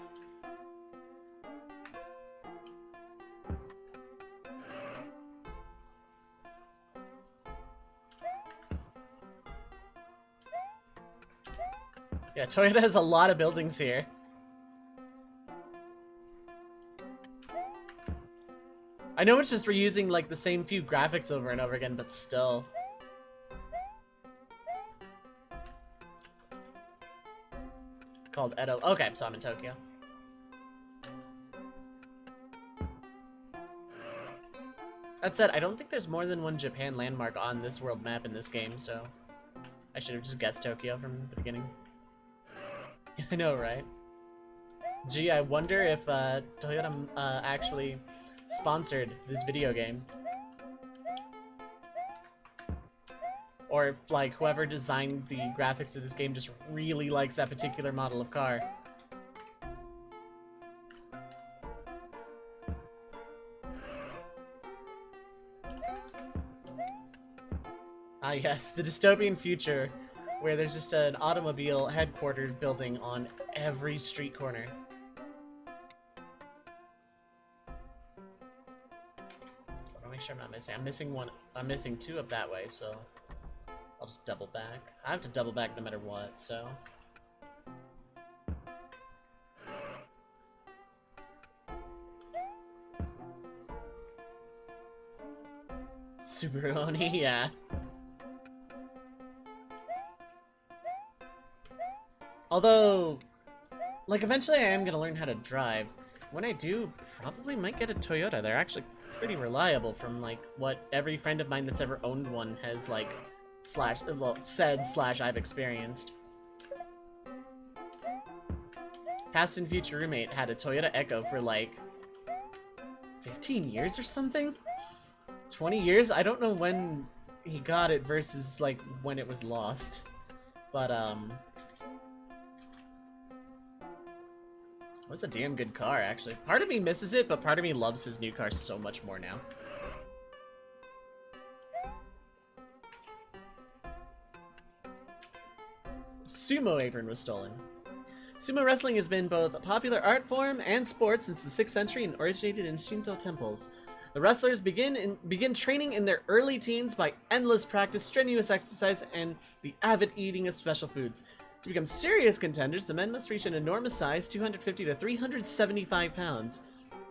Yeah, Toyota has a lot of buildings here. I know it's just reusing like the same few graphics over and over again, but still. Called Edo. Okay, so I'm in Tokyo. That said, I don't think there's more than one Japan landmark on this world map in this game, so I should have just guessed Tokyo from the beginning. I know, right? Gee, I wonder if Toyota actually sponsored this video game. Or if, like, whoever designed the graphics of this game just really likes that particular model of car. Ah yes, the dystopian future where there's just an automobile headquartered building on every street corner. I want to make sure I'm not missing. I'm missing one. I'm missing two up that way, so I'll just double back. I have to double back no matter what, so. Subaru Oni, yeah. Although, like, eventually I am gonna learn how to drive. When I do, probably might get a Toyota. They're actually pretty reliable from, like, what every friend of mine that's ever owned one has, like, said / I've experienced. Past and future roommate had a Toyota Echo for, like, 15 years or something? 20 years? I don't know when he got it versus, like, when it was lost. But, it was a damn good car, actually. Part of me misses it, but part of me loves his new car so much more now. Sumo apron was stolen. Sumo wrestling has been both a popular art form and sport since the 6th century and originated in Shinto temples. The wrestlers begin training in their early teens by endless practice, strenuous exercise, and the avid eating of special foods. To become serious contenders, the men must reach an enormous size, 250 to 375 pounds.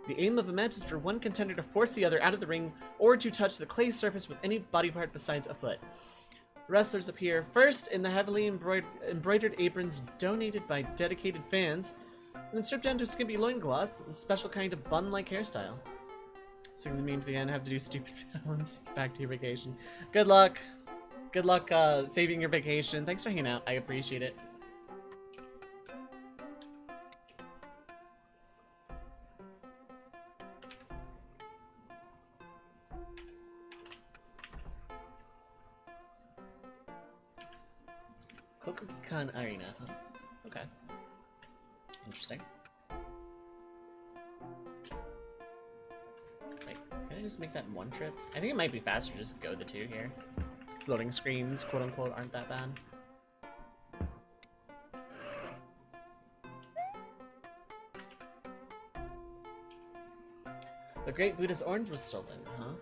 The aim of a match is for one contender to force the other out of the ring or to touch the clay surface with any body part besides a foot. The wrestlers appear first in the heavily embroidered aprons donated by dedicated fans, and then stripped down to skimpy loincloths, a special kind of bun-like hairstyle. Sing the meme to the end, have to do stupid balance. Back to your vacation. Good luck! Good luck saving your vacation. Thanks for hanging out. I appreciate it. Kokugikan Arena. Huh? Okay. Interesting. I just make that in one trip? I think it might be faster just to go the two here. Because loading screens, quote unquote, aren't that bad. The Great Buddha's orange was stolen, huh?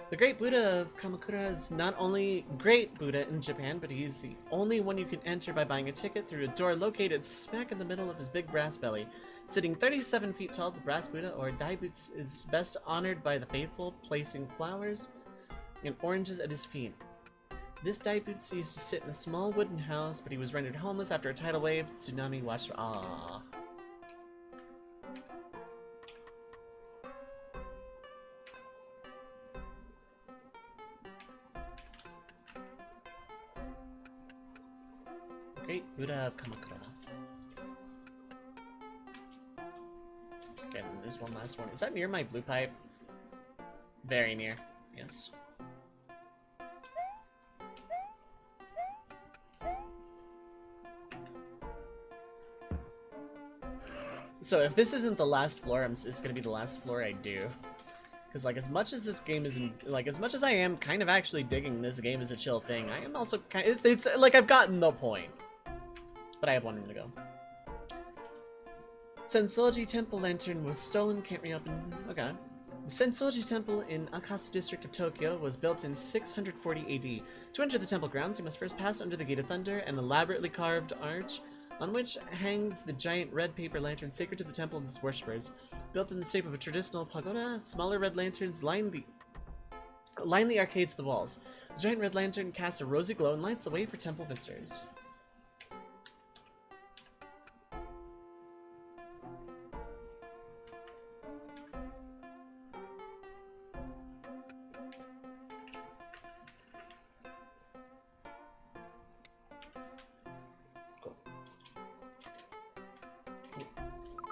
The Great Buddha of Kamakura is not only Great Buddha in Japan, but he's the only one you can enter by buying a ticket through a door located smack in the middle of his big brass belly. Sitting 37 feet tall, the brass Buddha, or Daibutsu, is best honored by the faithful, placing flowers and oranges at his feet. This Daibutsu used to sit in a small wooden house, but he was rendered homeless after a tidal wave tsunami washed. Ah. Great Buddha of Kamakura. Again, there's one last one. Is that near my blue pipe? Very near, yes. So if this isn't the last floor, it's gonna be the last floor I do. Because, like, as much as this game isn't, like, as much as I am kind of actually digging this game as a chill thing, I am also kind of, it's like, I've gotten the point. But I have one room to go. Sensoji Temple Lantern was stolen, can't reopen. Okay. The Sensoji Temple in Akasu District of Tokyo was built in 640 AD. To enter the temple grounds, you must first pass under the Gate of Thunder, an elaborately carved arch on which hangs the giant red paper lantern sacred to the temple and its worshippers. Built in the shape of a traditional pagoda, smaller red lanterns line the arcades of the walls. The giant red lantern casts a rosy glow and lights the way for temple visitors.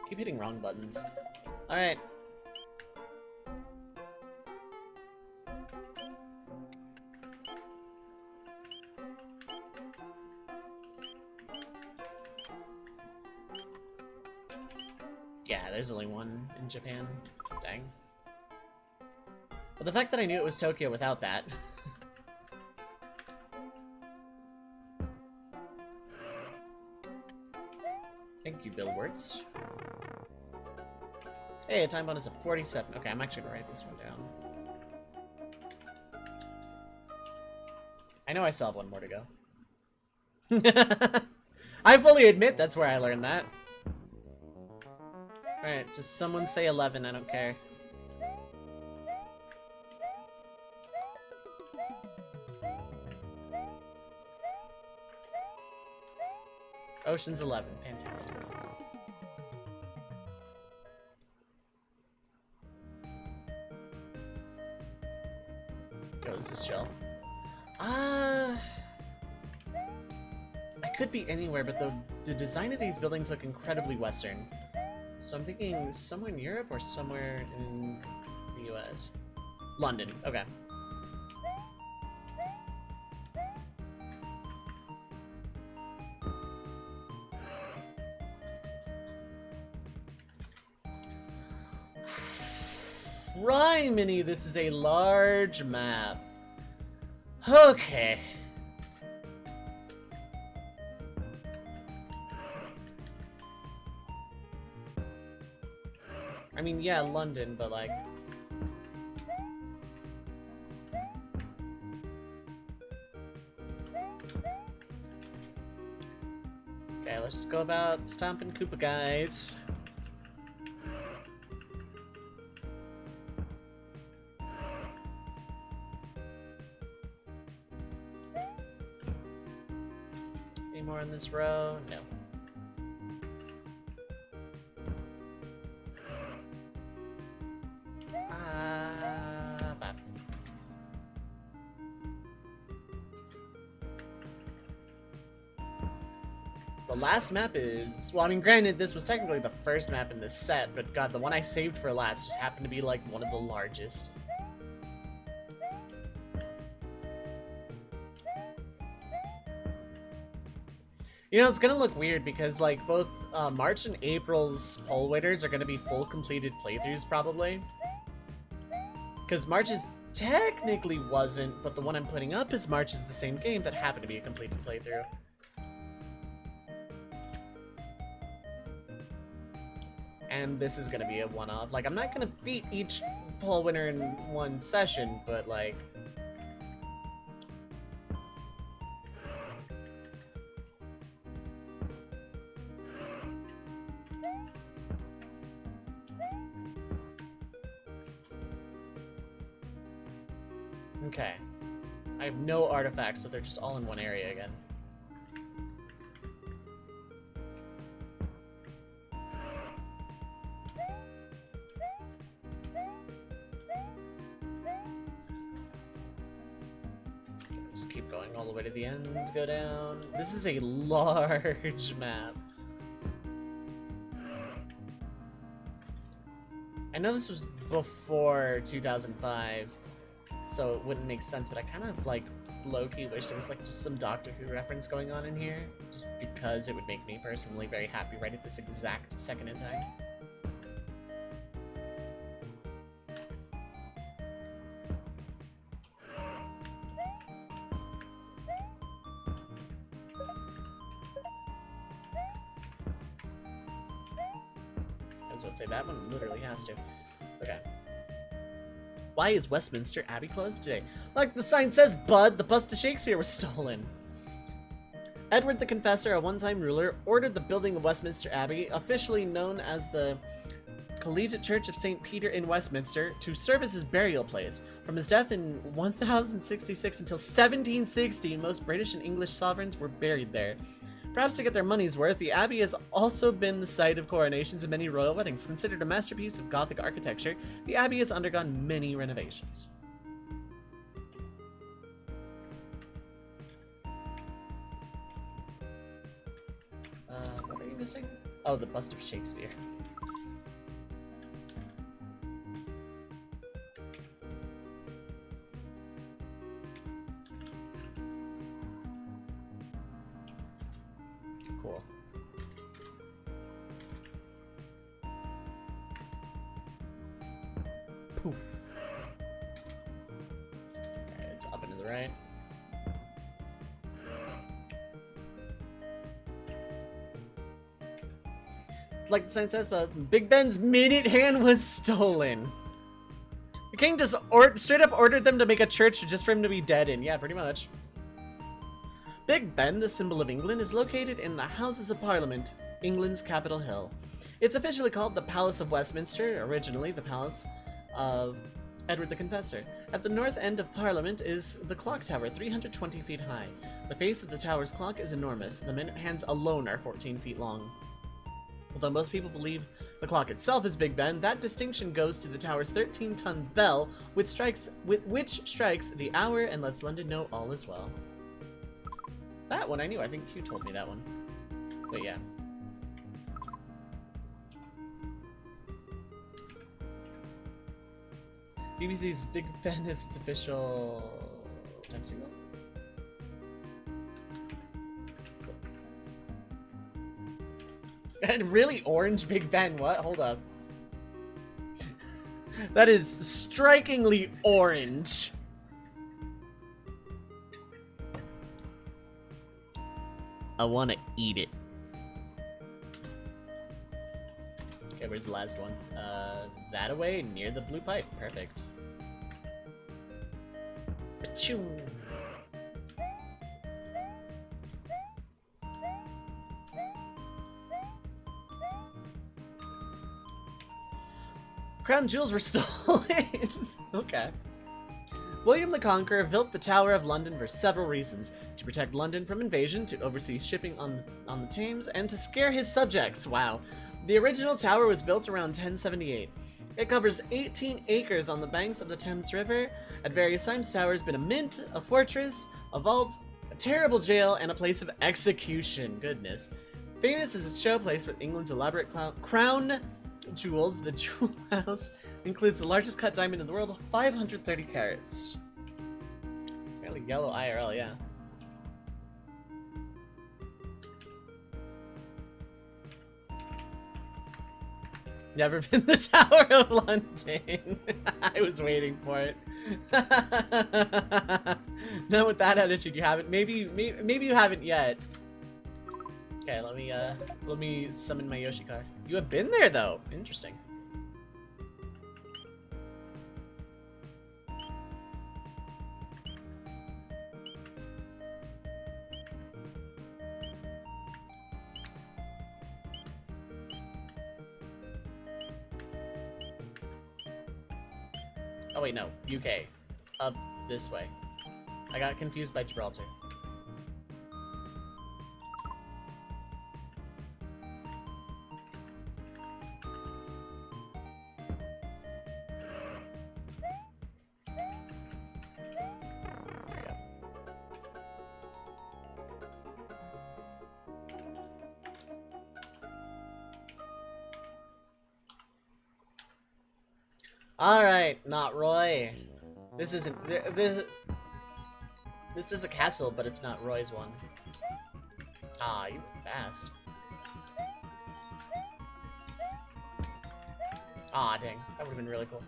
Keep hitting wrong buttons. Alright. Yeah, there's only one in Japan. Dang. But the fact that I knew it was Tokyo without that. Thank you, Bill Wirtz. Hey, a time bonus of 47. Okay, I'm actually gonna write this one down. I know I still have one more to go. I fully admit that's where I learned that. Alright, just someone say 11, I don't care. Ocean's 11, fantastic. Yo, this is chill. I could be anywhere, but the design of these buildings look incredibly Western. So I'm thinking somewhere in Europe or somewhere in the US. London, okay. Criminy, this is a large map. Okay. I mean, yeah, London, but like... Okay, let's just go about stomping Koopa guys. Any more in this row? No. The last map is... Well, I mean, granted, this was technically the first map in this set, but god, the one I saved for last just happened to be, like, one of the largest. You know, it's gonna look weird because, like, both March and April's poll winners are gonna be full completed playthroughs, probably. Because Marches technically wasn't, but the one I'm putting up is Marches the same game that happened to be a completed playthrough. And this is gonna be a one-off. Like, I'm not gonna beat each poll winner in one session, but like... Okay. I have no artifacts, so they're just all in one area again. Just keep going all the way to the end, go down. This is a large map. I know this was before 2005, so it wouldn't make sense, but I kind of, like, low-key wish there was, like, just some Doctor Who reference going on in here, just because it would make me personally very happy right at this exact second in time. I was about to say, that one literally has to. Okay. Why is Westminster Abbey closed today? Like the sign says, bud, the bust of Shakespeare was stolen. Edward the Confessor, a one-time ruler, ordered the building of Westminster Abbey, officially known as the Collegiate Church of St. Peter in Westminster, to serve as his burial place. From his death in 1066 until 1760, most British and English sovereigns were buried there. Perhaps to get their money's worth, the Abbey has also been the site of coronations and many royal weddings. Considered a masterpiece of Gothic architecture, the Abbey has undergone many renovations. What are you missing? Oh, the bust of Shakespeare. Cool. Poof. Okay, it's up and to the right. Like the sign says, but Big Ben's minute hand was stolen. The king just straight up ordered them to make a church just for him to be dead in. Yeah, pretty much. Big Ben, the symbol of England, is located in the Houses of Parliament, England's Capitol Hill. It's officially called the Palace of Westminster, originally the Palace of Edward the Confessor. At the north end of Parliament is the clock tower, 320 feet high. The face of the tower's clock is enormous. The minute hands alone are 14 feet long. Although most people believe the clock itself is Big Ben, that distinction goes to the tower's 13-ton bell, which strikes the hour and lets London know all is well. That one I knew. I think you told me that one. But yeah. BBC's Big Ben is its official time signal. And really orange Big Ben, what? Hold up. That is strikingly orange. I want to eat it. Okay, where's the last one? That away, near the blue pipe. Perfect. Achoo. Crown jewels were stolen. Okay. William the Conqueror built the Tower of London for several reasons: to protect London from invasion, to oversee shipping on the Thames, and to scare his subjects. Wow. The original tower was built around 1078. It covers 18 acres on the banks of the Thames River. At various times, the tower has been a mint, a fortress, a vault, a terrible jail, and a place of execution. Goodness. Famous as its showplace with England's elaborate crown jewels, the Jewel House includes the largest cut diamond in the world, 530 carats. Fairly yellow IRL, yeah. Never been the Tower of London. I was waiting for it. Not with that attitude, you haven't. Maybe you haven't yet. Okay, let me summon my Yoshikar. You have been there though. Interesting. Oh wait, no. UK. Up this way. I got confused by Gibraltar. Alright, not Roy. This isn't... This is a castle, but it's not Roy's one. Ah, you were fast. Ah, dang. That would have been really cool.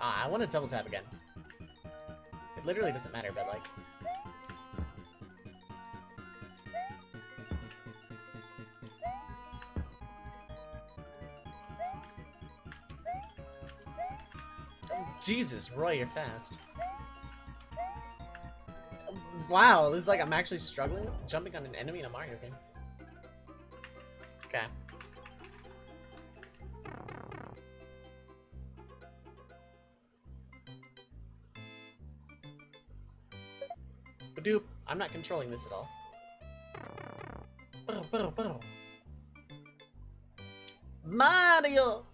Ah, I want to double tap again. It literally doesn't matter, but like... Jesus, Roy, you're fast. Wow, this is like I'm actually struggling with jumping on an enemy in a Mario game. Okay. Badoop, I'm not controlling this at all. Mario!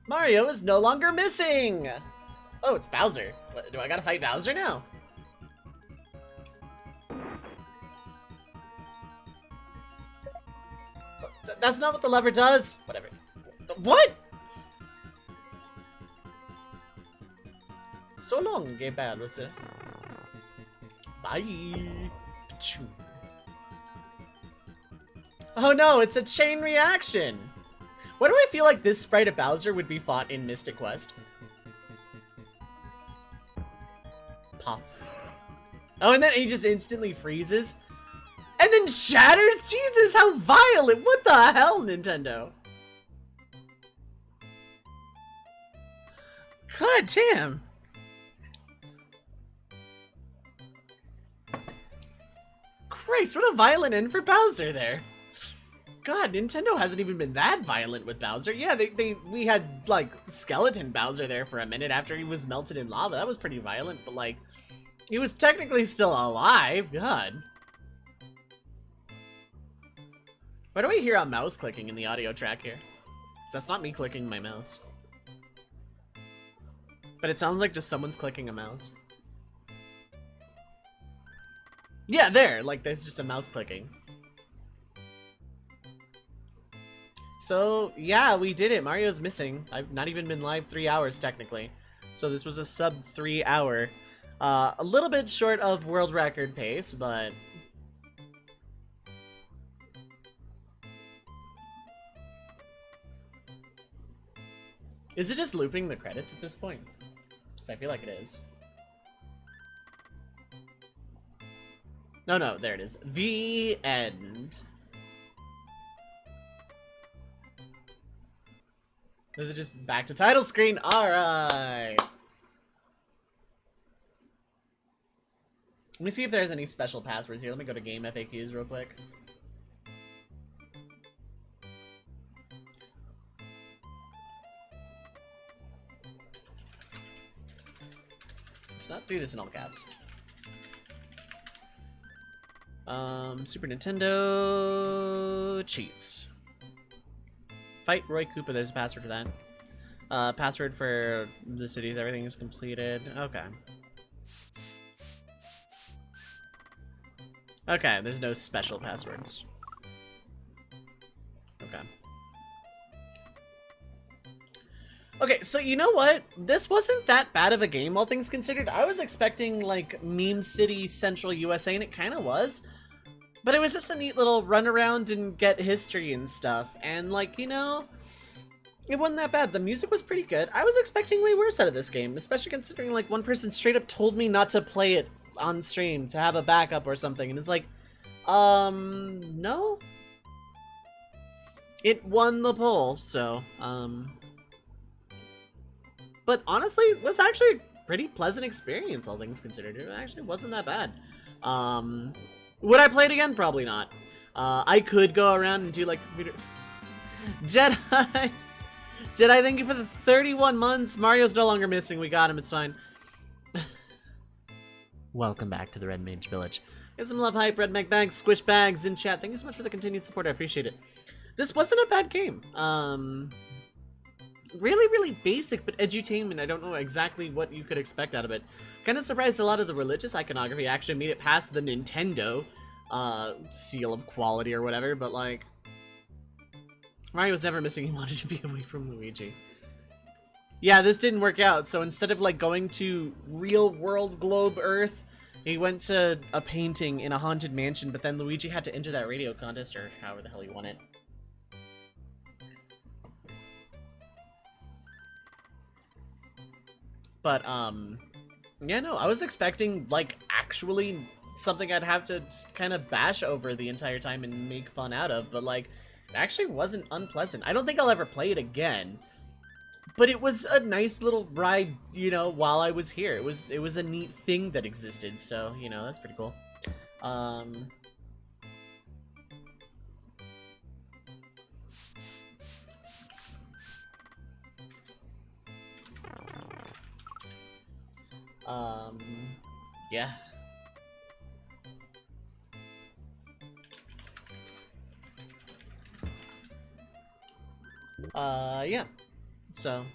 Mario is no longer missing! Oh, it's Bowser. What, do I gotta fight Bowser now? That's not what the lever does! Whatever. What?! So long, Game Bowser. Bye! Oh no, it's a chain reaction! Why do I feel like this sprite of Bowser would be fought in Mystic Quest? Puff. Oh, and then he just instantly freezes? And then shatters? Jesus, how violent! What the hell, Nintendo? God damn! Christ, what a violent end for Bowser there. God, Nintendo hasn't even been that violent with Bowser. Yeah, we had, like, skeleton Bowser there for a minute after he was melted in lava. That was pretty violent, but, like, he was technically still alive. God. Why do I hear a mouse clicking in the audio track here? 'Cause that's not me clicking my mouse. But it sounds like just someone's clicking a mouse. Yeah, there. Like, there's just a mouse clicking. So, yeah, we did it. Mario's missing. I've not even been live 3 hours, technically. So this was a sub 3 hour. A little bit short of world record pace, but... Is it just looping the credits at this point? Because I feel like it is. No, there it is. The end. Is it just back to title screen? Alright. Let me see if there's any special passwords here. Let me go to game FAQs real quick. Let's not do this in all caps. Super Nintendo cheats. Fight Roy Koopa, there's a password for that. Password for the cities, everything is completed. Okay. Okay, there's no special passwords. Okay. Okay, so you know what? This wasn't that bad of a game, all things considered. I was expecting, like, Meme City Central USA, and it kind of was. But it was just a neat little run around and get history and stuff. And, like, you know, it wasn't that bad. The music was pretty good. I was expecting way worse out of this game, especially considering, like, one person straight up told me not to play it on stream, to have a backup or something. And it's like, no? It won the poll, so, But honestly, it was actually a pretty pleasant experience, all things considered. It actually wasn't that bad. Would I play it again? Probably not. I could go around and do like Jedi. Jedi, thank you for the 31 months. Mario's no longer missing. We got him. It's fine. Welcome back to the Red Mage Village. Get some love hype, Red Mag Bags, Squish Bags in chat. Thank you so much for the continued support. I appreciate it. This wasn't a bad game. Really, really basic, but edutainment. I don't know exactly what you could expect out of it. Kind of surprised a lot of the religious iconography actually made it past the Nintendo seal of quality or whatever, but like, Mario was never missing. He wanted to be away from Luigi. Yeah, this didn't work out, so instead of like going to real world globe Earth, he went to a painting in a haunted mansion, but then Luigi had to enter that radio contest, or however the hell he won it. But, yeah, no, I was expecting, like, actually something I'd have to kind of bash over the entire time and make fun out of, but, like, it actually wasn't unpleasant. I don't think I'll ever play it again, but it was a nice little ride, you know, while I was here. It was a neat thing that existed, so, you know, that's pretty cool. Yeah. Yeah. So.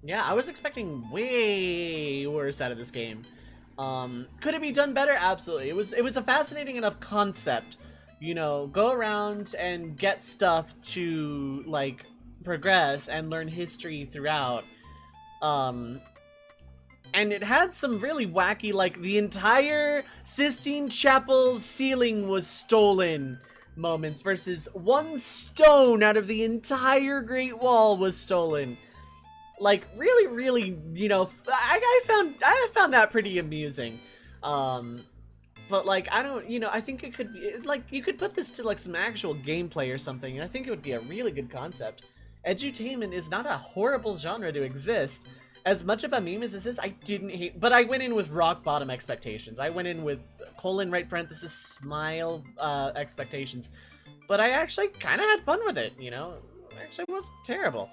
Yeah, I was expecting way worse out of this game. Could it be done better? Absolutely. It was a fascinating enough concept. You know, go around and get stuff to, like, progress and learn history throughout. And it had some really wacky, like, the entire Sistine Chapel's ceiling was stolen moments versus one stone out of the entire Great Wall was stolen. Like, really, really, you know, I found that pretty amusing. But, like, I don't, you know, I think it could be, like, you could put this to, like, some actual gameplay or something, and I think it would be a really good concept. Edutainment is not a horrible genre to exist. As much of a meme as this is, I didn't hate, but I went in with rock bottom expectations. I went in with colon right parenthesis smile expectations, but I actually kind of had fun with it, you know? It actually wasn't terrible.